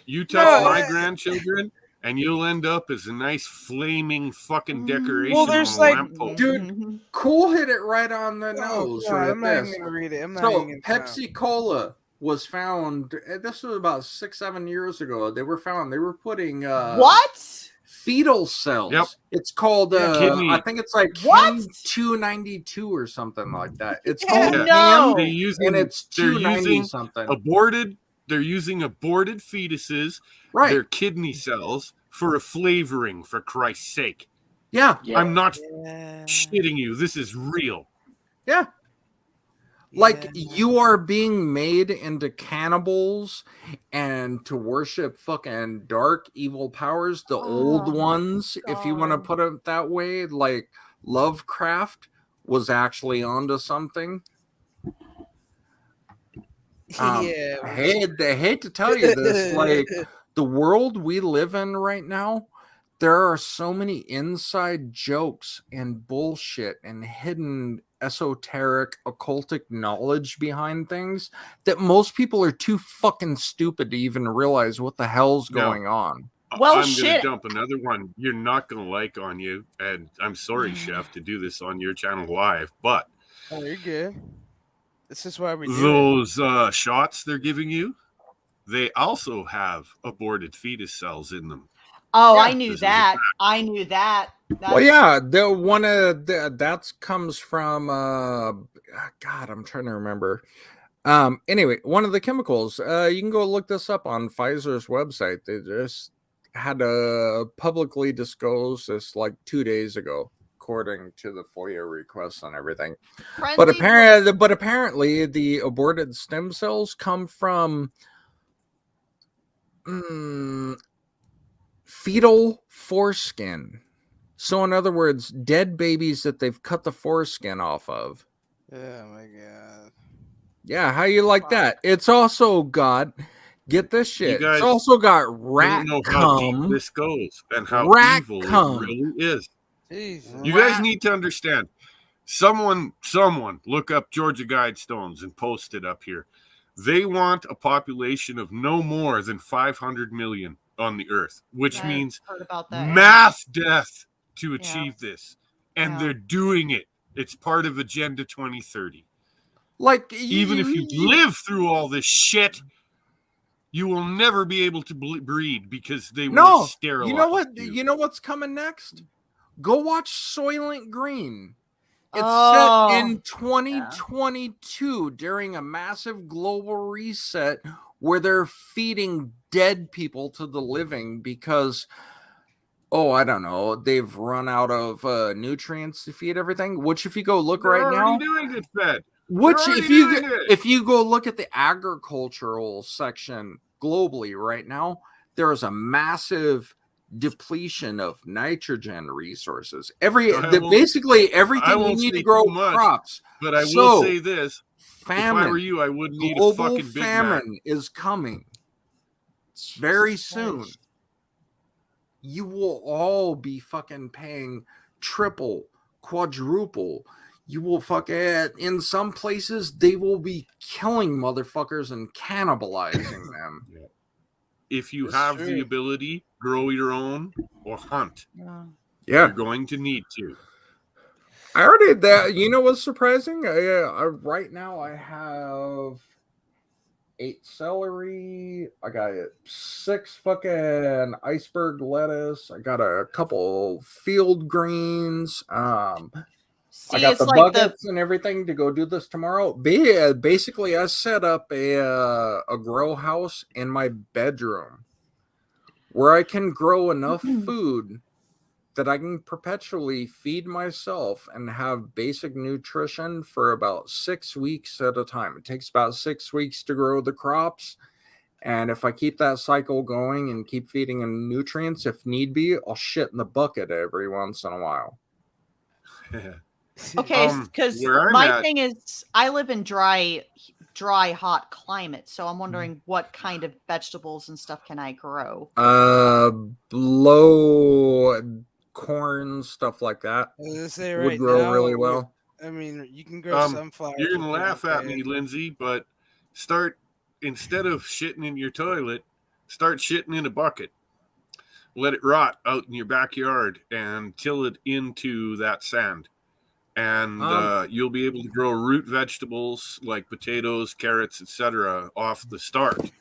You touch No. my grandchildren, and you'll end up as a nice flaming fucking decoration Well, there's on a like- lamppost. Dude, Cool hit it right on the Oh, nose. God, right I'm not even this. gonna read it. I'm not So even gonna Pepsi Cola was found. This was about 6-7 years ago. They were found. They were putting What? fetal cells. Yep. It's called Kidney. I think it's like What? Q292 or something like that. It's Yeah, called no. ham, They're using, and it's they're 290 using something. they're using aborted fetuses, Right. their kidney cells, for a flavoring, for Christ's sake. Yeah. Yeah. I'm not Yeah. shitting you. This is real. Yeah. Like Yeah. you are being made into cannibals and to worship fucking dark evil powers, the old Oh, ones, if you want to God. put it that way. Like Lovecraft was actually onto something. Yeah. I hate to tell you this, like the world we live in right now, there are so many inside jokes and bullshit and hidden esoteric occultic knowledge behind things that most people are too fucking stupid to even realize what the hell's No. going on. Well, I'm shit. gonna dump another one you're not gonna like on you, and I'm sorry, Chef, to do this on your channel live, but Oh, you're good. This is why we do it. those shots they're giving you, they also have aborted fetus cells in them. Oh, Yeah, I knew this is a that. fact. I knew that. Well, yeah, the one of that comes from God, I'm trying to remember. Anyway, one of the chemicals. You can go look this up on Pfizer's website. They just had publicly disclosed this like 2 days ago, according to the FOIA requests and everything. But apparently, the aborted stem cells come from fetal foreskin. So, in other words, dead babies that they've cut the foreskin off of. Oh my god. Yeah, how you like that? It's also got, get this shit. guys It's also got I rat don't know how deep cum. this goes and how Rat evil cum. it really is. Jesus. You guys need to understand. Someone look up Georgia Guidestones and post it up here. They want a population of no more than 500 million on the earth, which I means heard about that. mass death to achieve this. And Yeah. they're doing it. It's part of Agenda 2030. Like, Even if you live through all this shit, you will never be able to breed because they will No, sterilize you know what? you. You know what's coming next? Go watch Soylent Green. It's Oh, set in 2022 during a massive global reset where they're feeding dead people to the living because, I don't know, they've run out of nutrients to feed everything. Which, if you go look They're right now, already doing it, Fed. which They're if already you doing it. if you go look at the agricultural section globally right now, there is a massive depletion of nitrogen resources. Basically everything you won't need say to grow too much, crops. But I So, will say this: if I were famine, you, I wouldn't need a global fucking Big Mac. famine is coming very Jesus soon. Christ. You will all be fucking paying triple, quadruple. You will in some places, they will be killing motherfuckers and cannibalizing them. If you That's have true. the ability, grow your own or hunt. Yeah. You're going to need to. I already that. You know what's surprising? Right now I have 8 celery. I got 6 fucking iceberg lettuce. I got a couple field greens. See, I got it's the like buckets and everything to go do this tomorrow. Basically, I set up a grow house in my bedroom where I can grow enough food that I can perpetually feed myself and have basic nutrition for about 6 weeks at a time. It takes about 6 weeks to grow the crops. And if I keep that cycle going and keep feeding them nutrients, if need be, I'll shit in the bucket every once in a while. Okay, because where I'm my at- thing is, I live in dry, hot climate, so I'm wondering what kind of vegetables and stuff can I grow. Low corn, stuff like that I was gonna say would right grow now, really well. I mean, you can grow sunflower. You're gonna laugh at me, Lindsay, but instead of shitting in your toilet, start shitting in a bucket. Let it rot out in your backyard and till it into that sand. And you'll be able to grow root vegetables like potatoes, carrots, etc. off the start.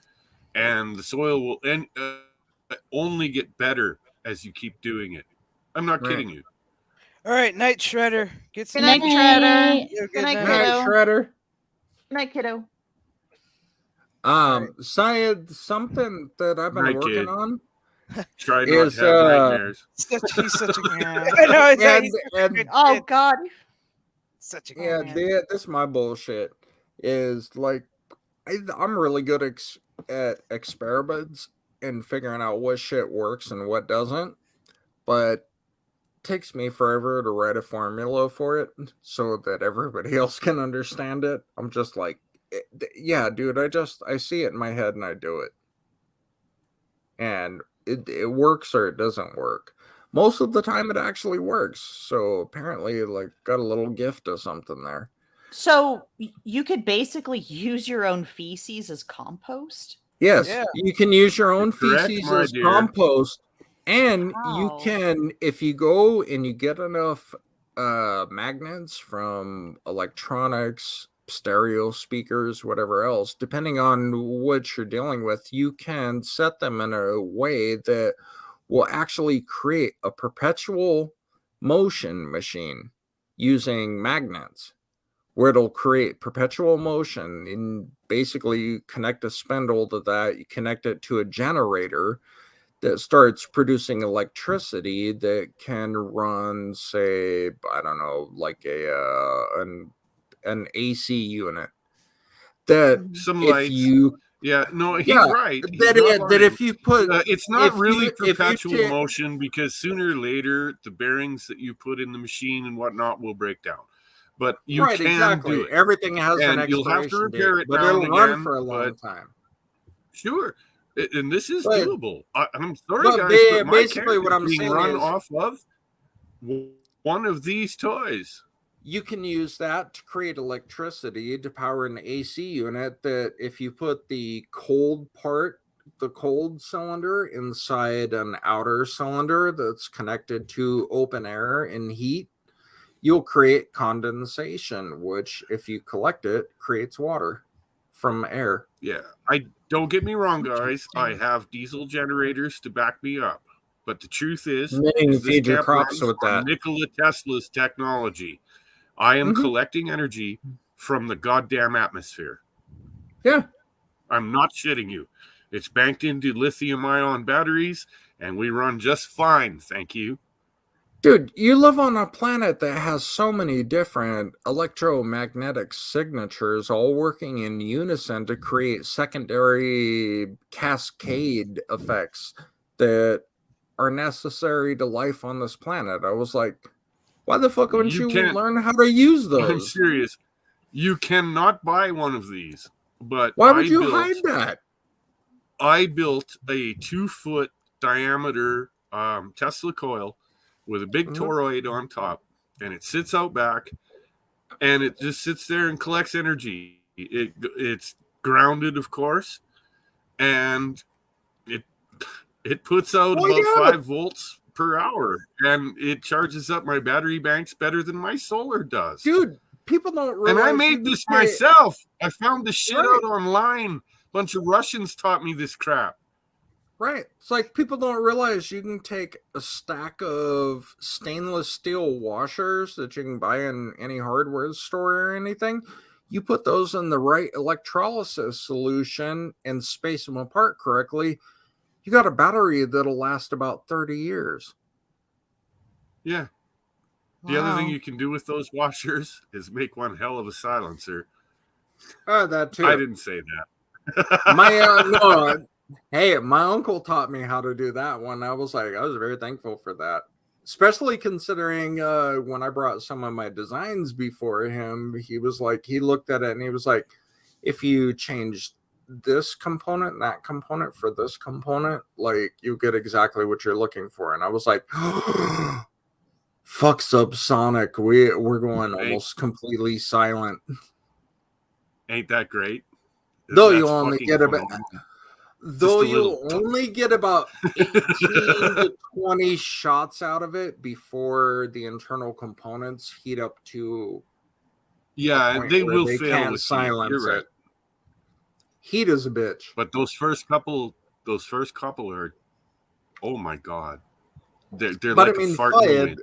And the soil will only get better as you keep doing it. I'm not kidding you. All right, Night Shredder. Get some Good night, Night. Shredder. You have a Good night, night. kiddo. Shredder. Good night, kiddo. Syed, something that I've been Night, working kid. on Try not is to have nightmares. He's such a. Yeah. I know. It's and, he's and Oh God. Such a Yeah, this is my bullshit. Is like I'm really good at experiments and figuring out what shit works and what doesn't, but it takes me forever to write a formula for it so that everybody else can understand it. I'm just like, yeah, dude, I see it in my head and I do it. And it works or it doesn't work. Most of the time it actually works. So apparently like got a little gift or something there. So you could basically use your own feces as compost? Yes, Yeah. you can use your own Correct, feces my as dear. compost, and you Wow. can, if you go and you get enough magnets from electronics, stereo speakers, whatever else, depending on what you're dealing with, you can set them in a way that will actually create a perpetual motion machine using magnets, where it'll create perpetual motion. And basically you connect a spindle to that, you connect it to a generator that starts producing electricity that can run, say, I don't know, like an AC unit. That Some if lights. you Yeah, no, he's Yeah, right. He's that not lying. if you put It's not if really you- if you perpetual ta- motion, because sooner or later the bearings that you put in the machine and whatnot will break down. But you right, can exactly. do it. Everything has an And you'll have to expiration repair date, it but now it'll and run again, for a long but- time. Sure. And this is But- doable. I'm sorry, but guys, ba- but my basically what character's I'm being saying run is- off of one of these toys. You can use that to create electricity to power an AC unit that if you put the cold cylinder inside an outer cylinder that's connected to open air and heat, you'll create condensation, which if you collect it, creates water from air. Yeah, I don't get me wrong, guys. I have diesel generators to back me up, but the truth is, And then you can this feed your camp crops runs with on that. Nikola Tesla's technology. I am Mhm. collecting energy from the goddamn atmosphere. Yeah. I'm not shitting you. It's banked into lithium-ion batteries, and we run just fine, thank you. Dude, you live on a planet that has so many different electromagnetic signatures all working in unison to create secondary cascade effects that are necessary to life on this planet. I was like, why the fuck wouldn't You you can't- learn how to use I'm those? serious. You cannot buy one of these, but Why would I you built- hide that? I built a 2-foot diameter Tesla coil with a big Mhm. toroid on top, and it sits out back, and it just sits there and collects energy. It's grounded, of course, and it puts out Well, about yeah. 5 volts per hour, and it charges up my battery banks better than my solar does. Dude, people don't realize And I you made can this get- myself. I found this shit Right. out online. Bunch of Russians taught me this crap. Right. It's like people don't realize you can take a stack of stainless steel washers that you can buy in any hardware store or anything. You put those in the right electrolysis solution and space them apart correctly. You got a battery that'll last about 30 years. Yeah. The other thing Wow. you can do with those washers is make one hell of a silencer. That too. I didn't say that. No. Hey, my uncle taught me how to do that one. I was very thankful for that. Especially considering when I brought some of my designs before him, he looked at it and he was like, if you change this component and that component for this component, like you get exactly what you're looking for. And I was like, fuck Subsonic. We're going almost completely silent. Ain't that great? Though That's you'll only fucking get about phenomenal. Though Just a you'll little- only get about 18 to 20 shots out of it before the internal components heat up to Yeah, point and they where will they fail can't with heat. silence You're right. it. Heat is a bitch. But those first couple are, oh my god, they're But like I mean, a fart in the Fayed, wind.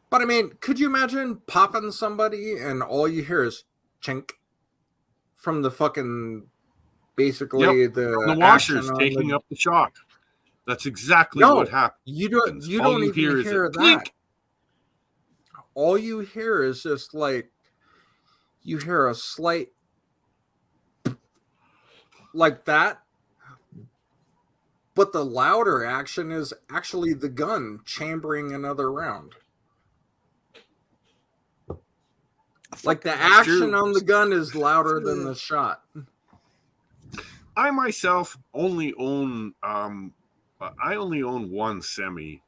but I mean, could you imagine popping somebody and all you hear is chink from the fucking basically the The washers action on taking the- up the shock. That's exactly No. what happened. You don't All even you hear is a hear clink. that. all you hear is just like you hear a slight like that, but the louder action is actually the gun chambering another round. Like the action on the gun is louder than the shot. I myself only own one semi.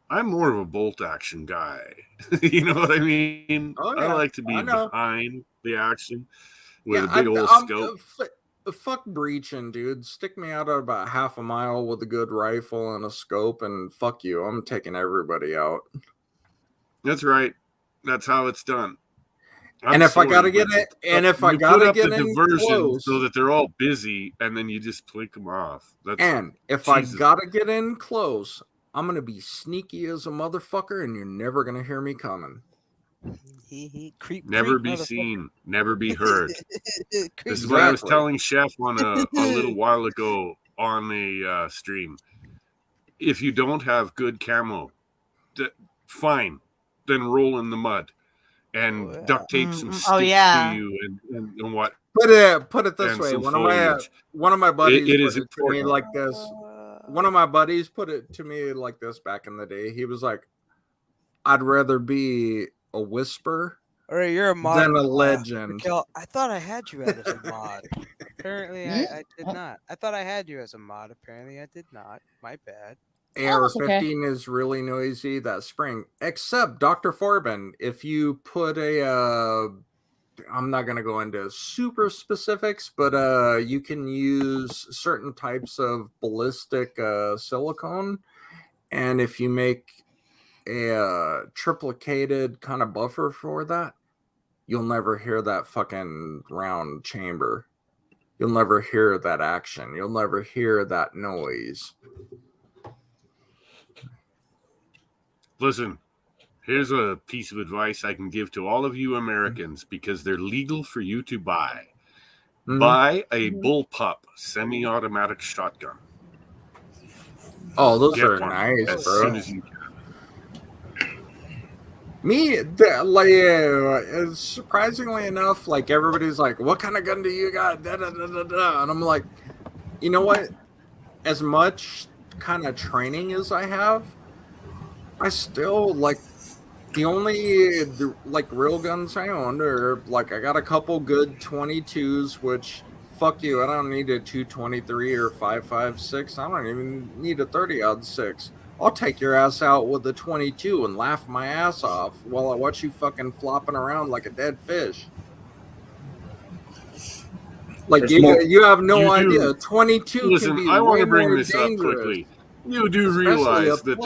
I'm more of a bolt action guy. You know what I mean? Oh, yeah. I like to be I know. behind the action with Yeah, a big old scope. Fuck breaching, dude. Stick me out at about half a mile with a good rifle and a scope, and fuck you. I'm taking everybody out. That's right. That's how it's done. And if I gotta get it, and if I gotta get in diversion close, so that they're all busy, and then you just plink them off. And if I gotta get in close, I'm gonna be sneaky as a motherfucker, and you're never gonna hear me coming. Never be seen, never be heard. This is what I was telling Chef on a little while ago on a stream. If you don't have good camo, fine, then roll in the mud and duct tape some sticks to you and what. Put it this way. One of my buddies it is put it to me like this. One of my buddies put it to me like this back in the day. He was like, "I'd rather be a whisper All right, you're a mod than a legend." Raquel, I thought I had you as a mod. Apparently, I did not. I thought I had you as a mod. Apparently, I did not. My bad. AR-15 is really noisy that spring, except Dr. Forbin. If you put a, I'm not going to go into super specifics, but you can use certain types of ballistic silicone, and if you make a triplicated kind of buffer for that, you'll never hear that fucking round chamber. You'll never hear that action. You'll never hear that noise. Listen, here's a piece of advice I can give to all of you Americans because they're legal for you to buy. Mm-hmm. Buy a bullpup semi-automatic shotgun. Oh, those are nice, as bro. soon as you can. Surprisingly enough, like everybody's like, "What kind of gun do you got?" Da, da, da, da, da. And I'm like, you know what? As much kind of training as I have, I still like the only like real guns I owned are like I got a couple good 22s, which fuck you, I don't need a 223 or 5.56. I don't even need a 30-06. I'll take your ass out with a 22 and laugh my ass off while I watch you fucking flopping around like a dead fish. Like you have no idea. 22 Listen, can be I want to bring more this dangerous. up quickly. You do realize that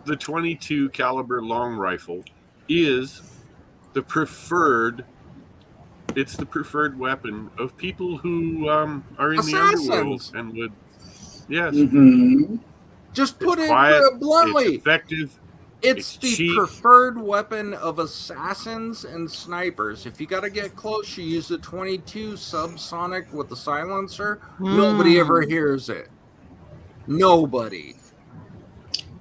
the 22 caliber long rifle is the preferred. It's the preferred weapon of people who are in the underworld and would. Yes. Mm-hmm. Just put it quiet, bluntly. It's effective. It's the cheap. preferred weapon of assassins and snipers. If you got to get close, you use the 22 subsonic with the silencer. Nobody ever hears it. Nobody.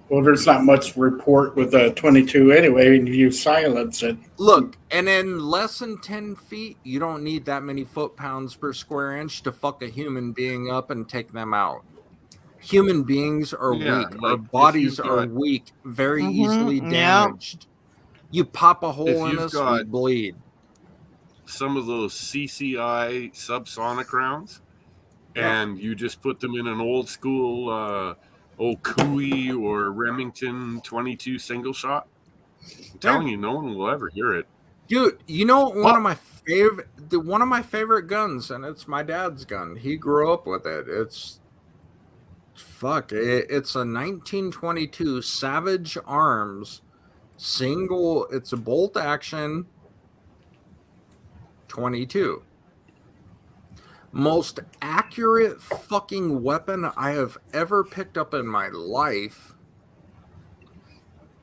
Well, there's not much report with a 22 anyway, and you silence it. Look, and in less than 10 feet, you don't need that many foot-pounds per square inch to fuck a human being up and take them out. Human beings are weak. Our bodies are weak, very easily damaged. You pop a hole in us, we bleed. Some of those CCI subsonic rounds, and you just put them in an old school Okui or Remington 22 single shot. I'm telling you, no one will ever hear it. Dude, you know one of my favorite guns, and it's my dad's gun. He grew up with it. It's a 1922 Savage Arms single. It's a bolt action 22. Most accurate fucking weapon I have ever picked up in my life.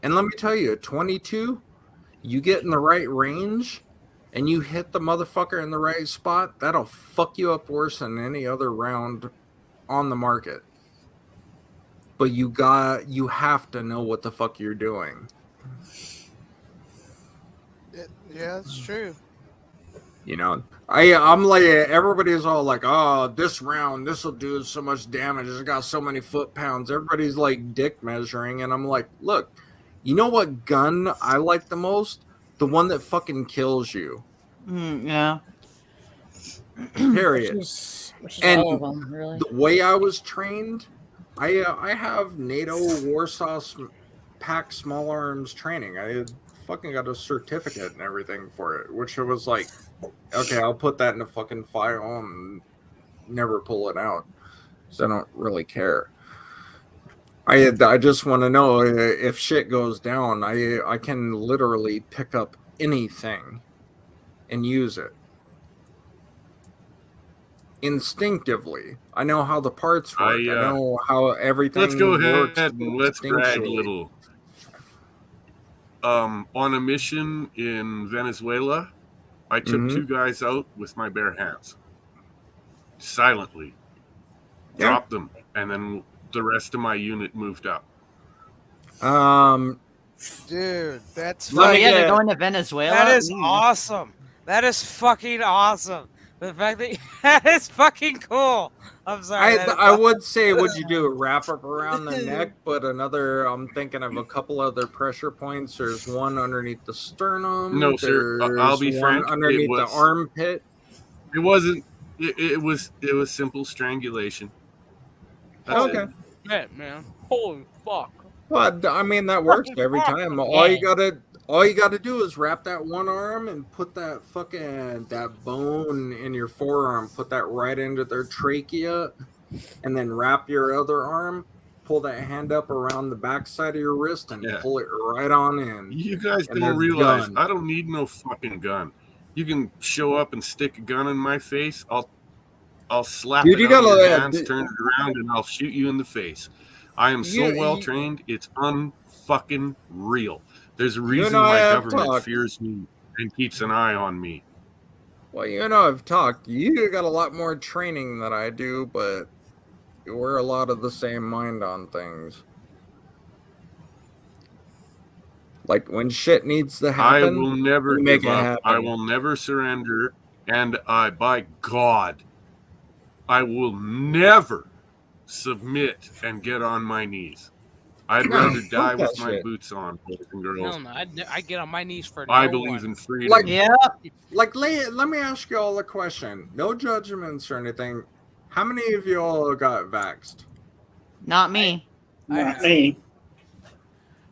And let me tell you, 22, you get in the right range and you hit the motherfucker in the right spot, that'll fuck you up worse than any other round on the market. but you have to know what the fuck you're doing. Yeah, that's true. You know, I'm like, everybody's all like, oh, this round, this will do so much damage. It's got so many foot pounds. Everybody's like dick measuring. And I'm like, look, you know what gun I like the most? The one that fucking kills you. Yeah. Period. Which is And all of them, really. The way I was trained, I have NATO Warsaw Pack small arms training. I fucking got a certificate and everything for it, which I was like, okay, I'll put that in a fucking file and never pull it out, so I don't really care. I just want to know if shit goes down, I can literally pick up anything and use it instinctively. I know how the parts work. I know how everything Let's go works ahead and let's brag a instinctually. little. On a mission in Venezuela, I took 2 guys out with my bare hands. Silently. Yeah. Dropped them. And then the rest of my unit moved up. Dude, that's Oh yeah, they're going to Venezuela. That is awesome. That is fucking awesome. The fact that that is fucking cool. I'm sorry. I would say, would you do a wrap up around the neck? But I'm thinking of a couple other pressure points. There's one underneath the sternum. No, sir. I'll be There's frank. one underneath the armpit. It wasn't. It was simple strangulation. That's Okay. it. Yeah, man. Holy fuck. But I mean, that works every time. All you gotta do is wrap that one arm and put that bone in your forearm, put that right into their trachea, and then wrap your other arm, pull that hand up around the backside of your wrist and pull it right on in. You guys And don't they're realize done. I don't need no fucking gun. You can show up and stick a gun in my face. I'll slap Dude, it you out of gotta your hands, turn it around, and I'll shoot you in the face. I am so well trained. It's unfucking real. There's a reason my government fears me and keeps an eye on me. Well, I've talked. You got a lot more training than I do, but we're a lot of the same mind on things. Like when shit needs to happen, I will never make give it up. happen. I will never surrender. And by God, I will never submit and get on my knees. I'd rather die with my boots on, boys and girls. No, I get on my knees for I no believe one. in freedom. Let me ask you all a question. No judgments or anything. How many of you all got vaxxed? Not me. Not me.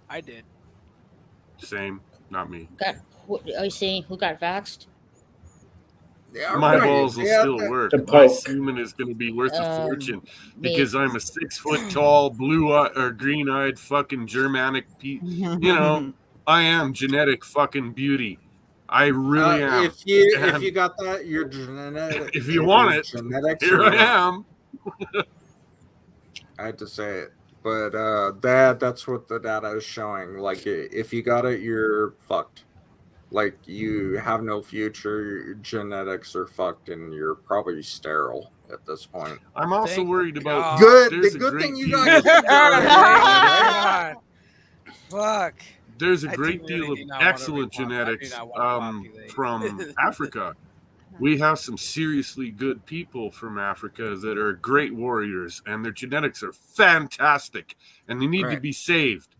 I did. Same, not me. Are you saying who got vaxxed? Yeah, My balls will still work. My semen is going to be worth a fortune because I'm a 6 foot tall, green-eyed fucking Germanic. I am genetic fucking beauty. I really am. If you got that, you're genetic. If you want it, genetics here I am. I had to say it, but that's what the data is showing. Like, if you got it, you're fucked. Like, you have no future, your genetics are fucked, and you're probably sterile at this point. I'm also worried about the good thing you got. Fuck. There's a great deal of excellent genetics from Africa. We have some seriously good people from Africa that are great warriors, and their genetics are fantastic, and they need to be saved.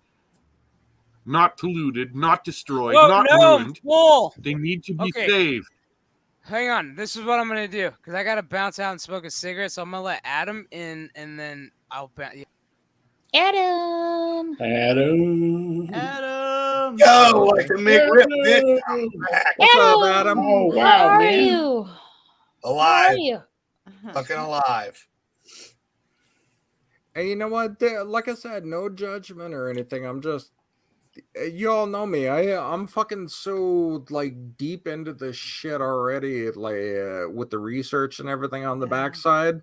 Not polluted, not destroyed, not ruined. Whoa. They need to be saved. Hang on. This is what I'm going to do, because I got to bounce out and smoke a cigarette, so I'm going to let Adam in, and then I'll bounce. Adam. Yo, like a McRib, bitch. What's up, Adam? Oh, wow, How are man. you? How are Alive. you? Fucking alive. And you know what? Like I said, no judgment or anything. I'm just, you all know me. I'm fucking so like deep into this shit already, like with the research and everything on the backside,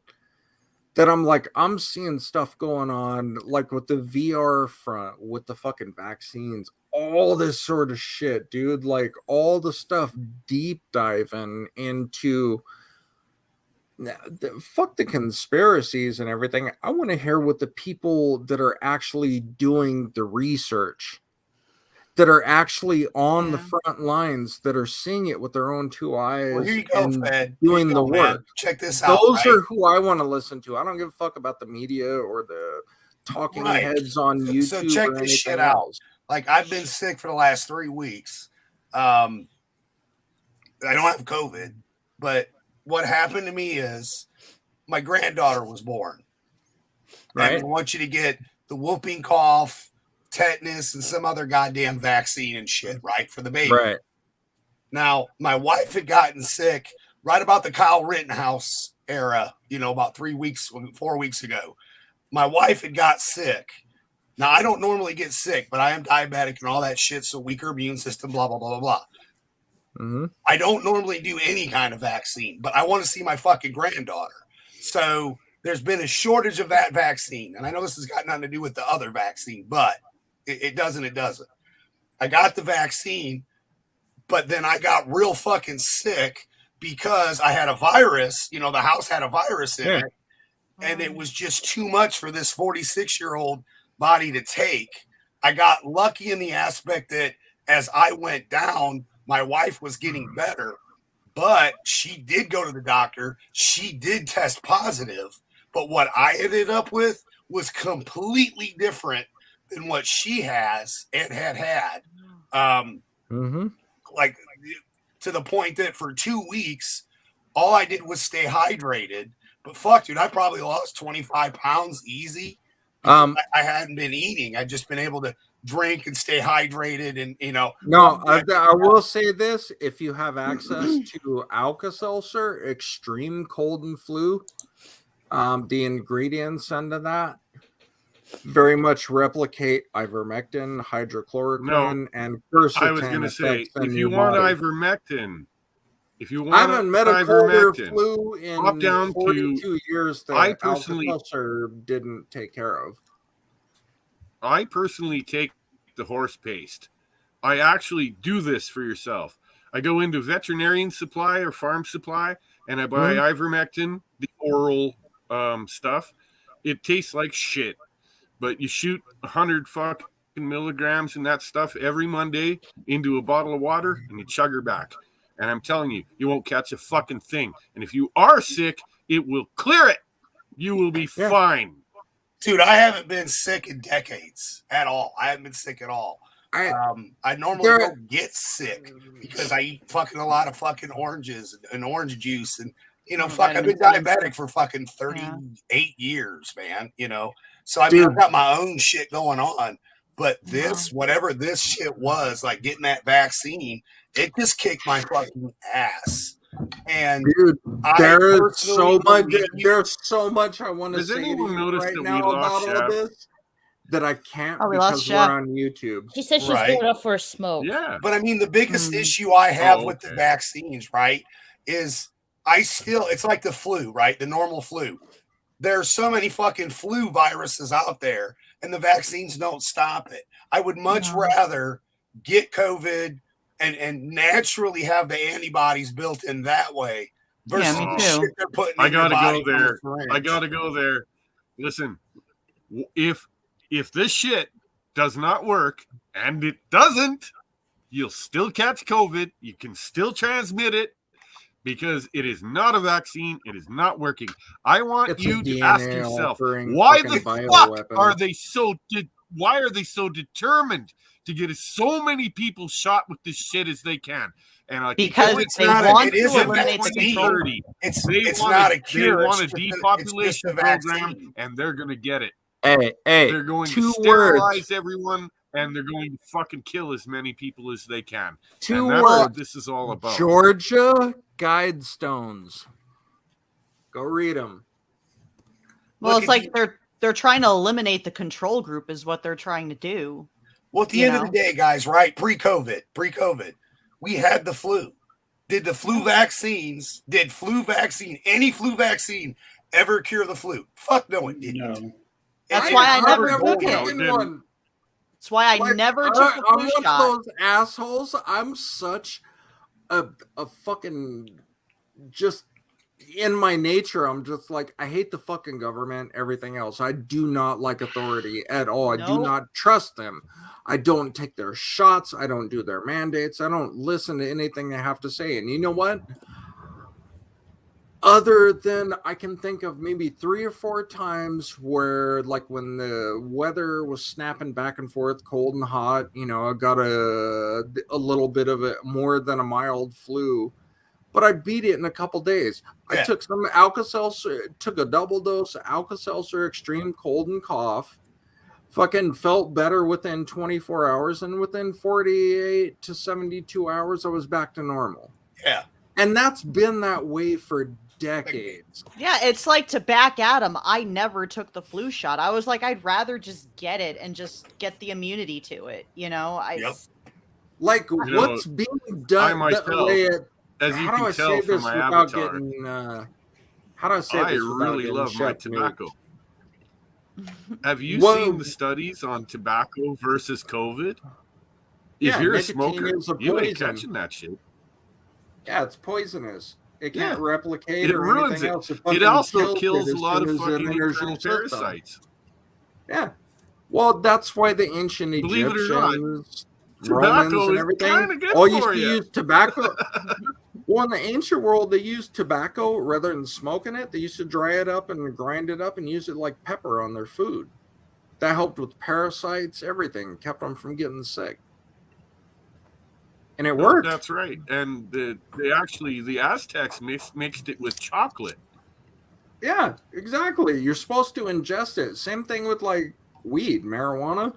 that I'm like, I'm seeing stuff going on, like with the VR front, with the fucking vaccines, all this sort of shit, dude. Like all the stuff deep diving into fuck the conspiracies and everything. I want to hear what the people that are actually doing the research, that are actually on the front lines, that are seeing it with their own two eyes, Well, here you go, and Fed. doing the man. work. Check this out. Those right? are who I want to listen to. I don't give a fuck about the media or the talking heads on YouTube. So check or this shit anything out. else. Like, I've been sick for the last 3 weeks. I don't have COVID, but what happened to me is my granddaughter was born. Right. And I want you to get the whooping cough, tetanus, and some other goddamn vaccine and shit, right, for the baby. Right. Now, my wife had gotten sick right about the Kyle Rittenhouse era, about 4 weeks ago. My wife had got sick. Now, I don't normally get sick, but I am diabetic and all that shit, so weaker immune system, blah, blah, blah, blah, blah. Mm-hmm. I don't normally do any kind of vaccine, but I want to see my fucking granddaughter. So there's been a shortage of that vaccine. And I know this has got nothing to do with the other vaccine, but it doesn't. I got the vaccine, but then I got real fucking sick because I had a virus. The house had a virus in it, and it was just too much for this 46-year-old body to take. I got lucky in the aspect that as I went down, my wife was getting better, but she did go to the doctor. She did test positive, but what I ended up with was completely different than what she has and had. Like, to the point that for 2 weeks, all I did was stay hydrated. But fuck, dude, I probably lost 25 pounds easy. I hadn't been eating. I'd just been able to drink and stay hydrated, and No, I will say this: if you have access to Alka-Seltzer, Extreme Cold and Flu, the ingredients under that very much replicate ivermectin, hydrochloroquine, and quercetin. I was going to say, if you want ivermectin, I haven't met a cold or ivermectin, flu in drop down 42 years that I personally Alka-Seltzer didn't take care of. I personally take the horse paste. I actually do this for yourself. I go into veterinarian supply or farm supply and I buy ivermectin, the oral stuff. It tastes like shit, but you shoot 100 fucking milligrams in that stuff every Monday into a bottle of water and you chug her back. And I'm telling you, you won't catch a fucking thing. And if you are sick, it will clear it. You will be fine. Dude, I haven't been sick in decades at all. I haven't been sick at all. I normally don't get sick because I eat fucking a lot of fucking oranges and orange juice. And, I've been diabetic for fucking 38 years, man, So, I've got my own shit going on. But whatever this shit was, like getting that vaccine, it just kicked my fucking ass. And dude, there's so much I want to say to you right now about all this that I can't because we're on YouTube. She said she's going up for a smoke. Yeah. But I mean, the biggest issue I have with the vaccines, right, is it's like the flu, right? The normal flu. There's so many fucking flu viruses out there and the vaccines don't stop it. I would much rather get COVID and naturally have the antibodies built in that way versus me the too. shit they're putting I in your gotta body go there. from the syringe. I gotta go there. Listen, if this shit does not work, and it doesn't, you'll still catch COVID. You can still transmit it because it is not a vaccine. It is not working. I want you to ask yourself, why the fuck are they so why are they so determined to get so many people shot with this shit as they can? And because they want to eliminate the control. It's not a cure. They want a depopulation program, and they're going to get it. Hey, they're going to sterilize everyone, and they're going to fucking kill as many people as they can. And that's what this is all about. Georgia Guidestones. Go read them. Well, it's like they're trying to eliminate the control group is what they're trying to do. Well, at the end of the day, guys, right? Pre-COVID, we had the flu. Did any flu vaccine ever cure the flu? Fuck no, it didn't. No. That's why I never took taken it. one. That's why I never took a flu I'm shot. one of those assholes. I'm such a fucking just in my nature, I'm just like, I hate the fucking government, everything else. I do not like authority at all. I do Nope. not trust them. I don't take their shots. I don't do their mandates. I don't listen to anything they have to say. And you know what? Other than I can think of maybe 3 or 4 times where, like, when the weather was snapping back and forth, cold and hot, you know, I got a little bit of it, more than a mild flu, but I beat it in a couple days. Yeah. I took some Alka-Seltzer, took a double dose of Alka-Seltzer Extreme Cold and Cough, fucking felt better within 24 hours, and within 48 to 72 hours, I was back to normal. Yeah. And that's been that way for decades. Yeah, it's like, to back at him, I never took the flu shot. I was like, I'd rather just get it and just get the immunity to it. You know, Yep. Like, You know, what's being done? myself, as you How do can I tell say from this my without avatar, getting? How do I say I this without really getting love my checkmated? tobacco. Have you Whoa. seen the studies on tobacco versus COVID? If Yeah, you're a nicotine smoker, is a you ain't poison. catching that shit. Yeah, it's poisonous. It can't Yeah. replicate It or ruins anything it. else. It fucking also kills kills it a as lot soon of as it fucking enters your internal system. parasites. Yeah. Well, that's why the ancient Believe it or not, Egyptians, tobacco Romans, and is everything kinda good all used for to you. use tobacco. Well, in the ancient world, they used tobacco rather than smoking it. They used to dry it up and grind it up and use it like pepper on their food. That helped with parasites, everything, kept them from getting sick. And it No, worked. that's right. And the Aztecs mixed it with chocolate. Yeah, exactly. You're supposed to ingest it. Same thing with like weed, marijuana,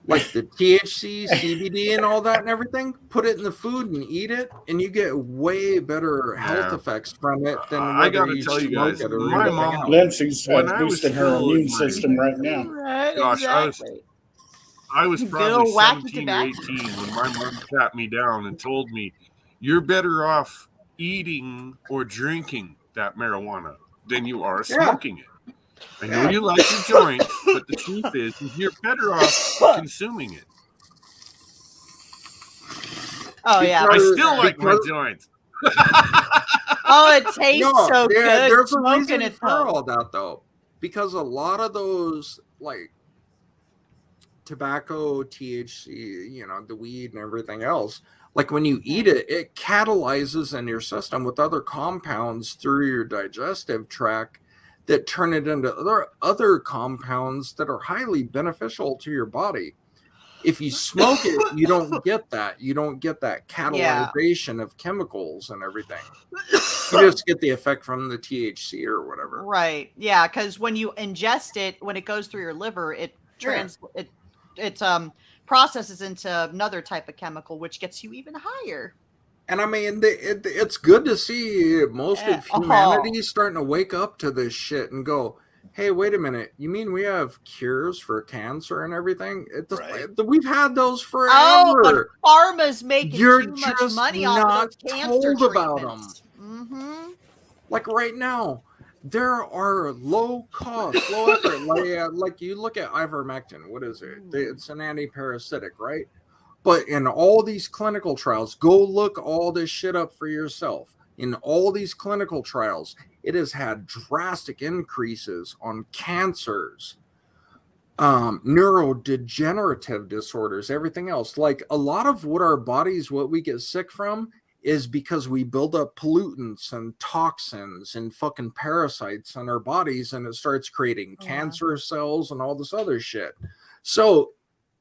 like the THC, CBD, and all that and everything. Put it in the food and eat it, and you get way better health Yeah. effects from it than I whether gotta you tell you smoke guys, it or my anything mom- else. Lindsay's When I was boosting her still immune in my- system right now. Right, Gosh, exactly. I was Good probably old whack of 17 or tobacco. 18 when my mom sat me down and told me, "You're better off eating or drinking that marijuana than you are Yeah. smoking it. I know you like your joints, but the truth is you're better off consuming it." Oh yeah. I Because- still like my because- joints. Oh, it tastes No, so good. there's a Smoking reason it for though. all that though, because a lot of those like tobacco, THC, you know, the weed and everything else, like when you eat it, it catalyzes in your system with other compounds through your digestive tract that turn it into other compounds that are highly beneficial to your body. If you smoke it, you don't get that. You don't get that catalyzation of chemicals and everything. You just get the effect from the THC or whatever. Right. Yeah, because when you ingest it, when it goes through your liver, it processes into another type of chemical, which gets you even higher. And I mean, it's good to see most of humanity starting to wake up to this shit and go, hey, wait a minute. You mean we have cures for cancer and everything? We've had those forever. Oh, but pharma's making You're too much just money off not of those cancer told about treatments. Mm-hmm. Like right now, there are low cost, low effort. Like you look at ivermectin. What is it? It's an anti-parasitic, right? But in all these clinical trials, go look all this shit up for yourself. In all these clinical trials, it has had drastic increases on cancers, neurodegenerative disorders, everything else. Like a lot of what we get sick from is because we build up pollutants and toxins and fucking parasites in our bodies, and it starts creating cancer cells and all this other shit. So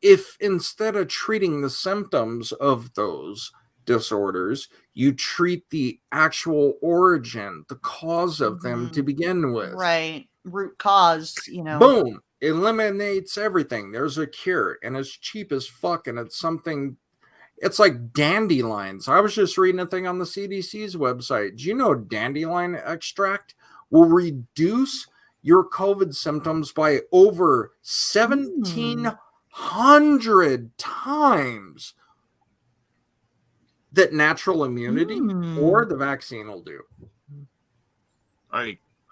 if instead of treating the symptoms of those disorders, you treat the actual origin, the cause of them to begin with. Right. Root cause, you know. Boom. Eliminates everything. There's a cure, and it's cheap as fuck, and it's something. It's like dandelions. I was just reading a thing on the CDC's website. Do you know dandelion extract will reduce your COVID symptoms by over 1,700 times that natural immunity or the vaccine will do?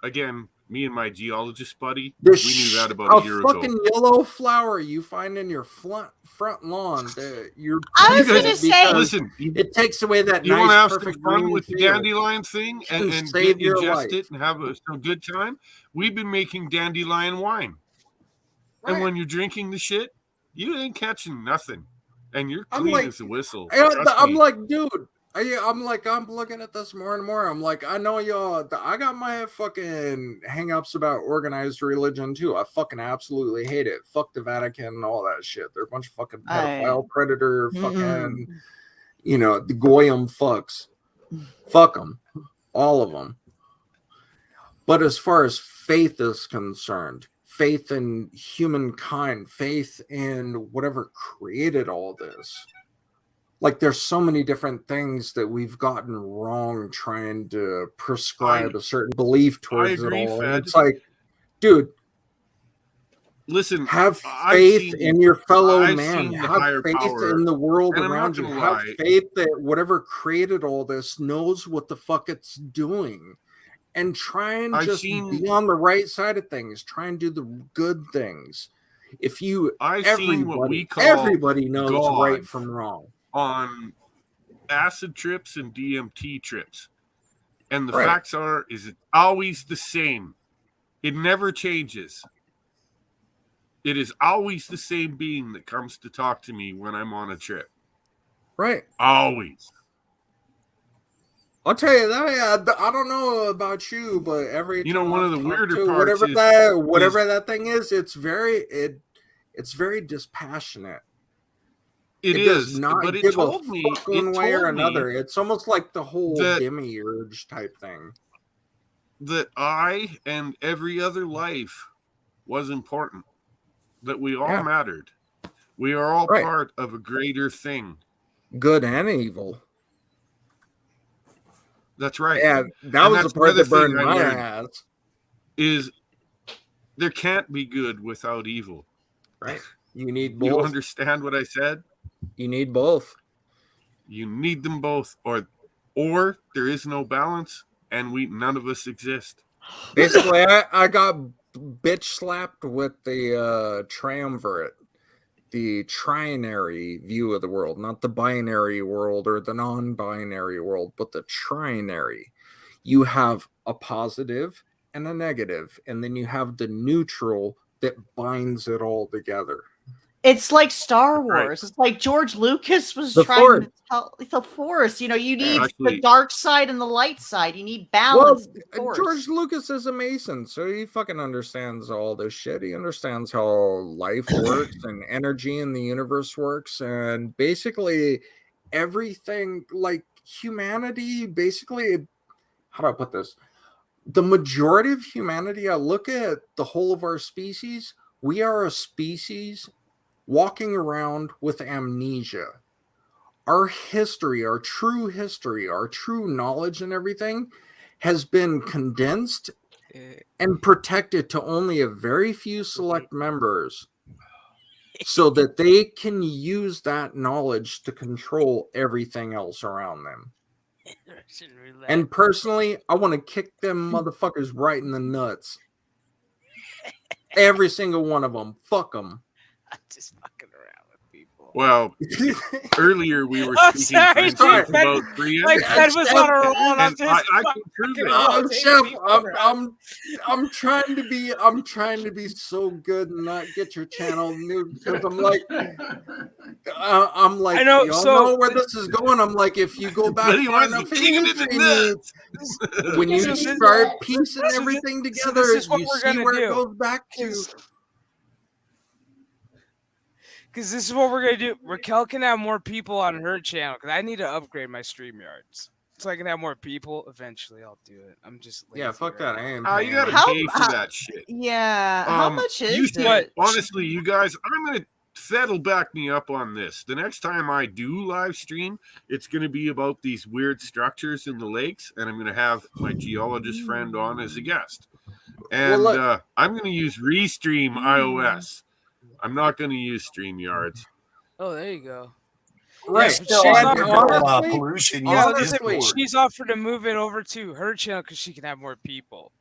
Again, Me and my geologist buddy, The we knew that about a year ago. fucking yellow flower you find in your front lawn. You're I was You guys- gonna say, Listen, it takes away that you want to nice, have some perfect fun green with the feel. dandelion thing and can save your ingest life. it and have some good time? We've been making dandelion wine. And Right. when you're drinking the shit, you ain't catching nothing. And you're I'm clean like- as a whistle. And Trust I'm me. like, dude. I'm looking at this more and more. I'm like, I know y'all. I got my fucking hangups about organized religion too. I fucking absolutely hate it. Fuck the Vatican and all that shit. They're a bunch of fucking pedophile, predator, fucking, the goyim fucks. Fuck them, all of them. But as far as faith is concerned, faith in humankind, faith in whatever created all this. Like, there's so many different things that we've gotten wrong trying to prescribe a certain belief towards agree, it all. And Fed. it's like, dude, Listen, have I've faith seen- in your fellow I've man. seen the Have higher faith power, in the world and I'm around not you. gonna Have lie. faith that whatever created all this knows what the fuck it's doing. And try and I've just seen- be on the right side of things. Try and do the good things. If you I've seen what we call everybody knows God right from wrong. on acid trips and DMT trips. And the Right. facts are, is it always the same. It never changes. It is always the same being that comes to talk to me when I'm on a trip. Right. Always. I'll tell you that. I don't know about you, but every You know, time one I've of the talked weirder to parts whatever that thing is, it's very dispassionate. It does is. not But it give told a me, fuck one it way or told me another. It's almost like the whole that- demiurge type thing. that I and every other life was important. That we all Yeah. mattered. We are all Right. part of a greater thing. Good and evil. That's right. Yeah, that And was that's the part another that burned thing I my learned. ass. Is there can't be good without evil. Right. You need You both. understand what I said? You need both. You need them both, or there is no balance, and none of us exist. Basically, I got bitch slapped with the triumvirate, the trinary view of the world, not the binary world or the non-binary world, but the trinary. You have a positive and a negative, and then you have the neutral that binds it all together. it's like Star Wars. Right. It's like George Lucas was The trying Force. to tell the Force. You need the Actually- dark side and the light side. You need Well, balance. in the Force. George Lucas is a Mason, so he fucking understands all this shit. He understands how life works and energy in the universe works, and basically everything, like humanity, basically, how do I put this? The majority of humanity, I look at the whole of our species, we are a species walking around with amnesia. Our history, our true knowledge and everything has been condensed and protected to only a very few select members so that they can use that knowledge to control everything else around them. And personally, I want to kick them motherfuckers right in the nuts. Every single one of them. Fuck them. I'm just fucking around with people. Well, earlier we were Oh, speaking sorry, for instance, dude. about Priya. Like Fed was on a roll, and I'm And just I fucking can prove it. around. Chef, I'm trying to be so good and not get your channel new because I'm like I know, y'all so- know where this is going. I'm like, if you go back But he far wants enough to in kick it in history, the nuts. when you So this- start piecing this is- everything so together, this is what you we're see gonna where it do. goes back to. Because this is what we're gonna do. Raquel can have more people on her channel because I need to upgrade my StreamYards so I can have more people. Eventually, I'll do it. I'm just Yeah, lazy fuck right that. I now. ain't Oh, you paying. gotta How- pay for how- that shit. Yeah. How much You is should- it? honestly, you guys, I'm gonna Fed'll back me up on this. The next time I do live stream, it's gonna be about these weird structures in the lakes, and I'm gonna have my geologist friend on as a guest. And Well, look- I'm gonna use Restream iOS. I'm not gonna use StreamYards. Oh, there you go. Right. Yeah, but Still, she's I on do her- honestly, pollution. Yeah, honestly- listen, she's offered to move it over to her channel because she can have more people.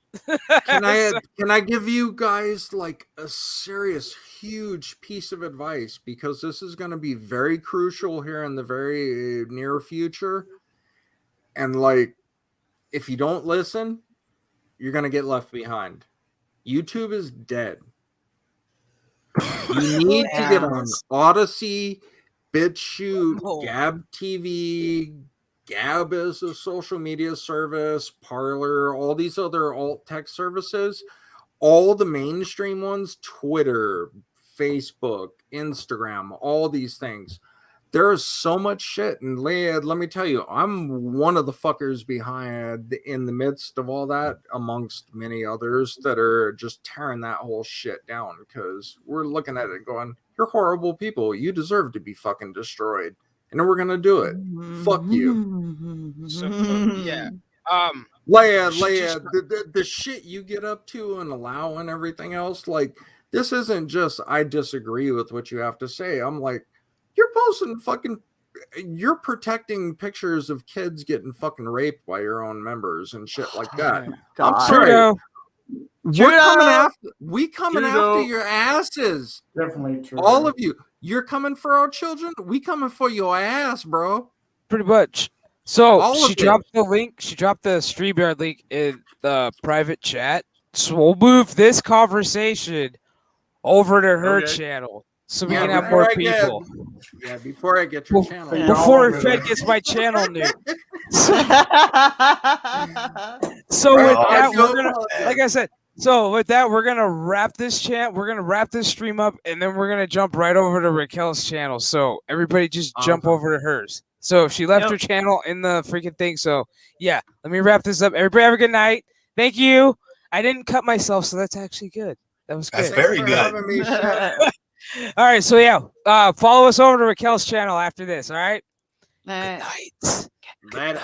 Can I give you guys like a serious huge piece of advice, because this is going to be very crucial here in the very near future, and like if you don't listen, you're going to get left behind. YouTube is dead. You need to get on Odyssey, BitChute, Gab TV. Gab is a social media service, Parler, all these other alt tech services, all the mainstream ones, Twitter, Facebook, Instagram, all these things. There's so much shit. And let me tell you, I'm one of the fuckers behind in the midst of all that, amongst many others that are just tearing that whole shit down, because we're looking at it going, you're horrible people. You deserve to be fucking destroyed. And we're gonna do it. Fuck you. So, yeah. Leia, the shit you get up to and allow and everything else, like, this isn't just I disagree with what you have to say. I'm like, you're posting fucking, you're protecting pictures of kids getting fucking raped by your own members and shit like that. God. I'm sorry. We coming Trudeau. after your asses. Definitely true. All of you. You're coming for our children. We coming for your ass, bro. Pretty much. So All of she it. dropped the link. She dropped the StreamYard link in the private chat. So we'll move this conversation over to her Okay. channel, so we Yeah, can have before more I get- people. Yeah, before I get your Well, channel. Yeah. Before all Fred over. gets my channel new. So Bro, with I that, feel we're gonna, bad. like I said, so with that, we're gonna wrap this we're gonna wrap this stream up, and then we're gonna jump right over to Raquel's channel. So everybody just jump Okay. over to hers. So she left Yep. her channel in the freaking thing. So yeah, let me wrap this up. Everybody have a good night. Thank you. I didn't cut myself, so that's actually good. That was That's good. very for good. having me, Chef. All right, so yeah, follow us over to Raquel's channel after this. All right. Nah. Good night. Later.